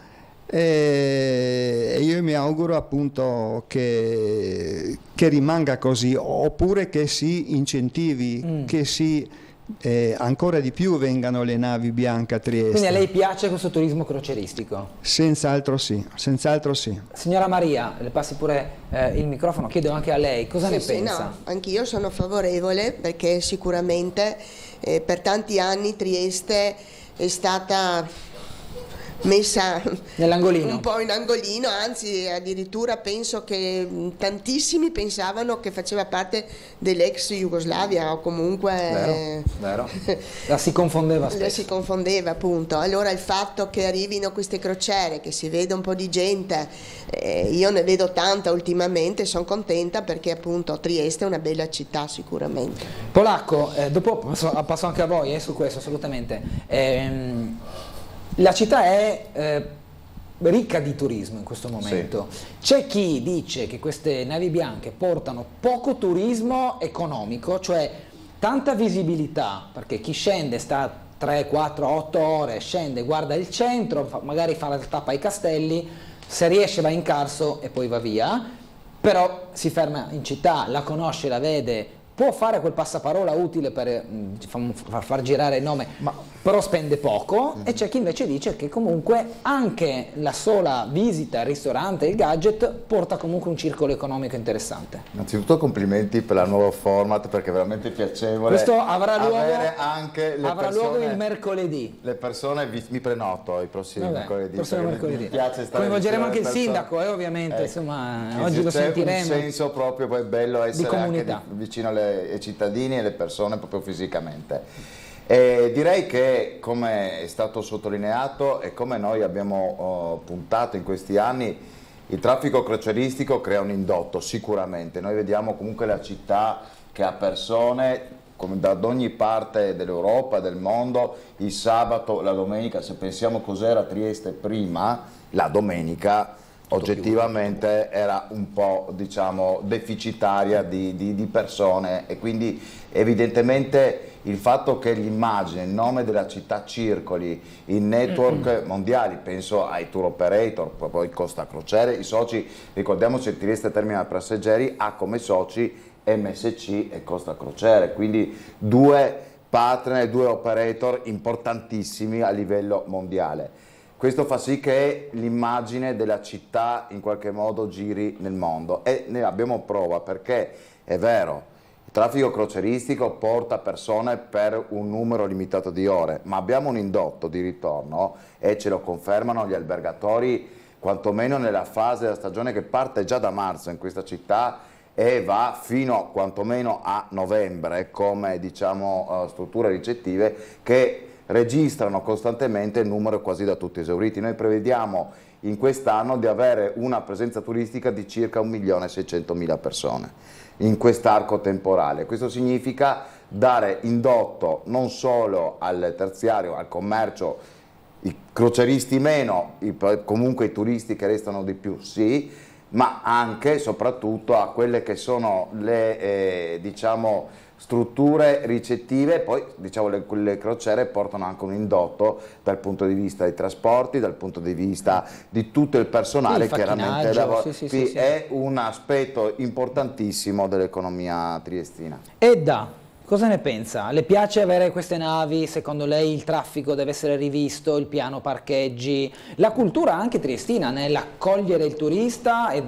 e io mi auguro appunto che rimanga così, oppure che si incentivi, che si ancora di più vengano le navi bianche a Trieste. Quindi a lei piace questo turismo croceristico? Senz'altro sì, senz'altro sì. Signora Maria, le passi pure il microfono, chiedo anche a lei, cosa ne pensa? No, anch'io sono favorevole, perché sicuramente per tanti anni Trieste è stata messa nell'angolino, un po' in angolino, anzi addirittura penso che tantissimi pensavano che faceva parte dell'ex Jugoslavia, o comunque vero. La si confondeva spesso. La si confondeva, appunto. Allora il fatto che arrivino queste crociere, che si vede un po' di gente, io ne vedo tanta ultimamente, sono contenta, perché appunto Trieste è una bella città sicuramente. Polacco, dopo passo anche a voi su questo, assolutamente. La città è ricca di turismo in questo momento. Sì. C'è chi dice che queste navi bianche portano poco turismo economico, cioè tanta visibilità, perché chi scende sta 3, 4, 8 ore, scende, guarda il centro, magari fa la tappa ai castelli, se riesce va in Carso e poi va via, però si ferma in città, la conosce, la vede, può fare quel passaparola utile per far girare il nome, però spende poco, e c'è chi invece dice che comunque anche la sola visita al ristorante, il gadget, porta comunque un circolo economico interessante. Innanzitutto complimenti per la nuova format, perché è veramente piacevole. Questo avrà luogo il mercoledì. Le persone, mi prenoto i prossimi mercoledì. Mi piace stare coinvolgeremo anche il sindaco, ovviamente, insomma, oggi lo sentiremo. C'è un senso proprio, poi è bello essere anche vicino ai cittadini e alle persone proprio fisicamente. Direi che, come è stato sottolineato e come noi abbiamo puntato in questi anni, il traffico crocieristico crea un indotto sicuramente. Noi vediamo comunque la città che ha persone come da ogni parte dell'Europa, del mondo, il sabato, la domenica. Se pensiamo cos'era Trieste prima, la domenica oggettivamente era un po', diciamo, deficitaria di persone, e quindi evidentemente il fatto che l'immagine, il nome della città circoli in network mondiali, penso ai tour operator, poi Costa Crociere, i soci, ricordiamoci, Trieste Terminal Passeggeri ha come soci MSC e Costa Crociere, quindi due partner, due operator importantissimi a livello mondiale. Questo fa sì che l'immagine della città in qualche modo giri nel mondo, e ne abbiamo prova, perché è vero, il traffico crocieristico porta persone per un numero limitato di ore, ma abbiamo un indotto di ritorno, e ce lo confermano gli albergatori, quantomeno nella fase della stagione che parte già da marzo in questa città e va fino quantomeno a novembre, come diciamo strutture ricettive che registrano costantemente il numero quasi da tutti esauriti. Noi prevediamo in quest'anno di avere una presenza turistica di circa 1.600.000 persone in quest'arco temporale. Questo significa dare indotto non solo al terziario, al commercio, i croceristi meno, comunque i turisti che restano di più sì, ma anche e soprattutto a quelle che sono le diciamo strutture ricettive. Poi diciamo le crociere portano anche un indotto dal punto di vista dei trasporti, dal punto di vista di tutto il personale, chiaramente lavora. Sì. È un aspetto importantissimo dell'economia triestina. Edda, cosa ne pensa? Le piace avere queste navi? Secondo lei il traffico deve essere rivisto, il piano parcheggi, la cultura anche triestina nell'accogliere il turista e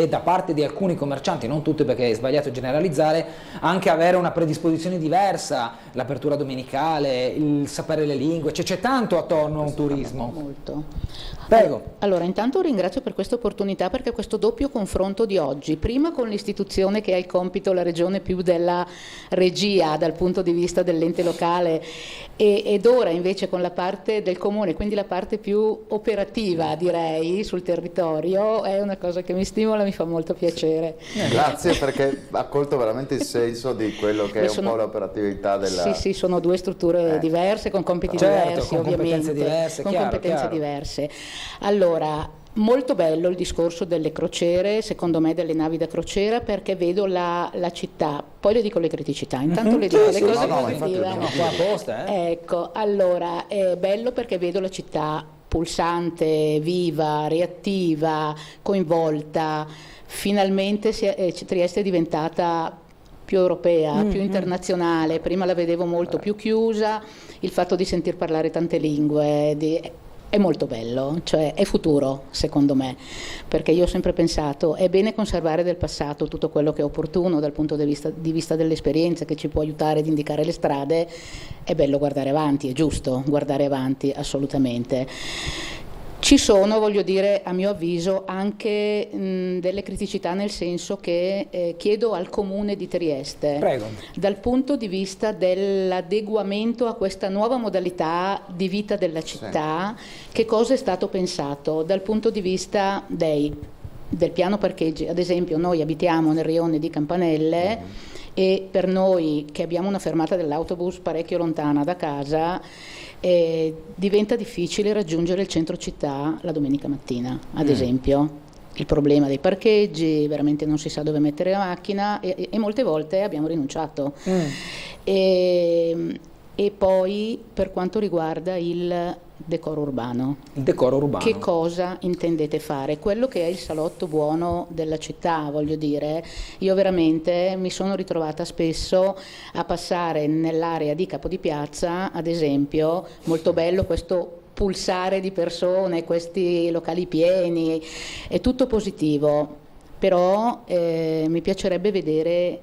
da parte di alcuni commercianti, non tutti perché è sbagliato generalizzare, anche avere una predisposizione diversa, l'apertura domenicale, il sapere le lingue, c'è tanto attorno a un turismo. Molto. Prego. Allora, intanto ringrazio per questa opportunità, perché questo doppio confronto di oggi, prima con l'istituzione che ha il compito, la regione, più della regia dal punto di vista dell'ente locale ed ora invece con la parte del comune, quindi la parte più operativa direi sul territorio, è una cosa che mi stimola, mi fa molto piacere. Grazie, perché ha colto veramente il senso di quello che è un po' l'operatività della... Sì, sono due strutture diverse, con compiti diversi, con ovviamente, competenze diverse, con chiaro, competenze chiaro. diverse. Allora, molto bello il discorso delle crociere, secondo me delle navi da crociera, perché vedo la città, poi le dico le criticità, intanto le dico le cose positive. Qua apposta, Ecco, allora, è bello perché vedo la città pulsante, viva, reattiva, coinvolta, finalmente Trieste è diventata più europea, più internazionale, prima la vedevo molto più chiusa, il fatto di sentir parlare tante lingue, è molto bello, cioè è futuro secondo me, perché io ho sempre pensato è bene conservare del passato tutto quello che è opportuno dal punto di vista dell'esperienza che ci può aiutare ad indicare le strade, è bello guardare avanti, è giusto guardare avanti assolutamente. Ci sono, voglio dire, a mio avviso, anche delle criticità, nel senso che chiedo al Comune di Trieste, Prego. Dal punto di vista dell'adeguamento a questa nuova modalità di vita della città, che cosa è stato pensato dal punto di vista del piano parcheggi. Ad esempio, noi abitiamo nel rione di Campanelle e per noi che abbiamo una fermata dell'autobus parecchio lontana da casa, diventa difficile raggiungere il centro città la domenica mattina, ad esempio. Il problema dei parcheggi, veramente non si sa dove mettere la macchina e molte volte abbiamo rinunciato. E poi per quanto riguarda il decoro urbano. Il decoro urbano. Che cosa intendete fare? Quello che è il salotto buono della città, voglio dire, io veramente mi sono ritrovata spesso a passare nell'area di Capo di Piazza, ad esempio, molto bello questo pulsare di persone, questi locali pieni, è tutto positivo, però mi piacerebbe vedere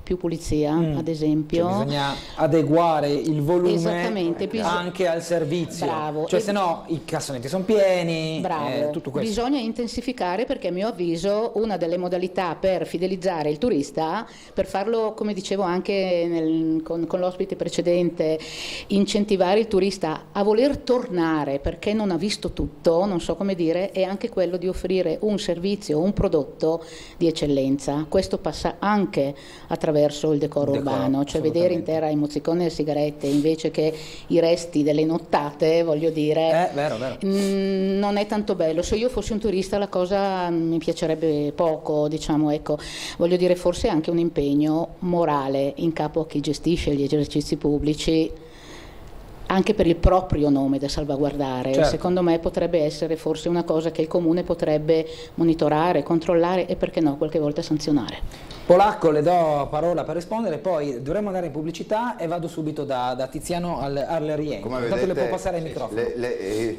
più pulizia, ad esempio. Cioè bisogna adeguare il volume anche al servizio. Bravo. Cioè se no i cassonetti sono pieni, Bravo. tutto questo. Bisogna intensificare, perché a mio avviso una delle modalità per fidelizzare il turista, per farlo, come dicevo anche con l'ospite precedente, incentivare il turista a voler tornare perché non ha visto tutto, non so come dire, è anche quello di offrire un servizio, un prodotto di eccellenza. Questo passa anche attraverso il decoro urbano, cioè vedere intera i mozziconi e le sigarette invece che i resti delle nottate, voglio dire, vero. Non è tanto bello. Se io fossi un turista la cosa mi piacerebbe poco, diciamo, ecco, voglio dire, forse anche un impegno morale in capo a chi gestisce gli esercizi pubblici, anche per il proprio nome da salvaguardare. Certo. Secondo me potrebbe essere forse una cosa che il Comune potrebbe monitorare, controllare e perché no, qualche volta sanzionare. Polacco, le do parola per rispondere, poi dovremmo andare in pubblicità e vado subito da Tiziano Arlerien. Come Intanto vedete, le può passare il microfono. Le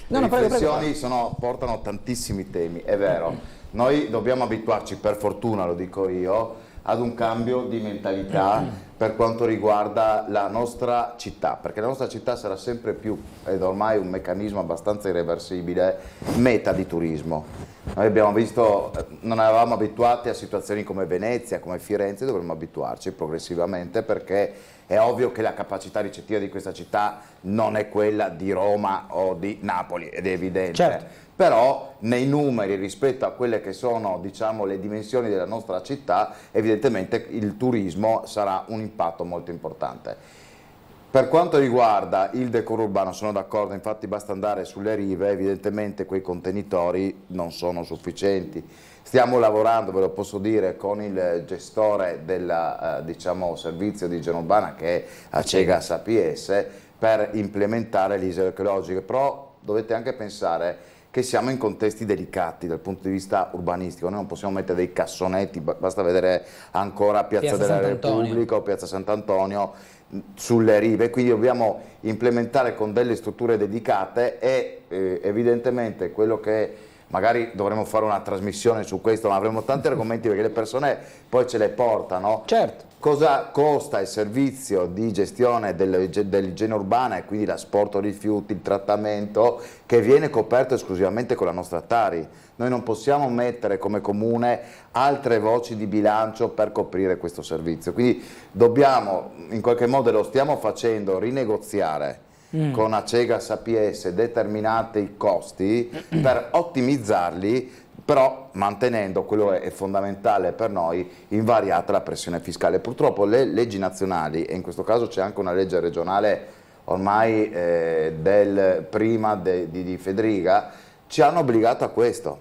riflessioni portano tantissimi temi, è vero. Noi dobbiamo abituarci, per fortuna lo dico io, ad un cambio di mentalità per quanto riguarda la nostra città, perché la nostra città sarà sempre più, ed ormai un meccanismo abbastanza irreversibile, meta di turismo. Noi abbiamo visto, non eravamo abituati a situazioni come Venezia, come Firenze, dovremmo abituarci progressivamente, perché è ovvio che la capacità ricettiva di questa città non è quella di Roma o di Napoli, ed è evidente. Certo. Però nei numeri rispetto a quelle che sono, diciamo, le dimensioni della nostra città, evidentemente il turismo sarà un impatto molto importante. Per quanto riguarda il decoro urbano sono d'accordo, infatti basta andare sulle rive, evidentemente quei contenitori non sono sufficienti. Stiamo lavorando, ve lo posso dire, con il gestore del diciamo, servizio di igiene urbana, che è Acegas APS, per implementare le isole ecologiche, però dovete anche pensare che siamo in contesti delicati dal punto di vista urbanistico, noi non possiamo mettere dei cassonetti, basta vedere ancora Piazza della Repubblica o Piazza Sant'Antonio sulle rive, quindi dobbiamo implementare con delle strutture dedicate e evidentemente quello che magari dovremmo fare una trasmissione su questo, ma avremo tanti argomenti perché le persone poi ce le portano. Certo. Cosa costa il servizio di gestione dell'igiene urbana e quindi l'asporto rifiuti, il trattamento, che viene coperto esclusivamente con la nostra Tari? Noi non possiamo mettere come comune altre voci di bilancio per coprire questo servizio, quindi dobbiamo, in qualche modo lo stiamo facendo, rinegoziare con Acegas APS determinati costi per ottimizzarli, però mantenendo, quello è fondamentale per noi, invariata la pressione fiscale. Purtroppo le leggi nazionali, e in questo caso c'è anche una legge regionale ormai prima di Federica, ci hanno obbligato a questo.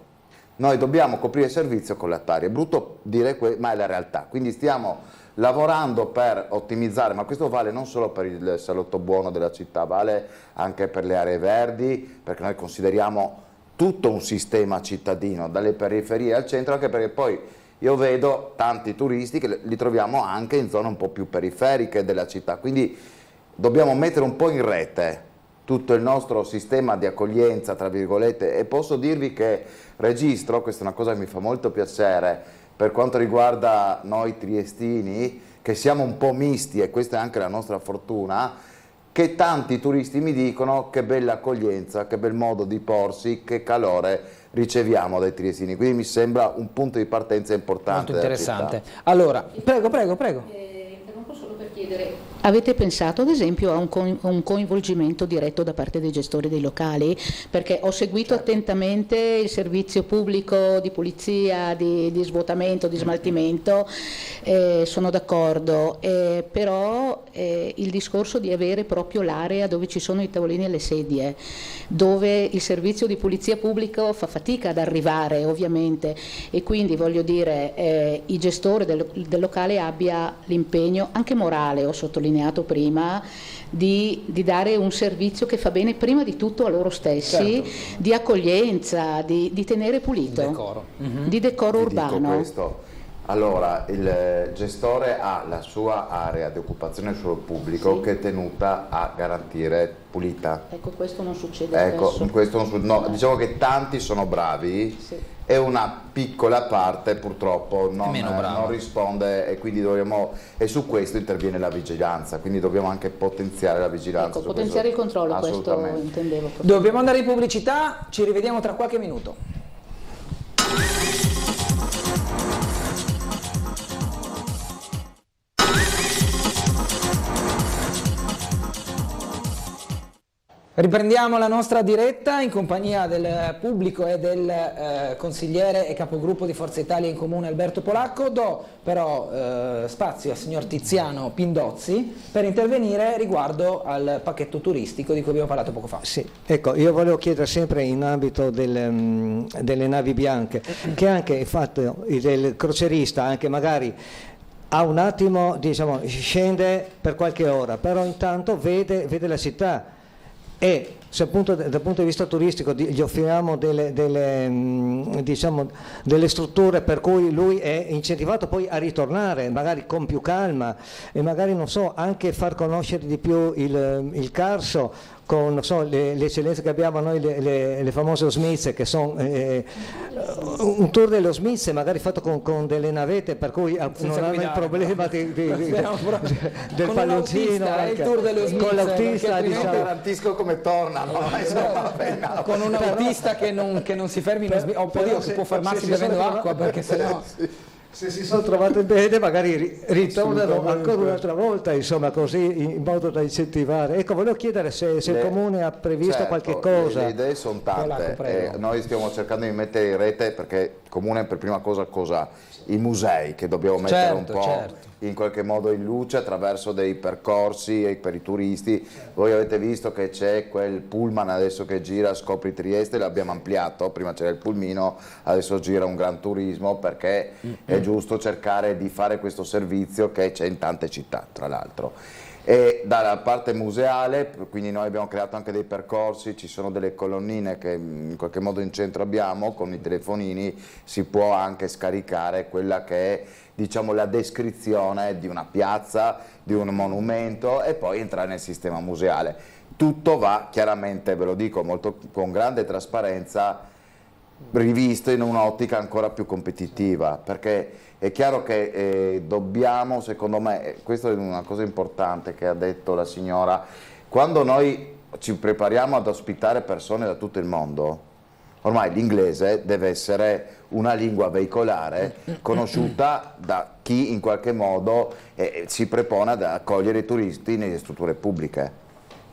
Noi dobbiamo coprire il servizio con la Tari, è brutto dire ma è la realtà, quindi stiamo lavorando per ottimizzare, ma questo vale non solo per il salotto buono della città, vale anche per le aree verdi, perché noi consideriamo tutto un sistema cittadino, dalle periferie al centro, anche perché poi io vedo tanti turisti che li troviamo anche in zone un po' più periferiche della città, quindi dobbiamo mettere un po' in rete tutto il nostro sistema di accoglienza, tra virgolette, e posso dirvi che registro, questa è una cosa che mi fa molto piacere, per quanto riguarda noi triestini, che siamo un po' misti, e questa è anche la nostra fortuna, che tanti turisti mi dicono che bella accoglienza, che bel modo di porsi, che calore riceviamo dai triestini, quindi mi sembra un punto di partenza importante. Molto interessante. Allora, prego. Interrompo solo per chiedere, avete pensato ad esempio a un coinvolgimento diretto da parte dei gestori dei locali? Perché ho seguito attentamente il servizio pubblico di pulizia, di svuotamento, di smaltimento, sono d'accordo, però il discorso di avere proprio l'area dove ci sono i tavolini e le sedie, dove il servizio di pulizia pubblico fa fatica ad arrivare ovviamente, e quindi voglio dire il gestore del locale abbia l'impegno anche morale, ho sottolineato prima, di dare un servizio che fa bene prima di tutto a loro stessi, certo, di accoglienza, di tenere pulito, di decoro urbano. Dico questo. Allora, il gestore ha la sua area di occupazione sul pubblico, sì, che è tenuta a garantire pulita. Ecco, questo non succede no, diciamo che tanti sono bravi, sì, e una piccola parte purtroppo non risponde, e quindi e su questo interviene la vigilanza, quindi dobbiamo anche potenziare la vigilanza. Ecco, potenziare il controllo, questo intendevo. Dobbiamo andare in pubblicità, ci rivediamo tra qualche minuto. Riprendiamo la nostra diretta in compagnia del pubblico e del consigliere e capogruppo di Forza Italia in Comune Alberto Polacco. Do però spazio al signor Tiziano Pindozzi per intervenire riguardo al pacchetto turistico di cui abbiamo parlato poco fa. Sì, ecco, io volevo chiedere sempre in ambito delle navi bianche, che anche il fatto del crocerista, anche magari ha un attimo, diciamo, scende per qualche ora, però intanto vede la città. E se appunto dal punto di vista turistico gli offriamo diciamo, delle strutture per cui lui è incentivato poi a ritornare, magari con più calma, e magari, non so, anche far conoscere di più il Carso, con, non so, le eccellenze che abbiamo noi, le famose osmize, che sono un tour delle osmize magari fatto con delle navette, per cui non hanno il problema del palloncino, con l'autista, diciamo. Garantisco come tornano, con un autista che non si fermi, che può fermarsi bevendo acqua, perché sennò... Se si sono trovate bene magari ritornano ancora un'altra volta, insomma, così in modo da incentivare. Ecco, volevo chiedere se il Comune ha previsto qualche cosa. Le idee sono tante, noi stiamo cercando di mettere in rete, perché il Comune per prima cosa i musei, che dobbiamo mettere un po' in qualche modo in luce attraverso dei percorsi per i turisti. Voi avete visto che c'è quel pullman adesso che gira Scopri Trieste, l'abbiamo ampliato, prima c'era il pulmino, adesso gira un gran turismo, perché è giusto cercare di fare questo servizio che c'è in tante città, tra l'altro. E dalla parte museale, quindi noi abbiamo creato anche dei percorsi, ci sono delle colonnine che in qualche modo in centro abbiamo, con i telefonini si può anche scaricare quella che è, diciamo, la descrizione di una piazza, di un monumento, e poi entrare nel sistema museale. Tutto va chiaramente, ve lo dico, molto con grande trasparenza, rivisto in un'ottica ancora più competitiva, perché è chiaro che dobbiamo, secondo me, questa è una cosa importante che ha detto la signora, quando noi ci prepariamo ad ospitare persone da tutto il mondo, ormai l'inglese deve essere una lingua veicolare conosciuta da chi in qualche modo si prepone ad accogliere i turisti nelle strutture pubbliche,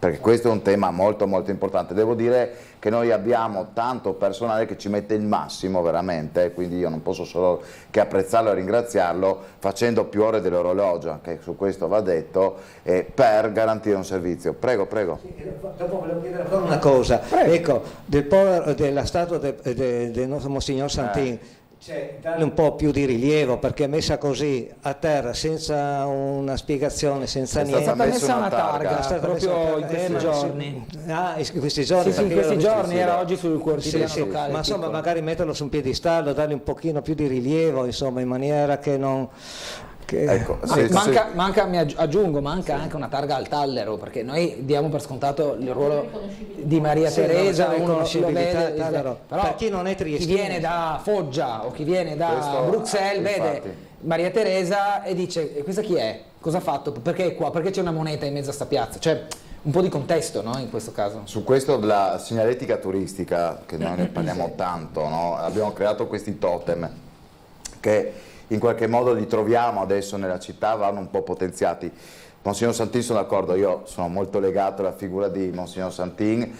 perché questo è un tema molto molto importante. Devo dire che noi abbiamo tanto personale che ci mette il massimo veramente, quindi io non posso solo che apprezzarlo e ringraziarlo facendo più ore dell'orologio, che su questo va detto, per garantire un servizio. Prego, prego. Sì, dopo volevo chiedere ancora una cosa. Prego. Ecco, della statua del nostro Monsignor Santin, cioè, darle un po' più di rilievo, perché è messa così a terra senza una spiegazione, senza niente. È stata messa una targa proprio in questi giorni. In questi giorni? Sì, in questi giorni, era oggi sul quotidiano locale. Ma insomma, magari metterlo su un piedistallo, dargli un pochino più di rilievo, insomma, in maniera che non... Ecco, manca anche una targa al tallero, perché noi diamo per scontato il ruolo di Maria Teresa, uno lo vede, però per chi non è triestino, chi viene da Foggia o chi viene da Bruxelles vede Maria Teresa e dice: e questa chi è? Cosa ha fatto? Perché è qua? Perché c'è una moneta in mezzo a sta piazza? Cioè, un po' di contesto, no, in questo caso. Su questo la segnaletica turistica, che noi ne parliamo tanto, no? Abbiamo creato questi totem che in qualche modo li troviamo adesso nella città, vanno un po' potenziati. Monsignor Santin, sono d'accordo, io sono molto legato alla figura di Monsignor Santin,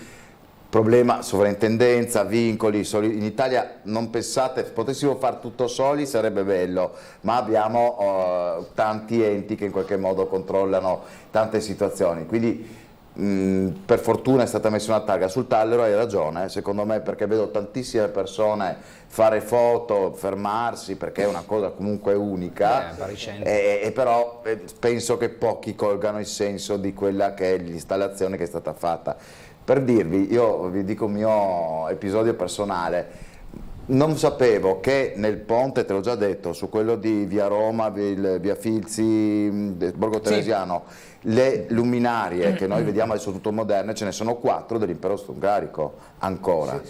problema sovrintendenza, vincoli, in Italia non pensate, potessimo fare tutto soli sarebbe bello, ma abbiamo tanti enti che in qualche modo controllano tante situazioni, quindi per fortuna è stata messa una targa sul tallero, hai ragione, secondo me, perché vedo tantissime persone fare foto, fermarsi, perché è una cosa comunque unica, e però penso che pochi colgano il senso di quella che è l'installazione che è stata fatta. Per dirvi, io vi dico un mio episodio personale, non sapevo che nel ponte, te l'ho già detto, su quello di via Roma, via Filzi, Borgo Teresiano, le luminarie che noi vediamo adesso tutto moderne, ce ne sono 4 dell'impero austro-ungarico ancora.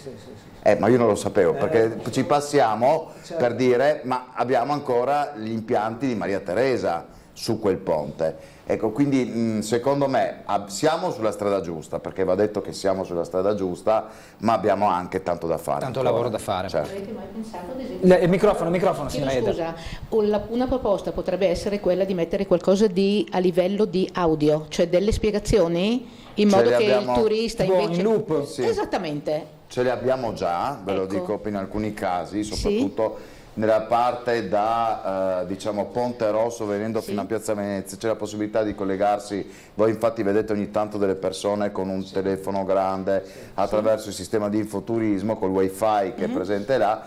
Ma io non lo sapevo, perché ci passiamo per dire, ma abbiamo ancora gli impianti di Maria Teresa su quel ponte. Ecco, quindi secondo me siamo sulla strada giusta, perché va detto che siamo sulla strada giusta, ma abbiamo anche tanto da fare. Tanto lavoro da fare. Certo. Avete mai pensato, ad esempio, il microfono, signora Eda. Scusa, una proposta potrebbe essere quella di mettere qualcosa a livello di audio, cioè delle spiegazioni, in modo che il turista invece... in loop. Sì. Esattamente. Ce le abbiamo già, ve lo dico in alcuni casi, soprattutto nella parte da diciamo Ponte Rosso venendo fino a Piazza Venezia, c'è la possibilità di collegarsi, voi infatti vedete ogni tanto delle persone con un telefono grande attraverso il sistema di infoturismo col wifi che è presente là,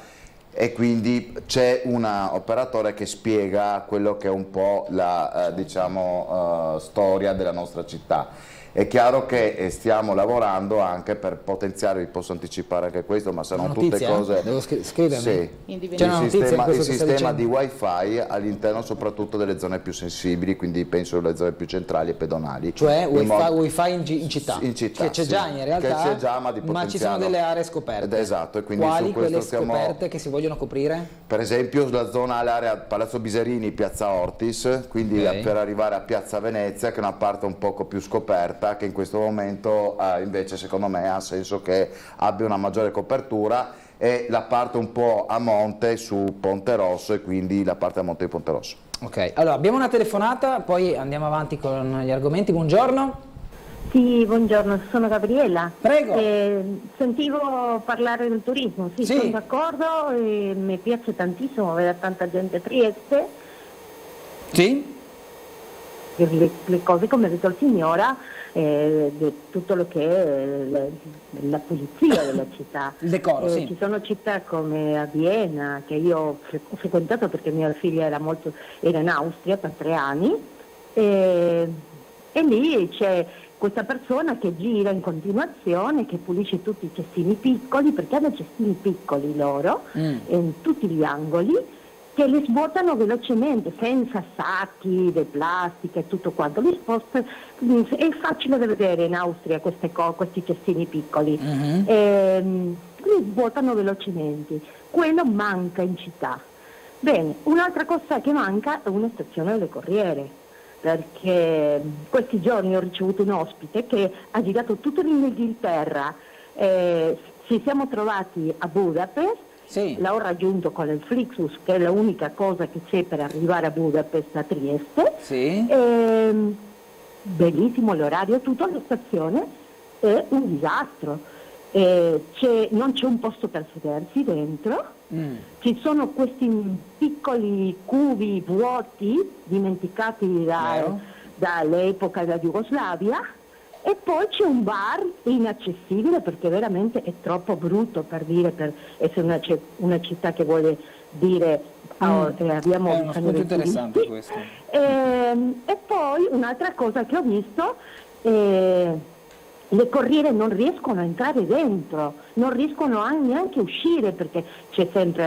e quindi c'è un operatore che spiega quello che è un po' la diciamo storia della nostra città. È chiaro che stiamo lavorando anche per potenziare, vi posso anticipare anche questo, ma sono tutte cose... Devo scrivermi? Sì, il sistema di wifi all'interno soprattutto delle zone più sensibili, quindi penso alle zone più centrali e pedonali. Cioè wifi in città? In città, che c'è già in realtà, ma ci sono delle aree scoperte. Esatto, e quindi quali su questo quelle scoperte che si vogliono coprire? Per esempio la zona, l'area Palazzo Biserini, Piazza Ortis, quindi per arrivare a Piazza Venezia, che è una parte un poco più scoperta, che in questo momento invece secondo me ha senso che abbia una maggiore copertura, e la parte un po' a monte su Ponte Rosso, e quindi la parte a monte di Ponte Rosso. Ok, allora abbiamo una telefonata, poi andiamo avanti con gli argomenti. Buongiorno. Sì, buongiorno, sono Gabriella. Prego. Sentivo parlare del turismo, sì. Sono d'accordo, mi piace tantissimo vedere tanta gente a Trieste. Sì? Le cose, come ha detto il signora, tutto lo che è la pulizia della città. Il decoro, sì. Ci sono città come a Vienna, che io ho frequentato perché mia figlia era in Austria per 3 anni, e lì c'è questa persona che gira in continuazione, che pulisce tutti i cestini piccoli, perché hanno cestini piccoli loro, in tutti gli angoli, che li svuotano velocemente, senza sacchi di plastica e tutto quanto. Li sposta, è facile da vedere in Austria questi cestini piccoli. li svuotano velocemente. Quello manca in città. Bene, un'altra cosa che manca è una stazione delle corriere, perché questi giorni ho ricevuto un ospite che ha girato tutto l'Inghilterra, ci siamo trovati a Budapest, sì. L'ho raggiunto con il Flixbus, che è l'unica cosa che c'è per arrivare a Budapest da Trieste, sì. Bellissimo l'orario, tutta la stazione è un disastro, non c'è un posto per sedersi dentro, ci sono questi piccoli cubi vuoti dimenticati dall'epoca della Jugoslavia, e poi c'è un bar inaccessibile perché veramente è troppo brutto per essere una città che vuole dire abbiamo è uno spunto interessante questo. E poi un'altra cosa che ho visto, le corriere non riescono a entrare dentro, non riescono neanche a uscire perché c'è sempre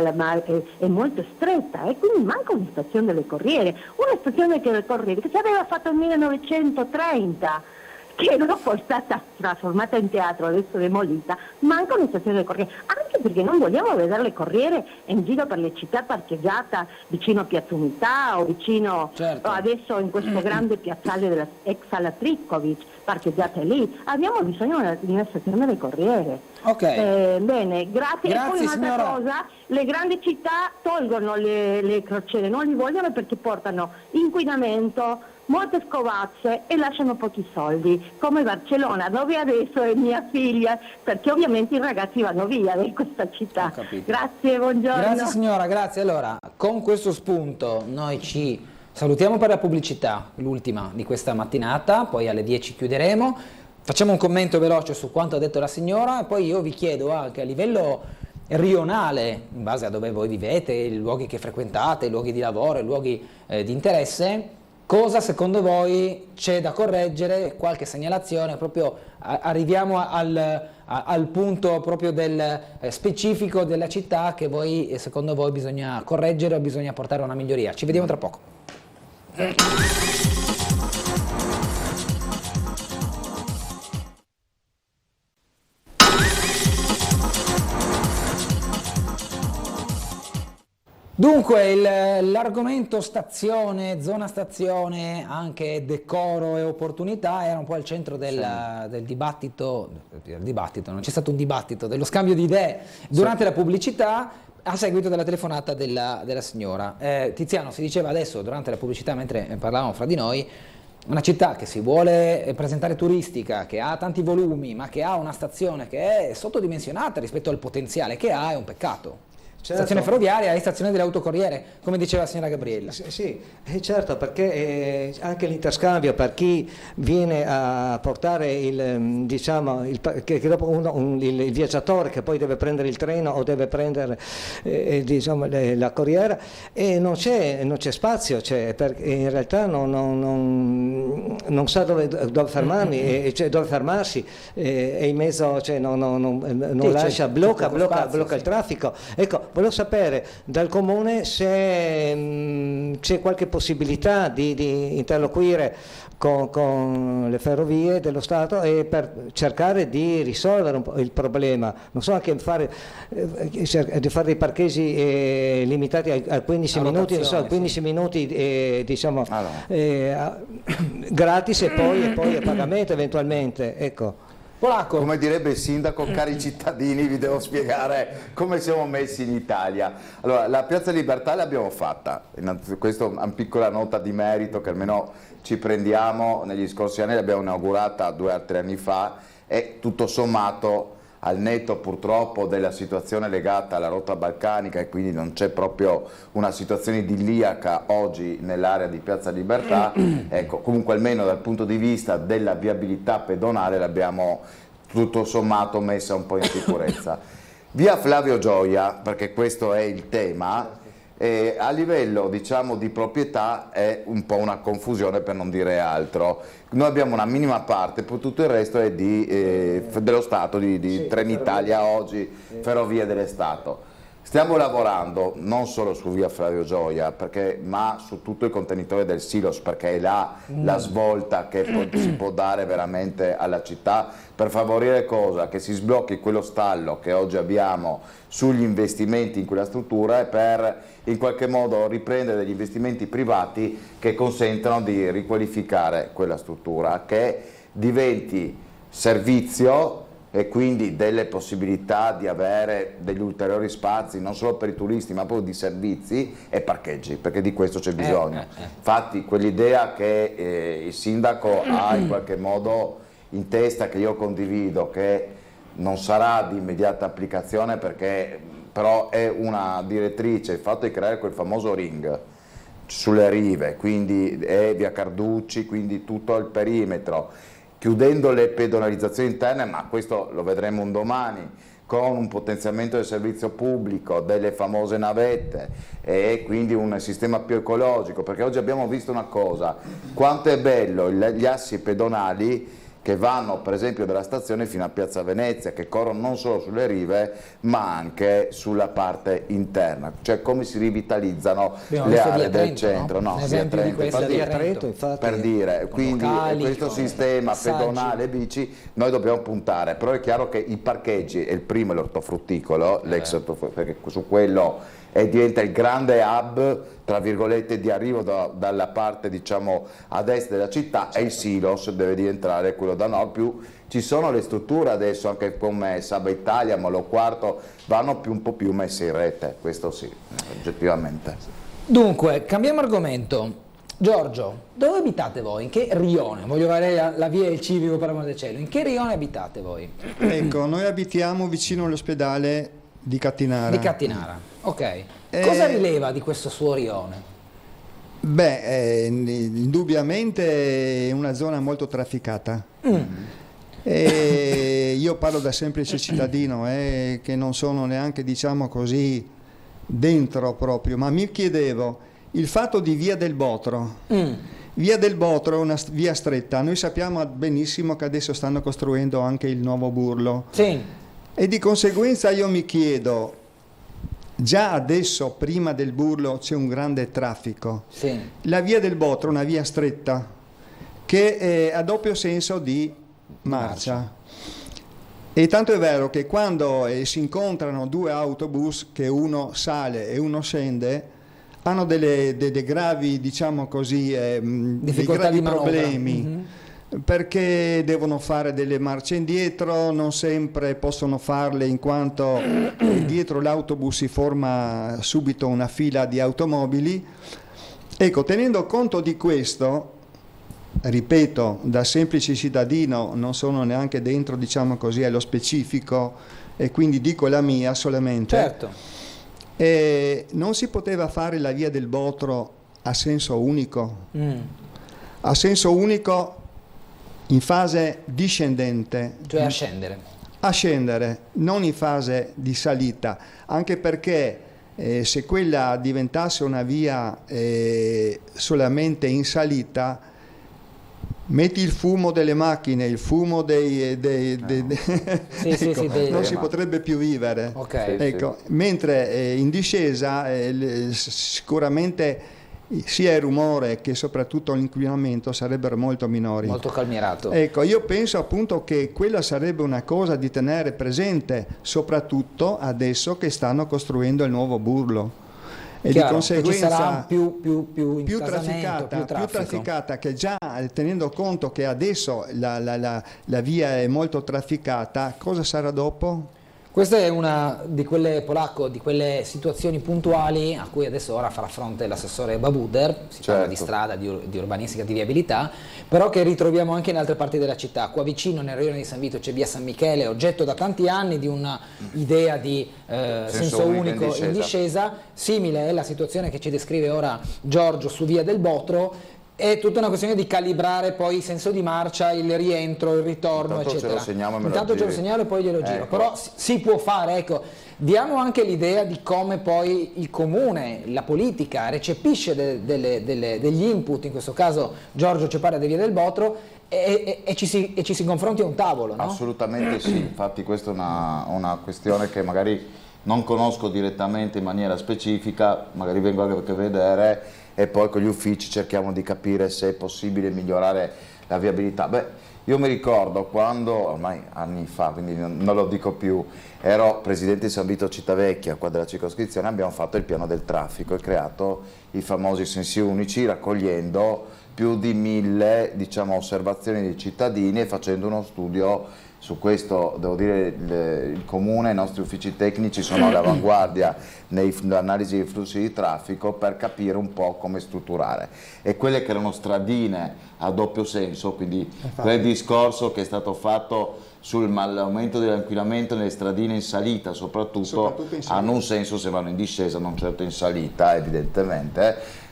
è molto stretta e quindi manca una stazione delle corriere, una stazione delle corriere che si aveva fatto nel 1930, che dopo è stata trasformata in teatro, adesso demolita. Manca una stazione delle corriere, anche perché non vogliamo vedere le corriere in giro per le città parcheggiata vicino a Piazza Unità o vicino, certo. O adesso in questo grande piazzale della ex Sala Tripkovic, parcheggiate lì. Abbiamo bisogno di una stazione delle corriere. Ok. Bene, grazie. E poi un'altra cosa, le grandi città tolgono le crociere, non li vogliono perché portano inquinamento, molte scovacce e lasciano pochi soldi, come Barcellona, dove adesso è mia figlia, perché ovviamente i ragazzi vanno via da questa città. Grazie, buongiorno. Grazie signora, grazie. Allora, con questo spunto noi ci salutiamo per la pubblicità, l'ultima di questa mattinata, poi alle 10 chiuderemo, facciamo un commento veloce su quanto ha detto la signora e poi io vi chiedo anche a livello rionale, in base a dove voi vivete, i luoghi che frequentate, i luoghi di lavoro, i luoghi di interesse, cosa secondo voi c'è da correggere, qualche segnalazione, proprio arriviamo al punto proprio del specifico della città che voi, secondo voi bisogna correggere o bisogna portare a una miglioria. Ci vediamo tra poco. Dunque l'argomento stazione, zona stazione, anche decoro e opportunità era un po' al centro del dibattito, non c'è stato un dibattito, dello scambio di idee durante la pubblicità a seguito della telefonata della signora. Tiziano, si diceva adesso durante la pubblicità mentre parlavamo fra di noi, una città che si vuole presentare turistica, che ha tanti volumi ma che ha una stazione che è sottodimensionata rispetto al potenziale che ha, è un peccato. Certo. Stazione ferroviaria e stazione delle autocorriere, come diceva la signora Gabriella. Sì, certo, perché anche l'interscambio per chi viene a portare il viaggiatore che poi deve prendere il treno o deve prendere la corriera, e non c'è spazio, in realtà non sa dove fermarmi, dove fermarsi, è in mezzo, non lascia, blocca il traffico. Ecco, volevo sapere dal Comune se c'è qualche possibilità di interloquire con le ferrovie dello Stato e per cercare di risolvere un po' il problema. Non so, anche di fare dei parcheggi limitati a 15 minuti, non so, 15 minuti gratis e poi a pagamento eventualmente. Ecco. Polacco. Come direbbe il sindaco, cari cittadini, vi devo spiegare come siamo messi in Italia. Allora, la Piazza Libertà l'abbiamo fatta, questa è una piccola nota di merito che almeno ci prendiamo, negli scorsi anni l'abbiamo inaugurata 2 o 3 anni fa e tutto sommato, al netto purtroppo della situazione legata alla rotta balcanica, e quindi non c'è proprio una situazione idilliaca oggi nell'area di Piazza Libertà, ecco, comunque almeno dal punto di vista della viabilità pedonale l'abbiamo tutto sommato messa un po' in sicurezza. Via Flavio Gioia, perché questo è il tema, a livello di proprietà è un po' una confusione, per non dire altro. Noi abbiamo una minima parte, poi tutto il resto è dello Stato, di Trenitalia oggi, Ferrovie dello Stato. Stiamo lavorando non solo su via Flavio Gioia, ma su tutto il contenitore del Silos, perché è là la svolta che si può dare veramente alla città per favorire cosa? Che si sblocchi quello stallo che oggi abbiamo sugli investimenti in quella struttura e per in qualche modo riprendere degli investimenti privati che consentano di riqualificare quella struttura, che diventi servizio e quindi delle possibilità di avere degli ulteriori spazi non solo per i turisti ma proprio di servizi e parcheggi, perché di questo c'è bisogno. Infatti quell'idea che il sindaco ha in qualche modo in testa, che io condivido, che non sarà di immediata applicazione perché però è una direttrice, il fatto di creare quel famoso ring sulle rive, quindi è via Carducci, quindi tutto il perimetro, chiudendo le pedonalizzazioni interne, ma questo lo vedremo un domani, con un potenziamento del servizio pubblico, delle famose navette e quindi un sistema più ecologico, perché oggi abbiamo visto una cosa, quanto è bello gli assi pedonali che vanno per esempio dalla stazione fino a Piazza Venezia, che corrono non solo sulle rive ma anche sulla parte interna, cioè come si rivitalizzano le aree del centro, no? Via Trento, per dire, quindi questo sistema pedonale bici noi dobbiamo puntare, però è chiaro che i parcheggi, e il primo è l'ortofrutticolo, perché su quello diventa il grande hub tra virgolette di arrivo dalla parte diciamo ad est della città, e il Silos deve diventare quello da nord, più ci sono le strutture adesso anche come Saba Italia, Molo Quarto, vanno un po' più messe in rete, questo sì, oggettivamente. Dunque, cambiamo argomento. Giorgio, dove abitate voi? In che rione? Voglio vedere la via del civico per amor del cielo. In che rione abitate voi? Ecco, noi abitiamo vicino all'ospedale di Cattinara. Di Cattinara, ok. Cosa rileva di questo suo rione? Beh, indubbiamente è una zona molto trafficata. Io parlo da semplice cittadino, che non sono neanche, diciamo così, dentro proprio, ma mi chiedevo il fatto di Via del Botro. Via del Botro è una via stretta, noi sappiamo benissimo che adesso stanno costruendo anche il nuovo Burlo. Sì. E di conseguenza io mi chiedo, già adesso prima del Burlo c'è un grande traffico. Sì. La via del Botro è una via stretta che ha doppio senso di marcia. E tanto è vero che quando si incontrano due autobus, che uno sale e uno scende, hanno delle gravi, diciamo così, dei gravi problemi. Perché devono fare delle marce indietro, non sempre possono farle in quanto dietro l'autobus si forma subito una fila di automobili. Ecco, tenendo conto di questo, ripeto, da semplice cittadino non sono neanche dentro, diciamo così, allo specifico e quindi dico la mia solamente. Certo. Non si poteva fare la via del Botro a senso unico? A senso unico in fase discendente, cioè a scendere. A scendere, non in fase di salita, anche perché se quella diventasse una via solamente in salita, metti il fumo delle macchine, il fumo non si potrebbe più vivere. Okay. Ecco, mentre in discesa sicuramente sia il rumore che soprattutto l'inquinamento sarebbero molto minori. Molto calmierato. Ecco, io penso appunto che quella sarebbe una cosa di tenere presente, soprattutto adesso che stanno costruendo il nuovo Burlo. E chiaro, di conseguenza ci sarà più trafficata, che già tenendo conto che adesso la via è molto trafficata, cosa sarà dopo? Questa è una di quelle, Polacco, di quelle situazioni puntuali a cui adesso ora farà fronte l'assessore Babuder, si parla di strada, di urbanistica, di viabilità, però che ritroviamo anche in altre parti della città. Qua vicino nel rione di San Vito c'è via San Michele, oggetto da tanti anni di una idea di senso unico in discesa. Simile è la situazione che ci descrive ora Giorgio su via del Botro. È tutta una questione di calibrare poi il senso di marcia, il rientro, il ritorno, intanto eccetera. Intanto ce lo segnalo e poi glielo giro. Ecco. Però si può fare, ecco. Diamo anche l'idea di come poi il comune, la politica recepisce degli input, in questo caso Giorgio ci parla di via del Botro, e ci si confronti a un tavolo, no? Assolutamente sì, infatti questa è una questione che magari non conosco direttamente in maniera specifica, magari vengo anche a vedere e poi con gli uffici cerchiamo di capire se è possibile migliorare la viabilità. Beh, io mi ricordo quando, ormai anni fa, quindi non lo dico più, ero presidente di San Vito Civitavecchia, qua della circoscrizione, abbiamo fatto il piano del traffico e creato i famosi sensi unici, raccogliendo più di 1000 osservazioni dei cittadini e facendo uno studio su questo. Devo dire, il Comune, i nostri uffici tecnici sono all'avanguardia nell'analisi dei flussi di traffico per capire un po' come strutturare. E quelle che erano stradine a doppio senso, quindi quel discorso che è stato fatto sull'aumento dell'inquinamento nelle stradine in salita, soprattutto in salita, hanno un senso se vanno in discesa, non certo in salita, evidentemente.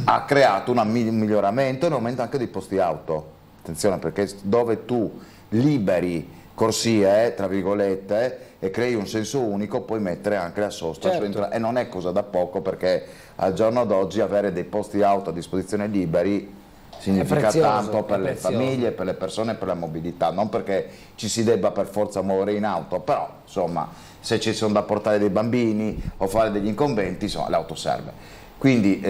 Ha creato un miglioramento e un aumento anche dei posti auto. Attenzione, perché dove tu liberi corsie, tra virgolette, e crei un senso unico, puoi mettere anche la sosta, certo. E non è cosa da poco, perché al giorno d'oggi avere dei posti auto a disposizione liberi significa tanto per le famiglie, per le persone, per la mobilità, non perché ci si debba per forza muovere in auto, però insomma se ci sono da portare dei bambini o fare degli incombenti, insomma l'auto serve. Quindi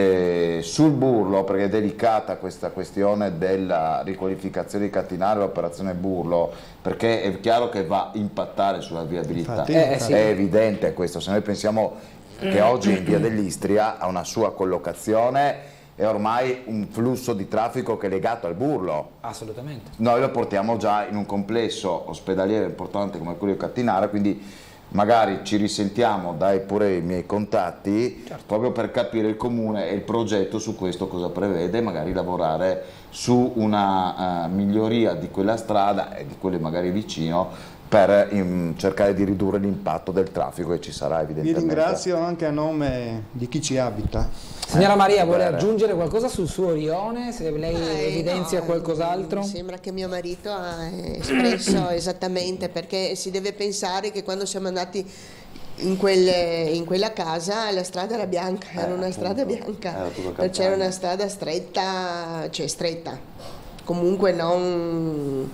sul Burlo, perché è delicata questa questione della riqualificazione di Catinara, l'operazione Burlo, perché è chiaro che va a impattare sulla viabilità, è evidente questo. Se noi pensiamo che oggi in via dell'Istria ha una sua collocazione, è ormai un flusso di traffico che è legato al Burlo. Assolutamente. Noi lo portiamo già in un complesso ospedaliero importante come quello di Catinara, quindi magari ci risentiamo, dai pure i miei contatti, certo, proprio per capire il Comune e il progetto su questo cosa prevede, magari lavorare su una miglioria di quella strada e di quelle magari vicino, per cercare di ridurre l'impatto del traffico che ci sarà evidentemente. Vi ringrazio anche a nome di chi ci abita. Signora Maria, vuole aggiungere qualcosa sul suo rione? Se lei evidenzia qualcos'altro? Mi sembra che mio marito ha espresso esattamente, perché si deve pensare che quando siamo andati in quella casa la strada era bianca, era una strada bianca, c'era una strada stretta, cioè stretta, comunque non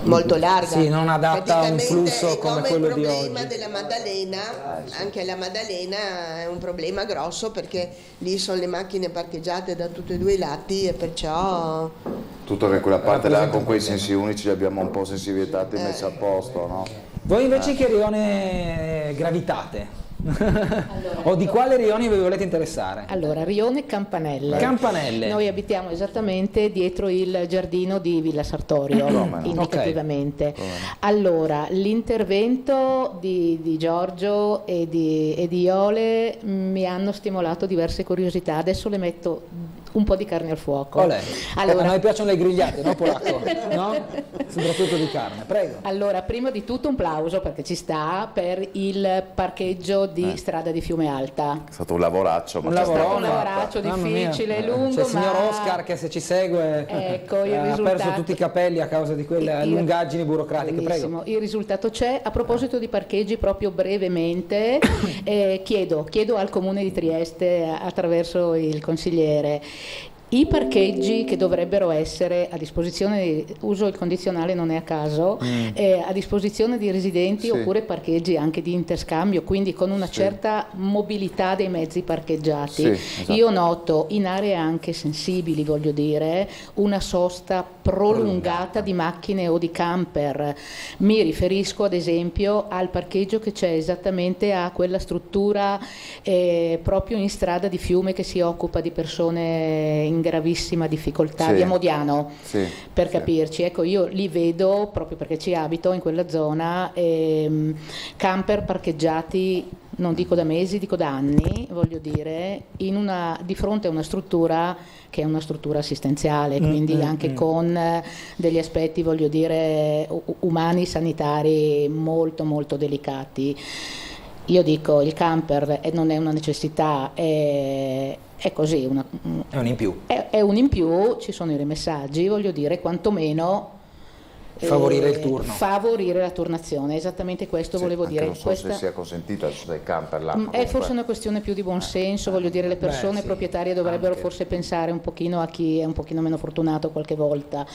molto larga, sì, non adatta a un flusso come quello di oggi. Il problema della Maddalena, anche la Maddalena è un problema grosso, perché lì sono le macchine parcheggiate da tutti e due i lati e perciò tutto che quella parte là con quei sensi unici li abbiamo un po' sensibilizzati e messi a posto, no? Voi invece che rione gravitate? Allora, o di quale rione vi volete interessare? Allora, rione Campanelle. Campanelle. Noi abitiamo esattamente dietro il giardino di Villa Sartorio, indicativamente. Okay. Allora, l'intervento di Giorgio e di Iole mi hanno stimolato diverse curiosità. Adesso le metto un po' di carne al fuoco. Allora, a noi piacciono le grigliate, no polacco? No? Soprattutto di carne, prego. Allora, prima di tutto un plauso, perché ci sta, per il parcheggio di strada di Fiume Alta. È stato un lavoraccio, ma è stato un lavoraccio difficile, lungo. C'è il signor Oscar che, se ci segue, ecco, ha perso tutti i capelli a causa di quelle lungaggini burocratiche. Prego. Il risultato c'è. A proposito di parcheggi, proprio brevemente, chiedo al Comune di Trieste, attraverso il consigliere, i parcheggi che dovrebbero essere a disposizione, uso il condizionale, non è a caso, a disposizione di residenti, oppure parcheggi anche di interscambio, quindi con una certa mobilità dei mezzi parcheggiati. Esatto. Io noto in aree anche sensibili, voglio dire, una sosta prolungata di macchine o di camper. Mi riferisco ad esempio al parcheggio che c'è esattamente a quella struttura proprio in strada di Fiume, che si occupa di persone in gravissima difficoltà, via Modiano, per capirci. Ecco, io li vedo, proprio perché ci abito in quella zona, camper parcheggiati, non dico da mesi, dico da anni, voglio dire, di fronte a una struttura che è una struttura assistenziale, quindi anche con degli aspetti, voglio dire, umani, sanitari molto molto delicati. Io dico, il camper non è una necessità, è così, è un in più. È un in più, ci sono i rimessaggi, voglio dire, quantomeno favorire il turno. Favorire la turnazione, esattamente questo volevo dire. Non so se sia consentito dai camper là. È forse una questione più di buonsenso, voglio dire, le persone proprietarie dovrebbero forse pensare un pochino a chi è un pochino meno fortunato qualche volta.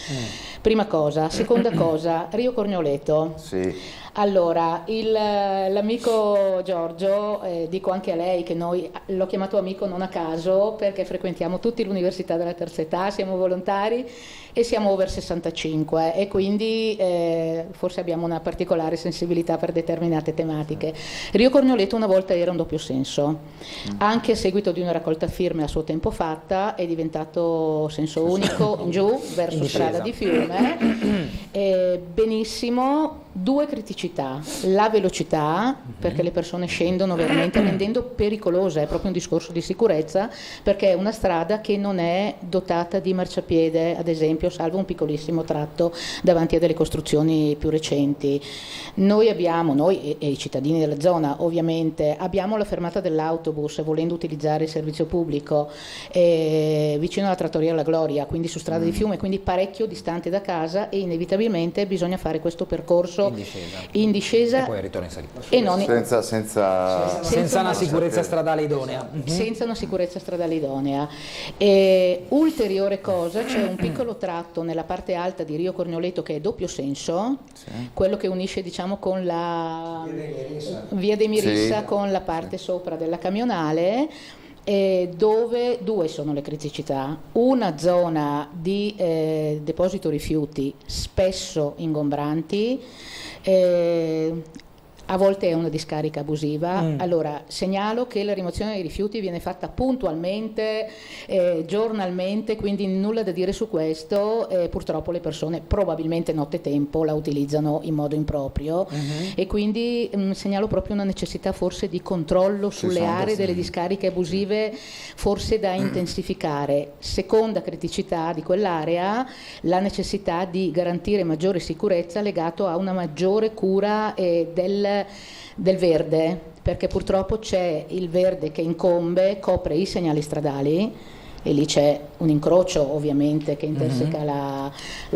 Prima cosa. Seconda cosa, Rio Corgnoleto. Allora, l'amico Giorgio, dico anche a lei che noi l'ho chiamato amico non a caso, perché frequentiamo tutti l'Università della Terza Età, siamo volontari e siamo over 65 e quindi forse abbiamo una particolare sensibilità per determinate tematiche. Rio Corgnoleto una volta era un doppio senso, anche a seguito di una raccolta firme a suo tempo fatta è diventato senso unico in giù verso strada di Fiume. Benissimo, due criticità: la velocità, perché le persone scendono veramente rendendo pericolosa, è proprio un discorso di sicurezza, perché è una strada che non è dotata di marciapiede, ad esempio, salvo un piccolissimo tratto davanti a delle costruzioni più recenti. Noi e i cittadini della zona ovviamente abbiamo la fermata dell'autobus, volendo utilizzare il servizio pubblico vicino alla Trattoria La Gloria, quindi su strada di Fiume, quindi parecchio distante da casa, e inevitabilmente bisogna fare questo percorso in discesa e poi ritorno in salita e non senza una sicurezza stradale idonea. Senza una sicurezza stradale idonea. Ulteriore cosa, c'è un piccolo tratto nella parte alta di Rio Corgnoleto che è doppio senso, quello che unisce diciamo con la via dei Mirissa con la parte sopra della camionale, dove due sono le criticità: una zona di deposito rifiuti spesso ingombranti, a volte è una discarica abusiva. Allora segnalo che la rimozione dei rifiuti viene fatta puntualmente, giornalmente, quindi nulla da dire su questo. Purtroppo le persone probabilmente nottetempo la utilizzano in modo improprio e quindi segnalo proprio una necessità forse di controllo sulle aree delle discariche abusive, forse da intensificare. Seconda criticità di quell'area, la necessità di garantire maggiore sicurezza legato a una maggiore cura del verde, perché purtroppo c'è il verde che incombe, copre i segnali stradali e lì c'è un incrocio ovviamente che interseca la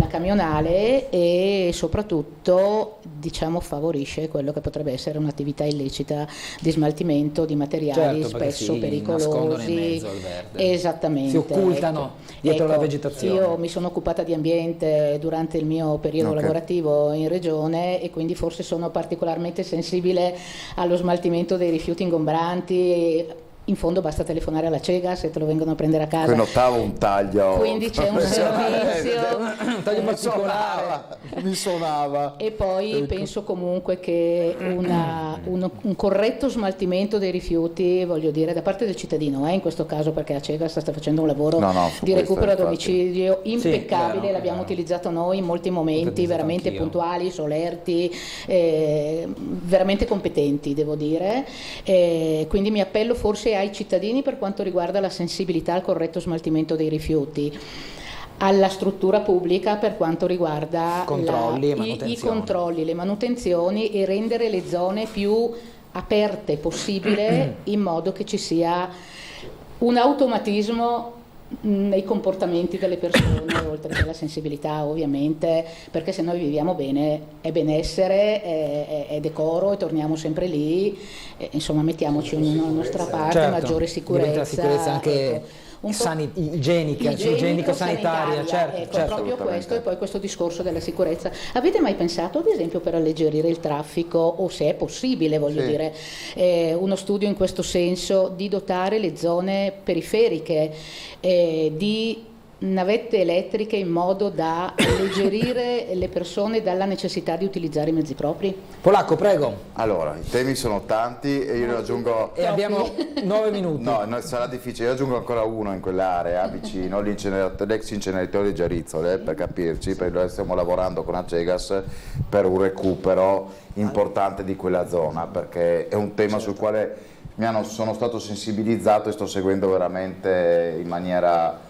camionale e soprattutto diciamo favorisce quello che potrebbe essere un'attività illecita di smaltimento di materiali spesso pericolosi. Nascondono in mezzo al verde. Esattamente. Si occultano dietro la vegetazione. Io mi sono occupata di ambiente durante il mio periodo lavorativo in regione e quindi forse sono particolarmente sensibile allo smaltimento dei rifiuti ingombranti. In fondo basta telefonare alla Cega se te lo vengono a prendere a casa. Qui notavo un taglio. Quindi c'è un servizio. Un taglio particolare. Mi suonava. E poi penso comunque che un corretto smaltimento dei rifiuti, voglio dire, da parte del cittadino, in questo caso, perché la Cega sta facendo un lavoro di recupero a domicilio impeccabile, l'abbiamo utilizzato noi in molti momenti veramente puntuali, solerti, veramente competenti, devo dire. Quindi mi appello forse ai cittadini per quanto riguarda la sensibilità al corretto smaltimento dei rifiuti, alla struttura pubblica per quanto riguarda i controlli, le manutenzioni e rendere le zone più aperte possibile in modo che ci sia un automatismo nei comportamenti delle persone, oltre che la sensibilità ovviamente, perché se noi viviamo bene è benessere, è decoro e torniamo sempre lì, insomma mettiamoci ognuno la nostra parte, maggiore sicurezza. Diventa la sicurezza anche igienico-sanitaria, certo. Proprio questo, e poi questo discorso della sicurezza. Avete mai pensato ad esempio per alleggerire il traffico, o se è possibile, voglio dire, uno studio in questo senso, di dotare le zone periferiche di navette elettriche in modo da alleggerire le persone dalla necessità di utilizzare i mezzi propri? Polacco, prego. Allora, i temi sono tanti e io ne aggiungo... E abbiamo 9 minuti. No, sarà difficile, io aggiungo ancora uno in quell'area vicino, l'ex inceneritore di Giarizzole, per capirci, perché noi stiamo lavorando con Acegas per un recupero importante di quella zona, perché è un tema sul quale sono stato sensibilizzato e sto seguendo veramente in maniera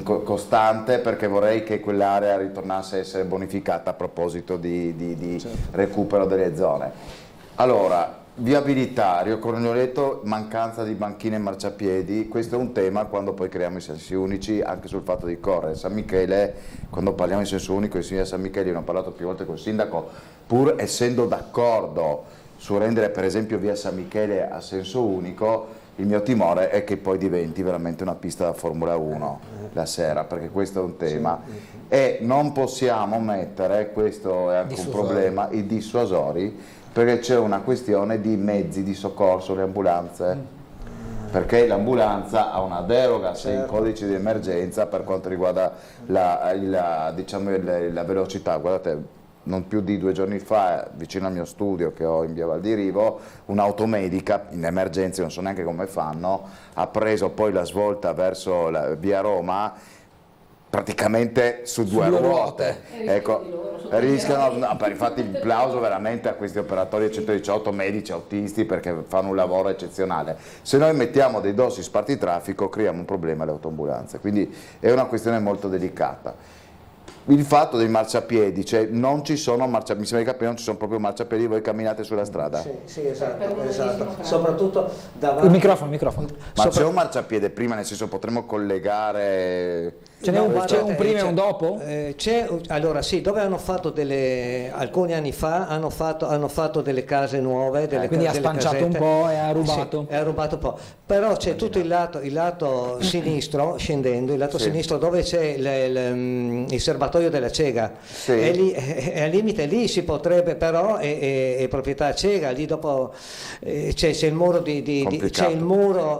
costante, perché vorrei che quell'area ritornasse a essere bonificata a proposito di recupero delle zone. Allora, viabilità, Rio Corgnoleto, mancanza di banchine e marciapiedi, questo è un tema quando poi creiamo i sensi unici, anche sul fatto di correre. San Michele, quando parliamo di senso unico, il sindaco San Michele, io ne ho parlato più volte col sindaco, pur essendo d'accordo su rendere per esempio via San Michele a senso unico, Il mio timore è che poi diventi veramente una pista da Formula 1 la sera, perché questo è un tema, e non possiamo mettere, questo è anche un problema, i dissuasori, perché c'è una questione di mezzi di soccorso, le ambulanze, perché l'ambulanza ha una deroga sei codici di emergenza per quanto riguarda la velocità. Guardate, non più di 2 giorni fa, vicino al mio studio che ho in via Val di Rivo, un'automedica in emergenza, non so neanche come fanno, ha preso poi la svolta verso la via Roma praticamente su due ruote. Ecco, rischiano, infatti il plauso veramente a questi operatori 118, medici, autisti, perché fanno un lavoro eccezionale. Se noi mettiamo dei dossi spartitraffico creiamo un problema alle autoambulanze, quindi è una questione molto delicata. Il fatto dei marciapiedi, cioè non ci sono marciapiedi, mi sembra di capire, non ci sono proprio marciapiedi, voi camminate sulla strada? Sì, esatto. Soprattutto davanti. Il microfono. Ma c'è un marciapiede prima, nel senso potremmo collegare... C'è un prima e un dopo? Allora sì, dove hanno fatto alcuni anni fa hanno fatto delle case nuove, quindi ha spanciato casette, un po' e ha rubato. Sì, ha rubato un po'. Però c'è tutto il lato sinistro, scendendo, il lato sinistro dove c'è il serbatoio della Cega. Sì. E al limite lì si potrebbe, però è proprietà Cega, lì dopo c'è il muro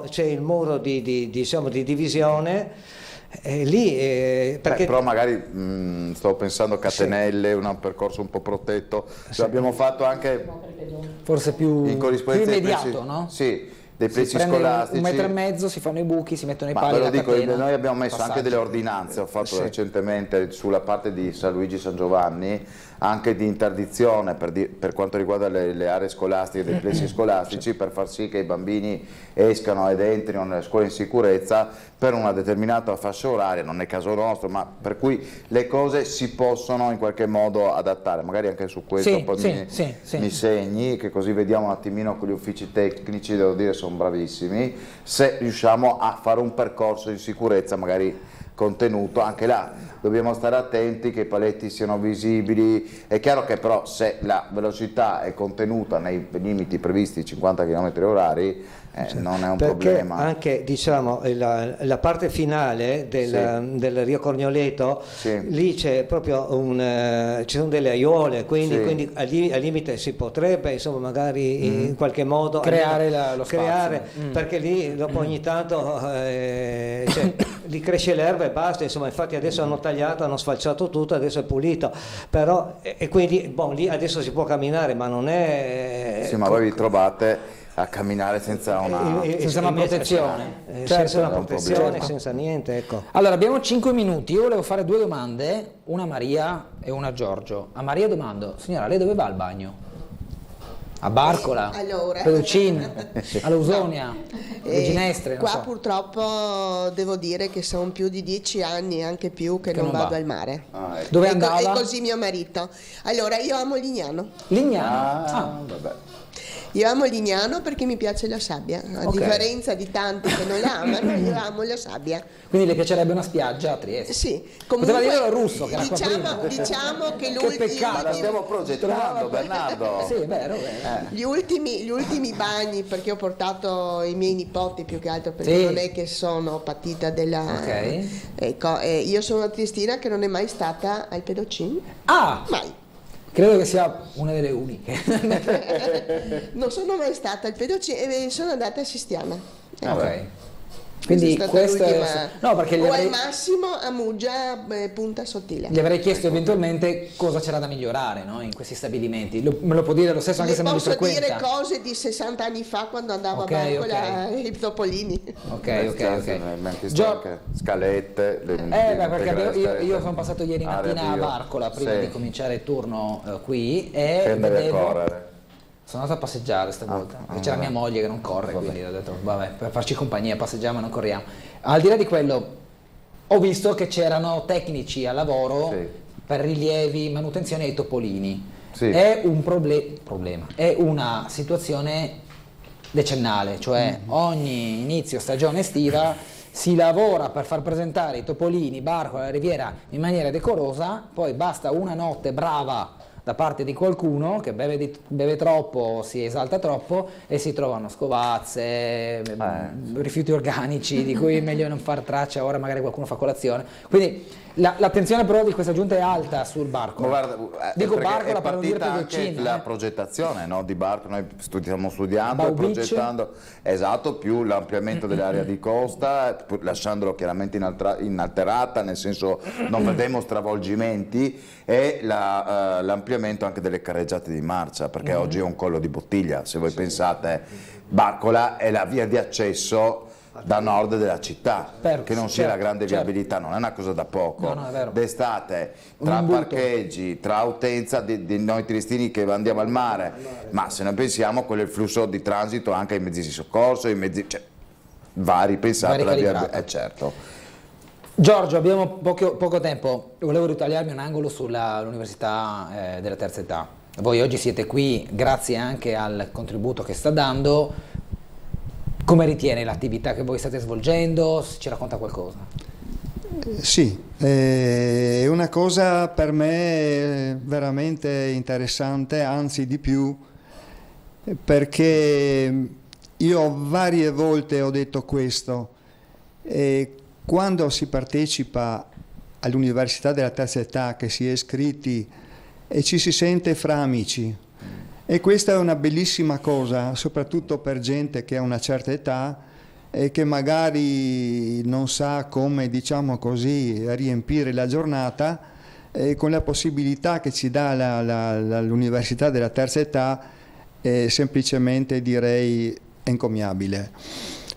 c'è il muro di divisione. Perché... però magari stavo pensando a catenelle, un percorso un po' protetto, abbiamo fatto anche forse più immediato, no? Sì, dei plessi scolastici. 1,5 metri, si fanno i buchi, si mettono i pali. Ma ve lo dico, noi abbiamo messo anche delle ordinanze, ho fatto recentemente sulla parte di San Luigi San Giovanni, anche di interdizione per quanto riguarda le aree scolastiche, dei plessi scolastici, per far sì che i bambini escano ed entrino nelle scuole in sicurezza per una determinata fascia oraria, non è caso nostro, ma per cui le cose si possono in qualche modo adattare, magari anche su questo mi segni, che così vediamo un attimino con gli uffici tecnici, devo dire sono bravissimi, se riusciamo a fare un percorso di sicurezza magari contenuto. Anche là dobbiamo stare attenti che i paletti siano visibili. È chiaro che però se la velocità è contenuta nei limiti previsti 50 km/h non è un problema. Anche diciamo la parte finale del Rio Corgnoleto, lì c'è proprio ci sono delle aiuole, quindi al limite si potrebbe insomma magari in qualche modo creare lo spazio. Perché lì dopo ogni tanto lì cresce l'erba e basta, insomma, infatti adesso hanno tagliato, hanno sfalciato tutto, adesso è pulito, però e quindi lì adesso si può camminare, ma non è... Sì, ma voi vi trovate a camminare senza una protezione, senza una protezione, senza niente, ecco. Allora abbiamo 5 minuti, io volevo fare 2 domande, una a Maria e una a Giorgio. A Maria domando: signora, lei dove va al bagno? A Barcola, Pedocin, all'Ausonia, le Ginestre, qua purtroppo devo dire che sono più di 10 anni, anche più, che non vado al mare. Ecco. Dove andava? E così mio marito. Allora io amo Lignano. Vabbè. Io amo Lignano perché mi piace la sabbia, a differenza di tanti che non la amano, io amo la sabbia. Quindi le piacerebbe una spiaggia a Trieste? Sì. Poteva dire lo russo, che diciamo che l'ultimo... Ma la stiamo progettando, Bernardo. Sì, è vero. Gli ultimi bagni, perché ho portato i miei nipoti più che altro, perché non è che sono patita della... Ecco, io sono una triestina che non è mai stata al Pedocin. Mai. Credo che sia una delle uniche. Non sono mai stata al Pedocin e sono andata a Sistiana. Ok. Quindi questo è... No, perché al massimo a Muggia, Punta Sottile. Gli avrei chiesto eventualmente cosa c'era da migliorare, no, in questi stabilimenti. Me lo può dire lo stesso anche se non li frequenta? Posso dire cose di 60 anni fa quando andavo a Barcola e i Topolini. Scalette. Perché io sono passato ieri mattina a Barcola prima di cominciare il turno qui e vedevo... Sono andato a passeggiare stavolta, c'era mia moglie che non corre, quindi ho detto vabbè, per farci compagnia passeggiamo e non corriamo. Al di là di quello, ho visto che c'erano tecnici al lavoro per rilievi, manutenzione ai topolini. È un problema, è una situazione decennale, cioè ogni inizio stagione estiva si lavora per far presentare i topolini, Barcola, la Riviera in maniera decorosa, poi basta una notte brava da parte di qualcuno che beve troppo, si esalta troppo e si trovano scovazze, rifiuti organici di cui è meglio non far traccia, ora magari qualcuno fa colazione. Quindi l'attenzione però di questa giunta è alta sul Barcola. Guarda, dico Barcola per non dire anche la progettazione, no, di Barcola, noi stiamo studiando e progettando, esatto, più l'ampliamento dell'area di costa, lasciandolo chiaramente inalterata, nel senso non vedremo stravolgimenti, e l'ampliamento anche delle carreggiate di marcia, perché oggi è un collo di bottiglia. Se voi pensate, Barcola è la via di accesso da nord della città, che non sia la grande viabilità, non è una cosa da poco. D'estate, tra parcheggi, tra utenza di noi triestini che andiamo al mare, ma se noi pensiamo quello è il flusso di transito anche ai mezzi di soccorso, va ripensato la via, certo. Giorgio, abbiamo poco tempo, volevo ritagliarmi un angolo sull'Università della Terza Età. Voi oggi siete qui grazie anche al contributo che sta dando. Come ritiene l'attività che voi state svolgendo? Ci racconta qualcosa? Sì, è una cosa per me veramente interessante, anzi di più, perché io varie volte ho detto questo. Quando si partecipa all'Università della Terza Età, che si è iscritti e ci si sente fra amici, e questa è una bellissima cosa, soprattutto per gente che ha una certa età e che magari non sa come, diciamo così, riempire la giornata, e con la possibilità che ci dà l'Università della Terza Età, semplicemente direi encomiabile.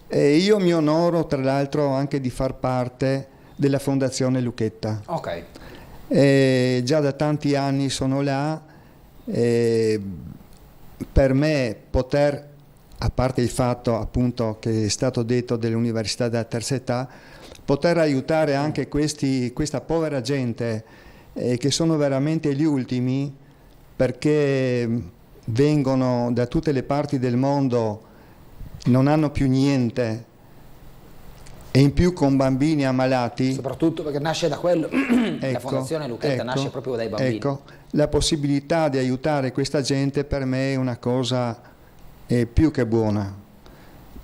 E io mi onoro tra l'altro anche di far parte della Fondazione Lucchetta. Ok. Già da tanti anni sono là. Per me poter, a parte il fatto appunto che è stato detto dell'Università della Terza Età, poter aiutare anche questa povera gente che sono veramente gli ultimi, perché vengono da tutte le parti del mondo, non hanno più niente, e in più con bambini ammalati. Soprattutto perché nasce da quello, la Fondazione Lucchetta nasce proprio dai bambini. Ecco, la possibilità di aiutare questa gente per me è una cosa più che buona,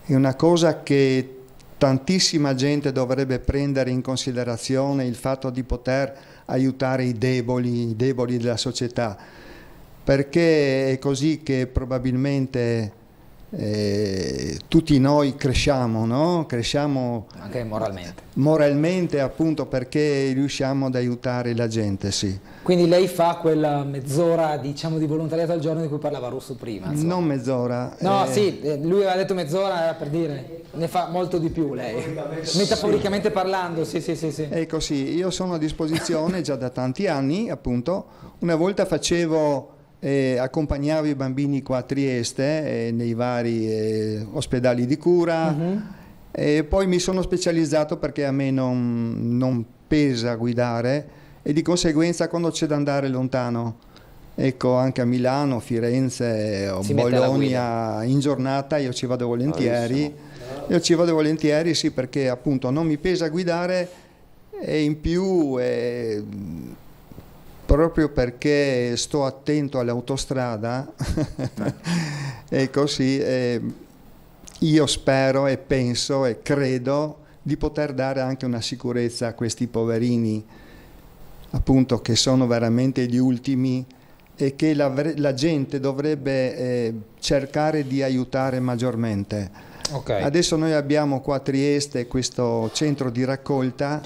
è una cosa che tantissima gente dovrebbe prendere in considerazione, il fatto di poter aiutare i deboli della società, perché è così che probabilmente tutti noi cresciamo, no? Cresciamo anche moralmente, appunto perché riusciamo ad aiutare la gente, sì. Quindi lei fa quella mezz'ora, diciamo, di volontariato al giorno di cui parlava Russo prima, insomma. Non mezz'ora. No, sì, lui aveva detto mezz'ora, era per dire, ne fa molto di più lei, metaforicamente parlando, sì. Ecco, sì, io sono a disposizione già da tanti anni, appunto. Una volta accompagnavo i bambini qua a Trieste nei vari ospedali di cura, e poi mi sono specializzato perché a me non pesa guidare, e di conseguenza quando c'è da andare lontano, ecco, anche a Milano, Firenze o Bologna in giornata, io ci vado volentieri. Sì, perché appunto non mi pesa guidare, e in più proprio perché sto attento all'autostrada, ecco, sì, io spero e penso e credo di poter dare anche una sicurezza a questi poverini, appunto, che sono veramente gli ultimi, e che la gente dovrebbe cercare di aiutare maggiormente. Okay. Adesso noi abbiamo qua a Trieste questo centro di raccolta,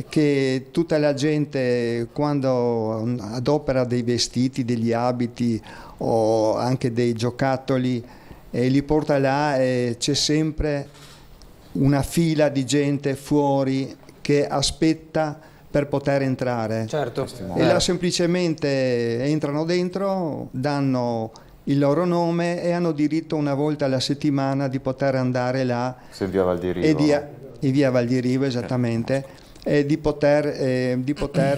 che tutta la gente, quando adopera dei vestiti, degli abiti o anche dei giocattoli, li porta là, e c'è sempre una fila di gente fuori che aspetta per poter entrare. Certo. E là semplicemente entrano dentro, danno il loro nome e hanno diritto una volta alla settimana di poter andare là in via Valdirivo, in via Valdirivo, esattamente, e di poter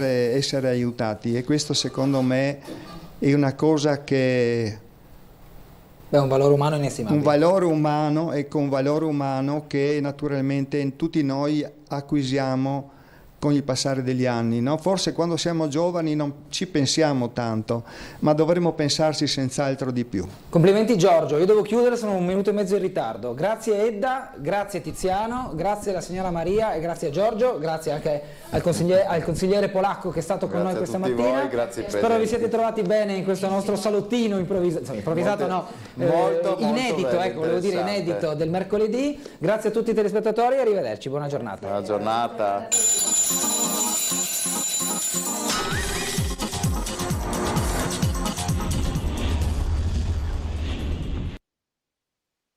essere aiutati. E questo secondo me è una cosa che è un valore umano inestimabile. Un valore umano, e con valore umano che naturalmente tutti noi acquisiamo con il passare degli anni, no? Forse quando siamo giovani non ci pensiamo tanto, ma dovremmo pensarci senz'altro di più. Complimenti Giorgio, io devo chiudere, sono 1 minuto e mezzo in ritardo. Grazie Edda, grazie Tiziano, grazie alla signora Maria e grazie a Giorgio, grazie anche al consigliere polacco che è stato con noi questa mattina. Spero vi siete trovati bene in questo nostro salottino improvvisato, inedito, ecco, volevo dire inedito del mercoledì. Grazie a tutti i telespettatori e arrivederci, buona giornata. Buona giornata.